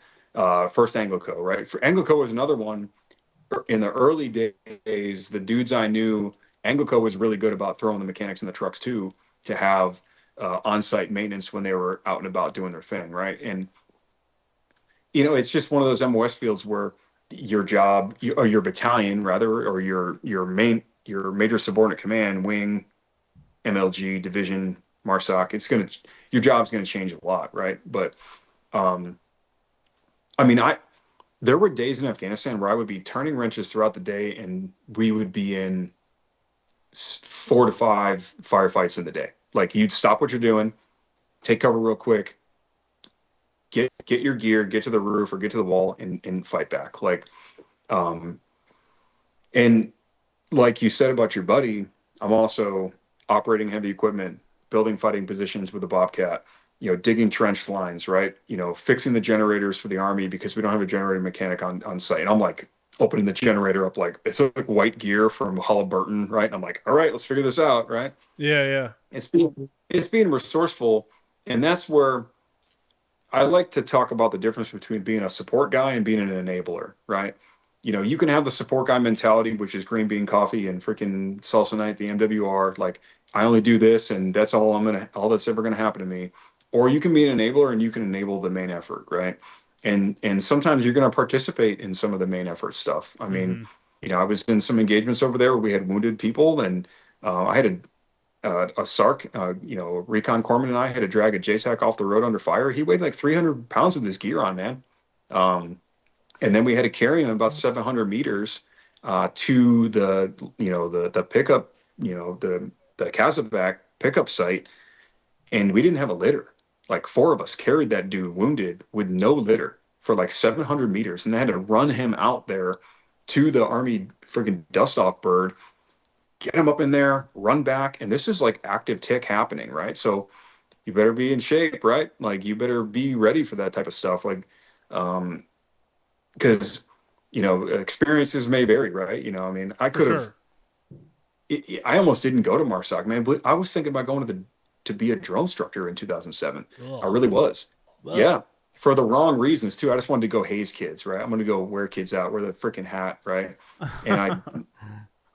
First Anglo-Co, right? For Anglo-Co was another one. In the early days, the dudes I knew, Anglo-Co was really good about throwing the mechanics in the trucks too, to have on-site maintenance when they were out and about doing their thing, right? And it's just one of those MOS fields where your job, or your battalion rather, or your major subordinate command, wing, MLG, division, MARSOC, your job's gonna change a lot, right? But um, I mean, there were days in Afghanistan where I would be turning wrenches throughout the day, and we would be in 4 to 5 firefights in the day. Like, you'd stop what you're doing, take cover real quick, get your gear, get to the roof or get to the wall, and fight back. Um, and like you said about your buddy, I'm also operating heavy equipment, building fighting positions with the Bobcat, digging trench lines, right? Fixing the generators for the Army because we don't have a generator mechanic on site. And I'm like opening the generator up, like it's like white gear from Halliburton, right? And I'm like, all right, let's figure this out, right? Yeah, yeah. It's being resourceful, and that's where I like to talk about the difference between being a support guy and being an enabler, right? You can have the support guy mentality, which is green bean coffee and freaking salsa night, the MWR. Like, I only do this, and that's all that's ever gonna happen to me. Or you can be an enabler, and you can enable the main effort, right? And sometimes you're gonna participate in some of the main effort stuff. I mean, Mm-hmm. I was in some engagements over there where we had wounded people, and I had a SARC, recon corpsman, and I had to drag a JTAC off the road under fire. He weighed like 300 pounds with his gear on, man. And then we had to carry him about 700 meters to the pickup, the Kazabak pickup site, and we didn't have a litter. Like, four of us carried that dude wounded with no litter for like 700 meters, and they had to run him out there to the Army freaking dust off bird, get him up in there, run back, and this is like active tick happening, right? So you better be in shape, right? Like, you better be ready for that type of stuff. Like, because experiences may vary, right? I mean, I For could have. sure. I almost didn't go to MARSOC, man. But I was thinking about going to be a drill instructor in 2007. I Ugh. really was. Ugh. Yeah, for the wrong reasons too. I just wanted to go haze kids, right? I'm going to go wear kids out, wear the freaking hat, right? And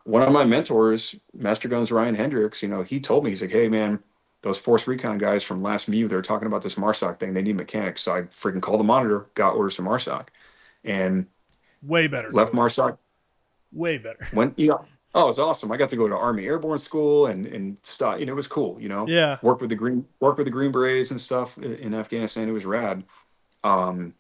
one of my mentors, Master Guns Ryan Hendricks, he told me, he's like, hey man, those Force Recon guys from last MU, they're talking about this MARSOC thing. They need mechanics. So I freaking called the monitor, got orders to MARSOC, and Way better left choice. MARSOC. Way better. Went, oh, it was awesome. I got to go to Army Airborne School and stuff. It was cool. Yeah. Work with the Green Berets and stuff in Afghanistan. It was rad. Um,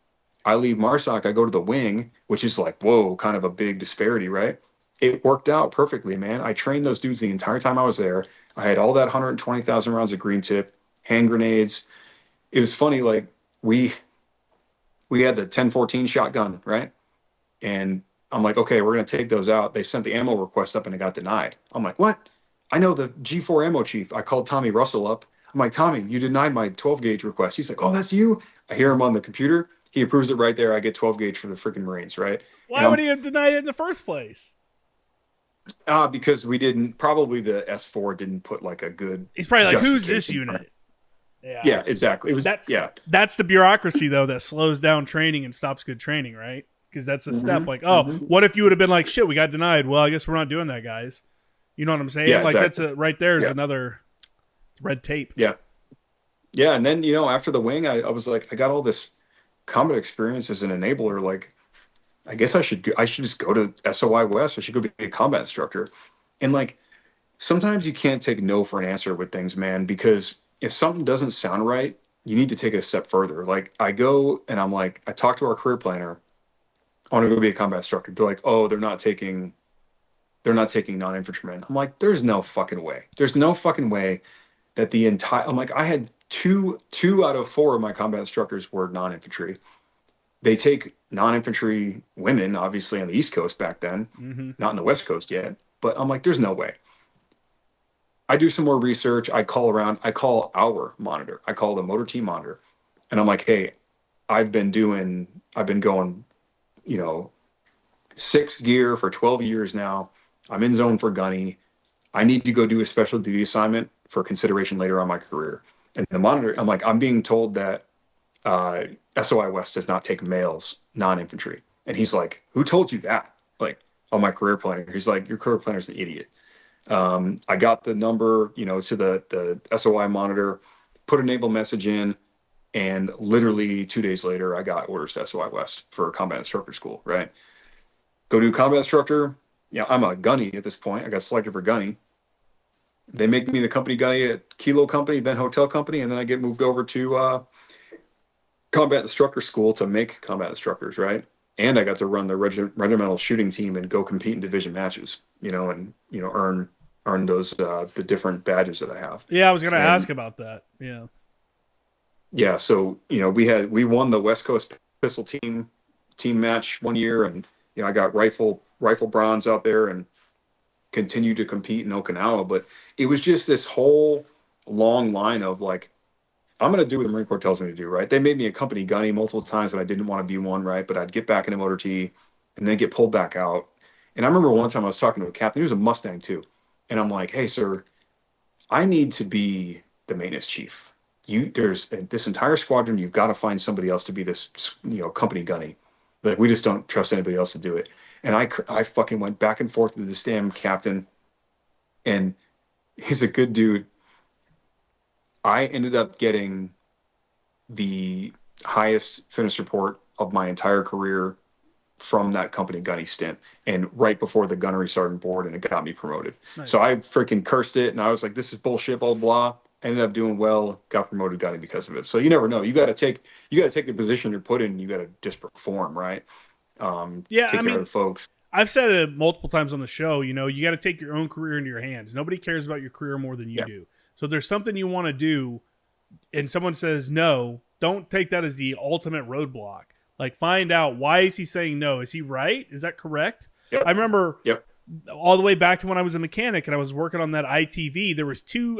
I leave MARSOC, I go to the wing, which is like, whoa, kind of a big disparity, right? It worked out perfectly, man. I trained those dudes the entire time I was there. I had all that 120,000 rounds of green tip, hand grenades. It was funny, like, we had the 1014 shotgun, right? And I'm like, okay, we're going to take those out. They sent the ammo request up and it got denied. I'm like, what? I know the G4 ammo chief. I called Tommy Russell up. I'm like, Tommy, you denied my 12 gauge request. He's like, oh, that's you. I hear him on the computer. He approves it right there. I get 12 gauge for the freaking Marines, right? And Why would he have denied it in the first place? because probably the S4 didn't put like a good He's probably like, who's this justification. unit? Yeah. Yeah, exactly. It was, That's yeah. that's the bureaucracy though that slows down training and stops good training, right? Because that's a step. Mm-hmm, Like, oh, mm-hmm. what if you would have been like, shit, we got denied? Well, I guess we're not doing that, guys. You know what I'm saying? Yeah, Like, exactly. that's right there is Yeah. another red tape. Yeah. Yeah. And then, after the wing, I was like, I got all this combat experience as an enabler. Like, I guess I should just go to SOI West. I should go be a combat instructor. And like, sometimes you can't take no for an answer with things, man, because if something doesn't sound right, you need to take it a step further. Like I go and I'm like, I talk to our career planner. I want to go be a combat instructor. They're like, oh, they're not taking non-infantrymen. I'm like, there's no fucking way. There's no fucking way that the entire. I'm like, I had two out of four of my combat instructors were non-infantry. They take non-infantry women, obviously on the East Coast back then, Mm-hmm. not on the West Coast yet. But I'm like, there's no way. I do some more research. I call around. I call our monitor. I call the motor team monitor, and I'm like, hey, I've been going, you know, six gear for 12 years now. I'm in zone for Gunny. I need to go do a special duty assignment for consideration later on my career. And the monitor, I'm like, I'm being told that uh, SOI West does not take males, non-infantry. And he's like, who told you that? Like, on my career planner. He's like, your career planner's the idiot. I got the number, to the SOI monitor, put a naval message in, and literally 2 days later, I got orders to SOI West for combat instructor school, right? Go do combat instructor. Yeah, I'm a gunny at this point. I got selected for gunny. They make me the company gunny at Kilo Company, then Hotel Company, and then I get moved over to combat instructor school to make combat instructors, right? And I got to run the regimental shooting team and go compete in division matches, and earn those the different badges that I have. Yeah, I was gonna And ask about that. Yeah. yeah, so we won the West Coast pistol team match one year, and I got rifle bronze out there and continued to compete in Okinawa. But it was just this whole long line of like, I'm going to do what the Marine Corps tells me to do, right? They made me a company gunny multiple times, and I didn't want to be one, right? But I'd get back into motor T and then get pulled back out. And I remember one time I was talking to a captain, he was a Mustang too. And I'm like, hey, sir, I need to be the maintenance chief. There's this entire squadron, you've got to find somebody else to be this, company gunny. Like, we just don't trust anybody else to do it. And I fucking went back and forth with this damn captain, and he's a good dude. I ended up getting the highest fitness report of my entire career from that company gunny stint, and right before the gunnery sergeant board, and it got me promoted. Nice. So I freaking cursed it, and I was like, this is bullshit, blah blah. Ended up doing well, got promoted gunny because of it. So you never know. You got to take the position you're put in. You got to just perform, right? Yeah, Take I care of mean, the folks. I've said it multiple times on the show. You got to take your own career into your hands. Nobody cares about your career more than you Yeah. do. So if there's something you want to do, and someone says no, don't take that as the ultimate roadblock. Like, find out, why is he saying no? Is he right? Is that correct? Yep. I remember Yep. all the way back to when I was a mechanic and I was working on that ITV. There was two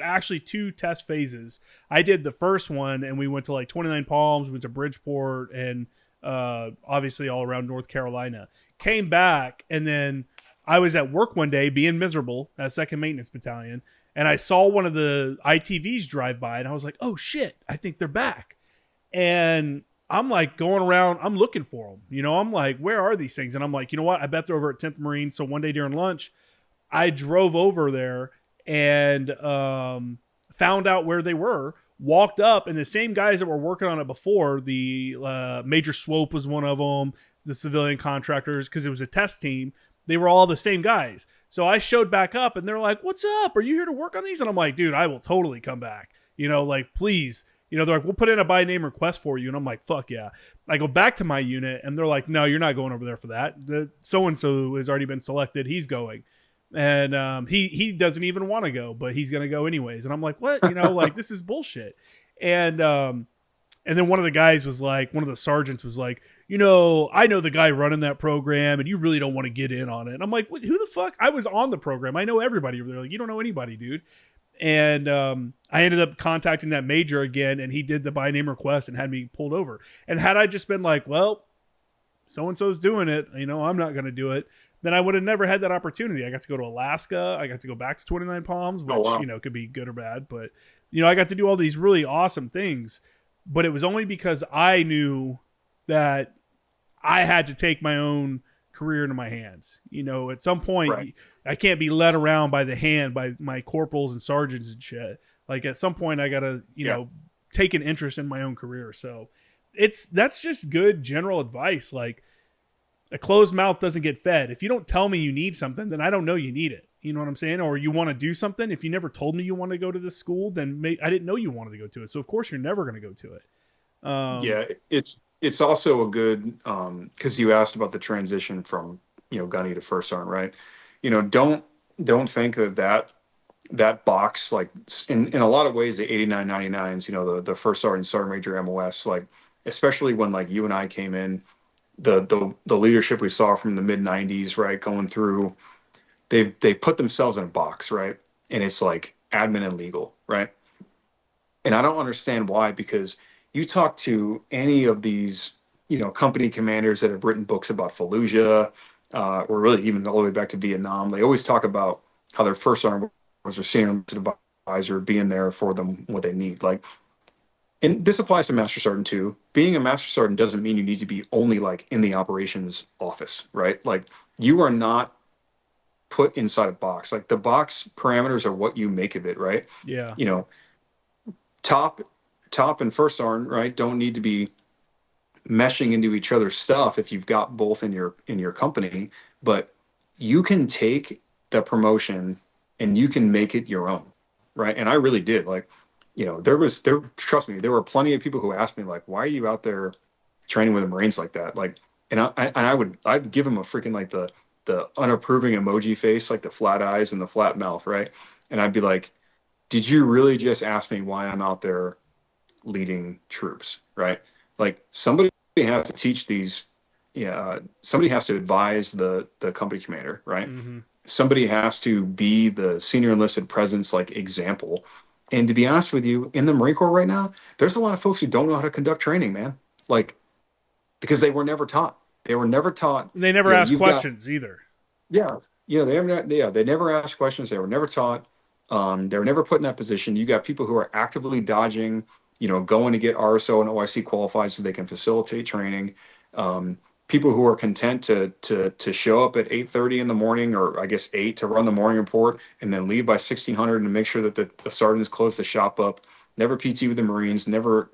test phases. I did the first one, and we went to like 29 Palms, we went to Bridgeport, and obviously all around North Carolina. Came back, and then I was at work one day being miserable at 2nd Maintenance Battalion, and I saw one of the ITVs drive by, and I was like, oh shit, I think they're back. And I'm like going around, I'm looking for them. I'm like, where are these things? And I'm like, you know what? I bet they're over at 10th Marine. So one day during lunch, I drove over there and found out where they were, walked up, and the same guys that were working on it before, the Major Swope was one of them, the civilian contractors, because it was a test team. They were all the same guys. So I showed back up, and they're like, what's up? Are you here to work on these? And I'm like, dude, I will totally come back. Like, please. They're like, we'll put in a by name request for you. And I'm like, fuck yeah. I go back to my unit, and they're like, no, you're not going over there for that. So-and-so has already been selected. He's going. And he doesn't even want to go, but he's going to go anyways. And I'm like, what? Like, this is bullshit. And then one of the guys was like, one of the sergeants was like, I know the guy running that program, and you really don't want to get in on it. And I'm like, who the fuck? I was on the program. I know everybody over there. Like, you don't know anybody, dude. And I ended up contacting that major again, and he did the by name request and had me pulled over. And had I just been like, well, so-and-so's doing it, I'm not going to do it, then I would have never had that opportunity. I got to go to Alaska. I got to go back to 29 Palms, which, could be good or bad. But, I got to do all these really awesome things. But it was only because I knew that I had to take my own career into my hands. At some point, right, I can't be led around by the hand by my corporals and sergeants and shit. Like, at some point, I gotta take an interest in my own career. So that's just good general advice. Like, A closed mouth doesn't get fed. If you don't tell me you need something, then I don't know you need it. You know what I'm saying? Or you want to do something. If you never told me you want to go to this school, then I didn't know you wanted to go to it. So of course you're never going to go to it. Yeah, it's also a good because you asked about the transition from Gunny to first sergeant, right? Don't think that box, like in a lot of ways, the 8999s, the first sergeant major MOS, like especially when like you and I came in, the leadership we saw from the mid 90s, right, going through, they put themselves in a box, right, and it's like admin and legal, right, and I don't understand why, because you talk to any of these company commanders that have written books about Fallujah, or really even all the way back to Vietnam, they always talk about how their first sergeant was their senior advisor being there for them what they need. Like, and this applies to master sergeant too. Being a master sergeant doesn't mean you need to be only like in the operations office, right? Like, you are not put inside a box. Like, the box parameters are what you make of it, right? Yeah. You know, top and first sergeant, right, don't need to be meshing into each other's stuff if you've got both in your company, but you can take the promotion and you can make it your own, right? And I really did. Like, trust me, there were plenty of people who asked me, like, why are you out there training with the Marines like that? Like, and I'd give them a freaking, like, the unapproving emoji face, like the flat eyes and the flat mouth, right? And I'd be like, did you really just ask me why I'm out there leading troops, right? Like, somebody has to teach these. Yeah, somebody has to advise the company commander, right? Mm-hmm. Somebody has to be the senior enlisted presence, like, example. And to be honest with you, in the Marine Corps right now, there's a lot of folks who don't know how to conduct training, man. Like, because they were never taught. They were never taught. They never ask questions either. Yeah, they haven't. Yeah, they never asked questions. They were never taught. They were never put in that position. You got people who are actively dodging, going to get RSO and OIC qualified so they can facilitate training. People who are content to show up at 8:30 in the morning, or I guess 8, to run the morning report, and then leave by 1600 and make sure that the sergeants close the shop up. Never PT with the Marines. Never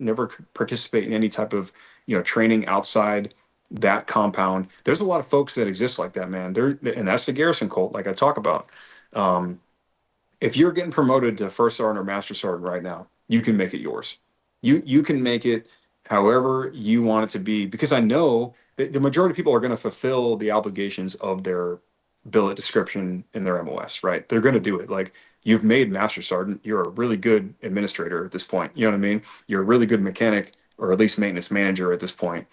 participate in any type of training outside that compound. There's a lot of folks that exist like that, man. And that's the garrison cult, like I talk about. If you're getting promoted to first sergeant or master sergeant right now, you can make it yours. You can make it however you want it to be, because I know that the majority of people are going to fulfill the obligations of their billet description in their MOS, right? They're going to do it. Like, you've made master sergeant, you're a really good administrator at this point. You know what I mean? You're a really good mechanic, or at least maintenance manager at this point.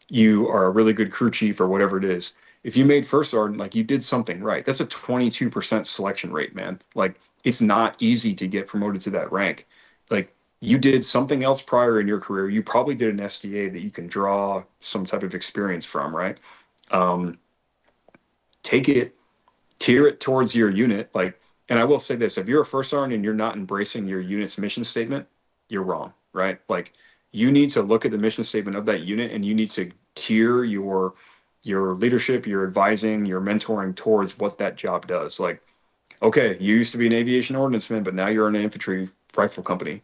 You are a really good crew chief, or whatever it is. If you made first sergeant, like, you did something right. That's a 22% selection rate, man. Like, it's not easy to get promoted to that rank. Like, you did something else prior in your career. You probably did an SDA that you can draw some type of experience from, right? Take it, tier it towards your unit. Like, and I will say this: if you're a first sergeant and you're not embracing your unit's mission statement, you're wrong, right? Like, you need to look at the mission statement of that unit, and you need to tier your leadership, your advising, your mentoring towards what that job does. Like, okay, you used to be an aviation ordnanceman, but now you're in an infantry rifle company.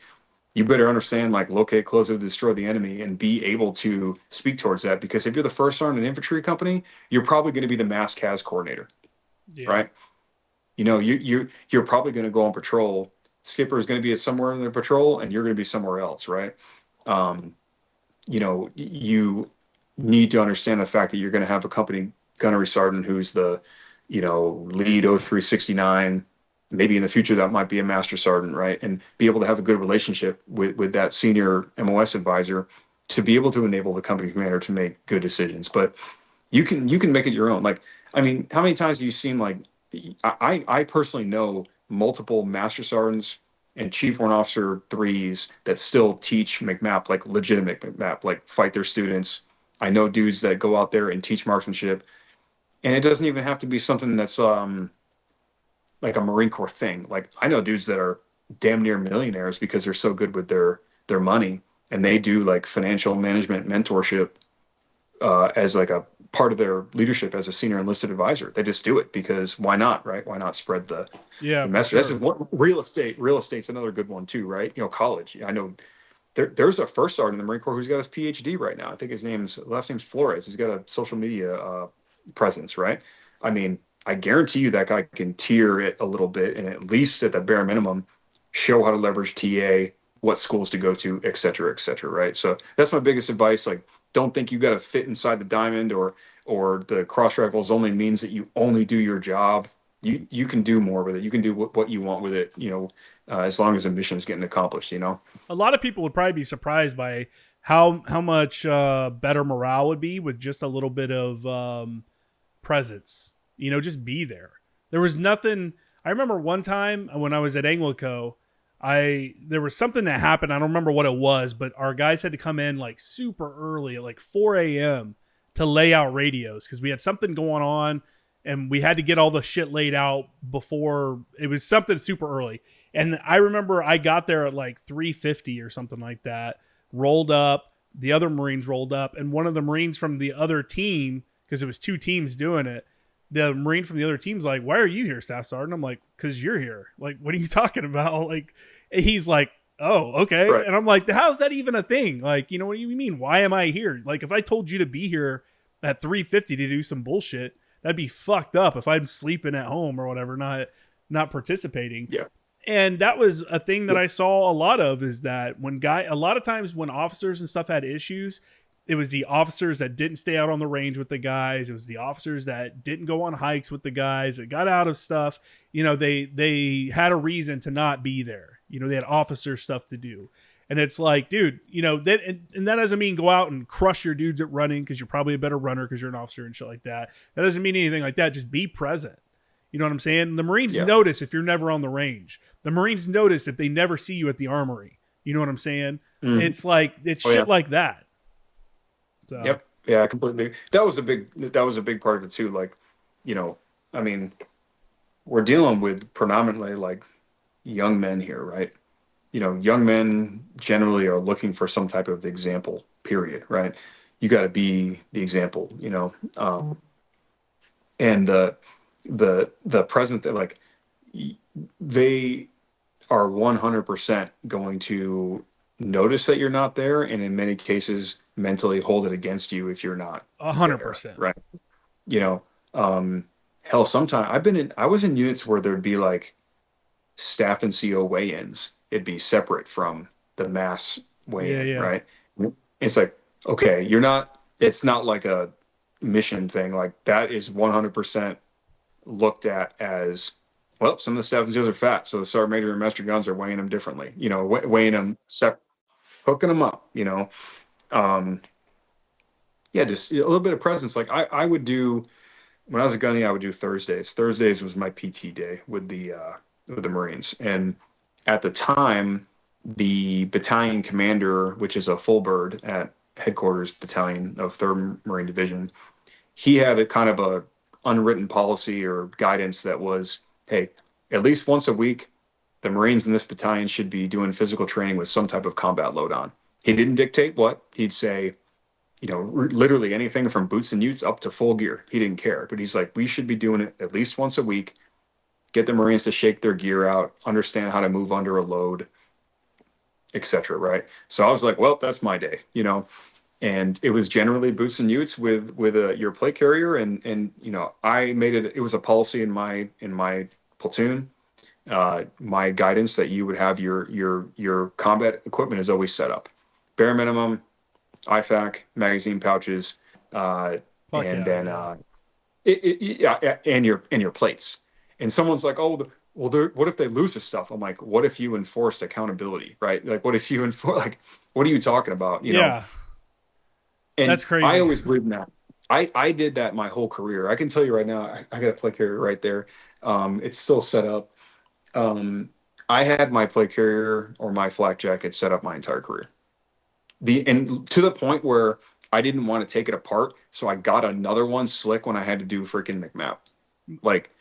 You better understand, like, locate, close, and destroy the enemy, and be able to speak towards that. Because if you're the first sergeant in an infantry company, you're probably going to be the mass CAS coordinator, right? You're probably going to go on patrol. Skipper is going to be somewhere in the patrol, and you're going to be somewhere else, right? You need to understand the fact that you're going to have a company gunnery sergeant who's the, lead 0369. Maybe in the future that might be a master sergeant, right? And be able to have a good relationship with that senior MOS advisor to be able to enable the company commander to make good decisions. But you can make it your own. Like, I mean, how many times have you seen, like, I personally know multiple master sergeants and chief warrant officer 3s that still teach McMap, like legitimate McMap, like fight their students. I know dudes that go out there and teach marksmanship, and it doesn't even have to be something that's like a Marine Corps thing. Like, I know dudes that are damn near millionaires because they're so good with their money, and they do, like, financial management mentorship as, like, a part of their leadership as a senior enlisted advisor. They just do it because why not, right? Why not spread the message? Sure. That's just one. Real estate's another good one too, right? College. I know there's a first sergeant in the Marine Corps who's got his PhD right now. I think his last name's Flores. He's got a social media presence, right? I mean, I guarantee you that guy can tier it a little bit and at least at the bare minimum show how to leverage TA, what schools to go to, et cetera, right? So that's my biggest advice. Like, don't think you got to fit inside the diamond or the cross rifles only means that you only do your job. You can do more with it. You can do what you want with it, as long as the mission is getting accomplished, A lot of people would probably be surprised by how much better morale would be with just a little bit of presence. Just be there. There was nothing. I remember one time when I was at Anglico, there was something that happened. I don't remember what it was, but our guys had to come in like super early, at like 4 a.m. to lay out radios because we had something going on and we had to get all the shit laid out before it was something super early. And I remember I got there at like 3:50 or something like that, rolled up, the other Marines rolled up, and one of the Marines from the other team, because it was two teams doing it, the Marine from the other team's like, "Why are you here, Staff Sergeant?" I'm like, "Because you're here." Like, what are you talking about? Like, he's like, "Oh, okay." Right. And I'm like, "How's that even a thing?" Like, what do you mean? Why am I here? Like, if I told you to be here at 3:50 to do some bullshit, that'd be fucked up. If I'm sleeping at home or whatever, not participating. Yeah. And that was a thing that I saw a lot of, is that a lot of times when officers and stuff had issues, it was the officers that didn't stay out on the range with the guys. It was the officers that didn't go on hikes with the guys, that got out of stuff. They had a reason to not be there. They had officer stuff to do. And it's like, dude, and that doesn't mean go out and crush your dudes at running because you're probably a better runner because you're an officer and shit like that. That doesn't mean anything like that. Just be present. You know what I'm saying? The Marines notice if you're never on the range. The Marines notice if they never see you at the armory. You know what I'm saying? It's shit like that. So. Yep. Yeah, completely. That was a big part of it too. Like, I mean, we're dealing with predominantly like young men here, right? Young men generally are looking for some type of example, period, right? You got to be the example, and the present that like they are 100% going to notice that you're not there, and in many cases mentally hold it against you if you're not 100%, right? Hell, sometimes I was in units where there'd be like staff and CO weigh-ins. It'd be separate from the mass weigh-in, right? It's like, okay, it's not like a mission thing. Like that is 100% looked at as, well, some of the staff and COs are fat, so the sergeant major and master guns are weighing them differently. Weighing them hooking them up. Just a little bit of presence. Like I would do when I was a gunny, I would do Thursdays. Thursdays was my PT day with the Marines, and at the time, the battalion commander, which is a full bird at headquarters battalion of 3rd Marine Division, he had a kind of a unwritten policy or guidance that was, hey, at least once a week, the Marines in this battalion should be doing physical training with some type of combat load on. He didn't dictate what. He'd say, literally anything from boots and utes up to full gear. He didn't care. But he's like, we should be doing it at least once a week. Get the Marines to shake their gear out, understand how to move under a load, etc. Right? So I was like, well, that's my day, and it was generally boots and utes with your plate carrier, and I made it. It was a policy in my platoon. My guidance that you would have your combat equipment is always set up, bare minimum, IFAC, magazine pouches, and your plates. And someone's like, oh, what if they lose this stuff? I'm like, what if you enforced accountability, right? Like, what if you what are you talking about? You know? And that's crazy. I always believe in that. I did that my whole career. I can tell you right now, I got a plate carrier right there. It's still set up. I had my plate carrier or my flak jacket set up my entire career. And to the point where I didn't want to take it apart, so I got another one slick when I had to do freaking McMap. Like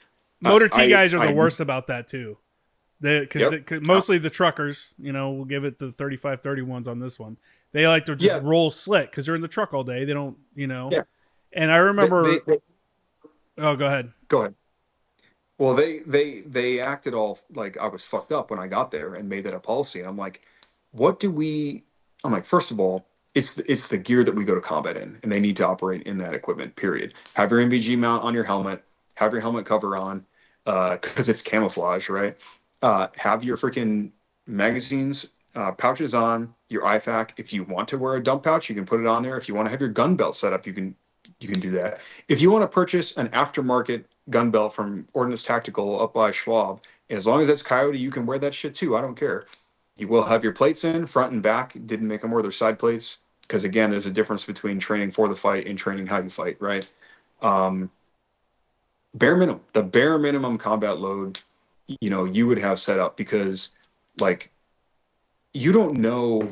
motor T guys are the worst about that too. Because mostly the truckers, we'll give it the 35-31s on this one. They like to just roll slick because they're in the truck all day. They don't, Yeah. And I remember. Oh, go ahead. Go ahead. Well, they acted all like I was fucked up when I got there and made that a policy. I'm like, I'm like, first of all, it's the gear that we go to combat in, and they need to operate in that equipment. Period. Have your NVG mount on your helmet. Have your helmet cover on, because it's camouflage, right? Have your freaking magazines, pouches on, your IFAK. If you want to wear a dump pouch, you can put it on there. If you want to have your gun belt set up, you can do that. If you want to purchase an aftermarket gun belt from Ordnance Tactical up by Schwab, as long as it's Coyote, you can wear that shit too. I don't care. You will have your plates in front and back. Didn't make them wear their side plates because, again, there's a difference between training for the fight and training how you fight, right? Um, the bare minimum combat load, you would have set up, because, like, you don't know.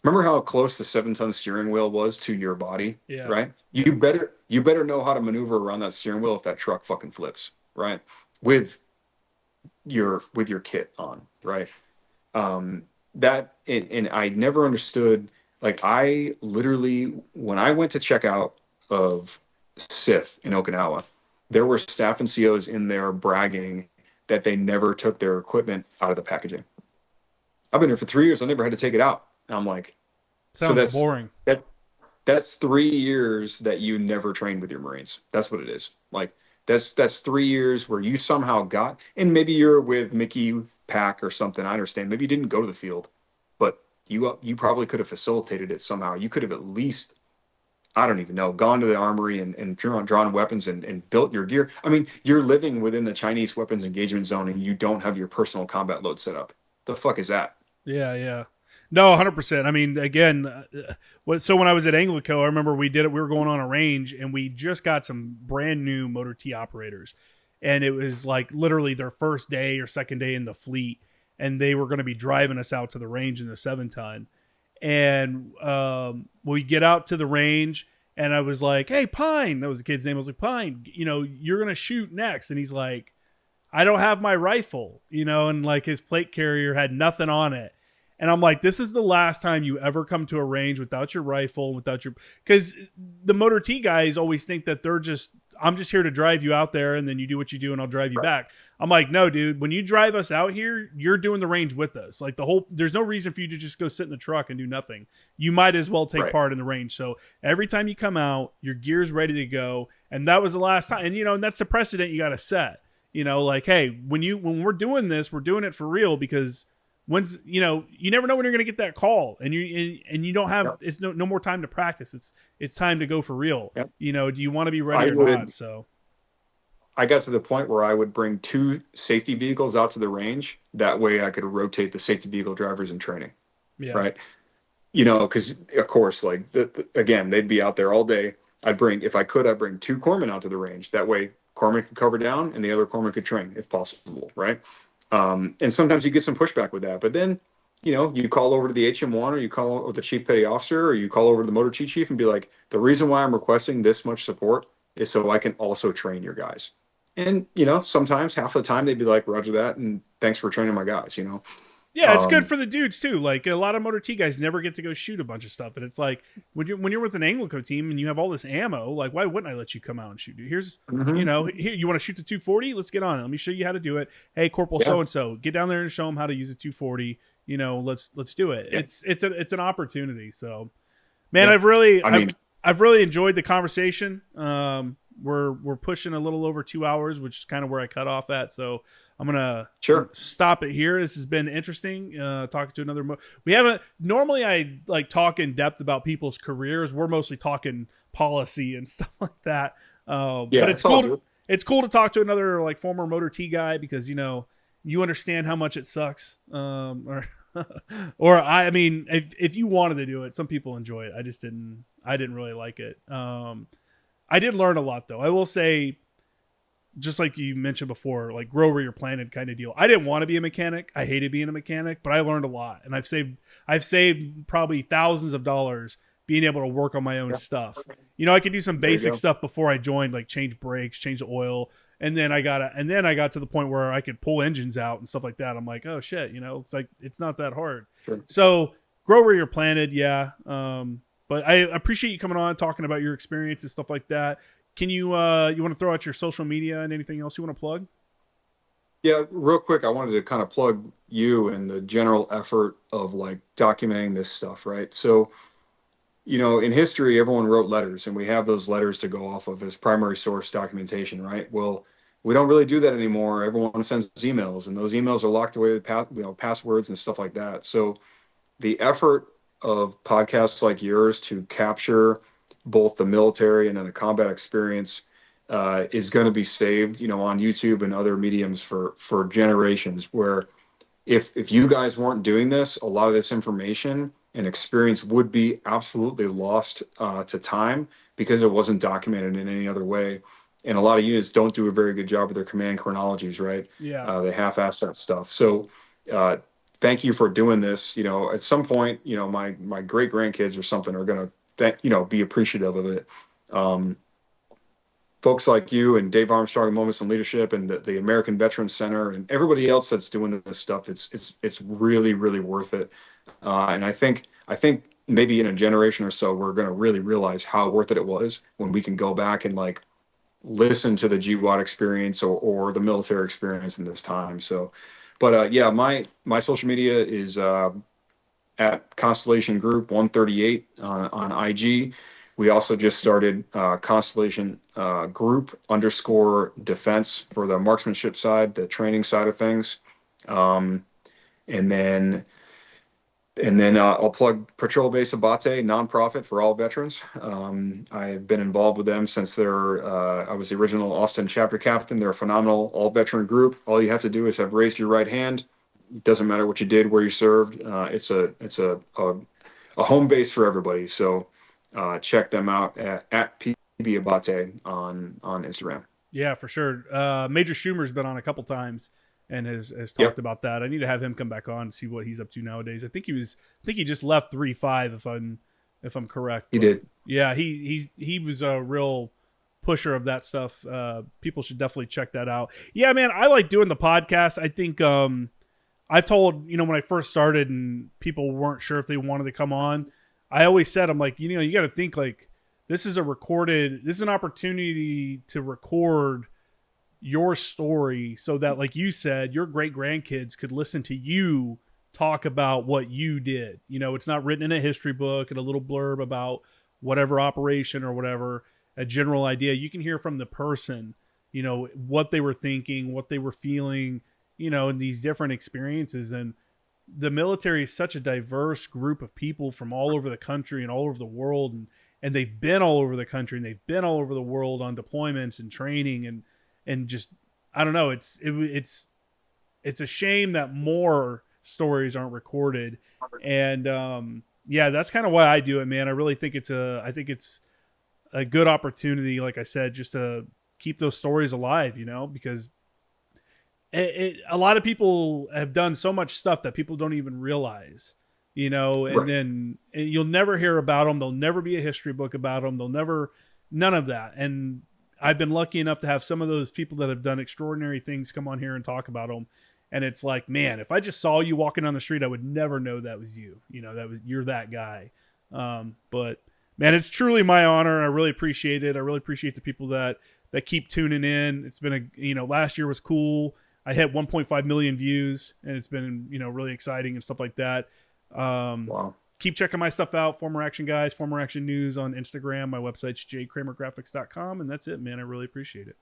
Remember how close the 7-ton steering wheel was to your body, Yeah. right? You better know how to maneuver around that steering wheel if that truck fucking flips, right? With your kit on, right? That and I never understood. Like, I literally, when I went to check out of SIF in Okinawa, there were staff and COs in there bragging that they never took their equipment out of the packaging. I've been here for 3 years. I never had to take it out. And I'm like, so Sounds boring. that's 3 years that you never trained with your Marines. That's what it is. Like, that's 3 years where you somehow got, and maybe you're with Mickey Pack or something. I understand. Maybe you didn't go to the field, but you probably could have facilitated it somehow. You could have at least, I don't even know, gone to the armory and drawn weapons and built your gear. I mean, you're living within the Chinese weapons engagement zone and you don't have your personal combat load set up. The fuck is that? Yeah, yeah. No, 100%. I mean, again, so when I was at Anglico, I remember we were going on a range and we just got some brand new Motor T operators. And it was like literally their first day or second day in the fleet. And they were going to be driving us out to the range in the 7-ton. And we get out to the range and I was like, hey, Pine, that was the kid's name. I was like, Pine, you're going to shoot next. And he's like, I don't have my rifle, and like his plate carrier had nothing on it. And I'm like, this is the last time you ever come to a range without your rifle, because the Motor T guys always think that I'm just here to drive you out there and then you do what you do and I'll drive you back. I'm like, no, dude, when you drive us out here, you're doing the range with us. Like there's no reason for you to just go sit in the truck and do nothing. You might as well take part in the range. So every time you come out, your gear's ready to go. And that was the last time. And, and that's the precedent you got to set. Like, hey, when we're doing this, we're doing it for real, because you never know when you're going to get that call, and you don't have, it's no more time to practice. It's time to go for real. Yep. Do you want to be ready or not? So I got to the point where I would bring 2 safety vehicles out to the range. That way I could rotate the safety vehicle drivers in training. Yeah. Right. Cause of course, like again, they'd be out there all day. I'd bring 2 corpsmen out to the range. That way corpsman could cover down and the other corpsman could train if possible. Right. And sometimes you get some pushback with that, but then, you call over to the HM1 or you call over the chief petty officer or you call over to the motor chief and be like, the reason why I'm requesting this much support is so I can also train your guys. And, sometimes half the time they'd be like, Roger that. And thanks for training my guys, Yeah, it's good for the dudes too. Like, a lot of Motor T guys never get to go shoot a bunch of stuff, and it's like when you're with an Anglico team and you have all this ammo, like, why wouldn't I let you come out and shoot? Here's here, you want to shoot the 240? Let's get on it. Let me show you how to do it. Hey, Corporal so and so, get down there and show them how to use a 240. Let's do it. Yeah. It's an opportunity. So, man, yeah. I've really enjoyed the conversation. We're pushing a little over 2 hours, which is kind of where I cut off at. So I'm gonna stop it here. This has been interesting. Talking to another. We haven't normally. I like talk in depth about people's careers. We're mostly talking policy and stuff like that. But it's cool. It's cool to talk to another like former Motor T guy, because you understand how much it sucks. Or I mean, if you wanted to do it, some people enjoy it. I just didn't. I didn't really like it. I did learn a lot though. I will say, just like you mentioned before, like grow where you're planted kind of deal. I didn't want to be a mechanic. I hated being a mechanic, but I learned a lot, and I've saved probably thousands of dollars being able to work on my own stuff. I could do some basic stuff before I joined, like change brakes, change the oil, and then I got to the point where I could pull engines out and stuff like that. I'm like, oh shit, it's like it's not that hard. Sure. So grow where you're planted, yeah. But I appreciate you coming on, talking about your experience and stuff like that. Can you want to throw out your social media and anything else you want to plug? Yeah, real quick, I wanted to kind of plug you and the general effort of like documenting this stuff, right? So in history, everyone wrote letters, and we have those letters to go off of as primary source documentation, right? Well, we don't really do that anymore. Everyone sends emails, and those emails are locked away with passwords and stuff like that. So the effort of podcasts like yours to capture both the military and then the combat experience is going to be saved, on YouTube and other mediums for generations. Where if you guys weren't doing this, a lot of this information and experience would be absolutely lost to time because it wasn't documented in any other way. And a lot of units don't do a very good job with their command chronologies, right? Yeah. They half-ass that stuff. So thank you for doing this. At some point, my great grandkids or something are going to, be appreciative of it. Folks like you and Dave Armstrong, Moments in Leadership, and the American Veterans Center, and everybody else that's doing this stuff, it's really, really worth it. And I think maybe in a generation or so, we're going to really realize how worth it was when we can go back and like listen to the GWAT experience or the military experience in this time. So, but yeah, my social media is at Constellation Group 138 on IG. We also just started Constellation Group _ Defense for the marksmanship side, the training side of things. And then I'll plug Patrol Base Abate, nonprofit for all veterans. I've been involved with them since I was the original Austin chapter captain. They're a phenomenal all-veteran group. All you have to do is have raised your right hand. It doesn't matter what you did, where you served. It's a home base for everybody. So check them out at PB Abate on Instagram. Yeah, for sure. Major Schumer's been on a couple times and has talked about that. I need to have him come back on and see what he's up to nowadays. I think he just left 3-5 if I'm correct. He did. Yeah, he was a real pusher of that stuff. People should definitely check that out. Yeah, man, I like doing the podcast. I think I've told, when I first started and people weren't sure if they wanted to come on, I always said, I'm like, you got to think like this is an opportunity to record your story so that, like you said, your great grandkids could listen to you talk about what you did. It's not written in a history book and a little blurb about whatever operation or whatever, a general idea. You can hear from the person, what they were thinking, what they were feeling, in these different experiences. And the military is such a diverse group of people from all over the country and all over the world. And they've been all over the country and they've been all over the world on deployments and training and just, I don't know. It's a shame that more stories aren't recorded. And, yeah, that's kind of why I do it, man. I really think it's a good opportunity. Like I said, just to keep those stories alive, because a lot of people have done so much stuff that people don't even realize, and Right. then you'll never hear about them. There'll never be a history book about them. None of that. And I've been lucky enough to have some of those people that have done extraordinary things come on here and talk about them. And it's like, man, if I just saw you walking down the street, I would never know that was you. You're that guy. But man, it's truly my honor. I really appreciate it. I really appreciate the people that keep tuning in. It's been last year was cool. I hit 1.5 million views and it's been, really exciting and stuff like that. Wow. Keep checking my stuff out. Former Action Guys, Former Action News on Instagram. My website's jkramergraphics.com. And that's it, man. I really appreciate it.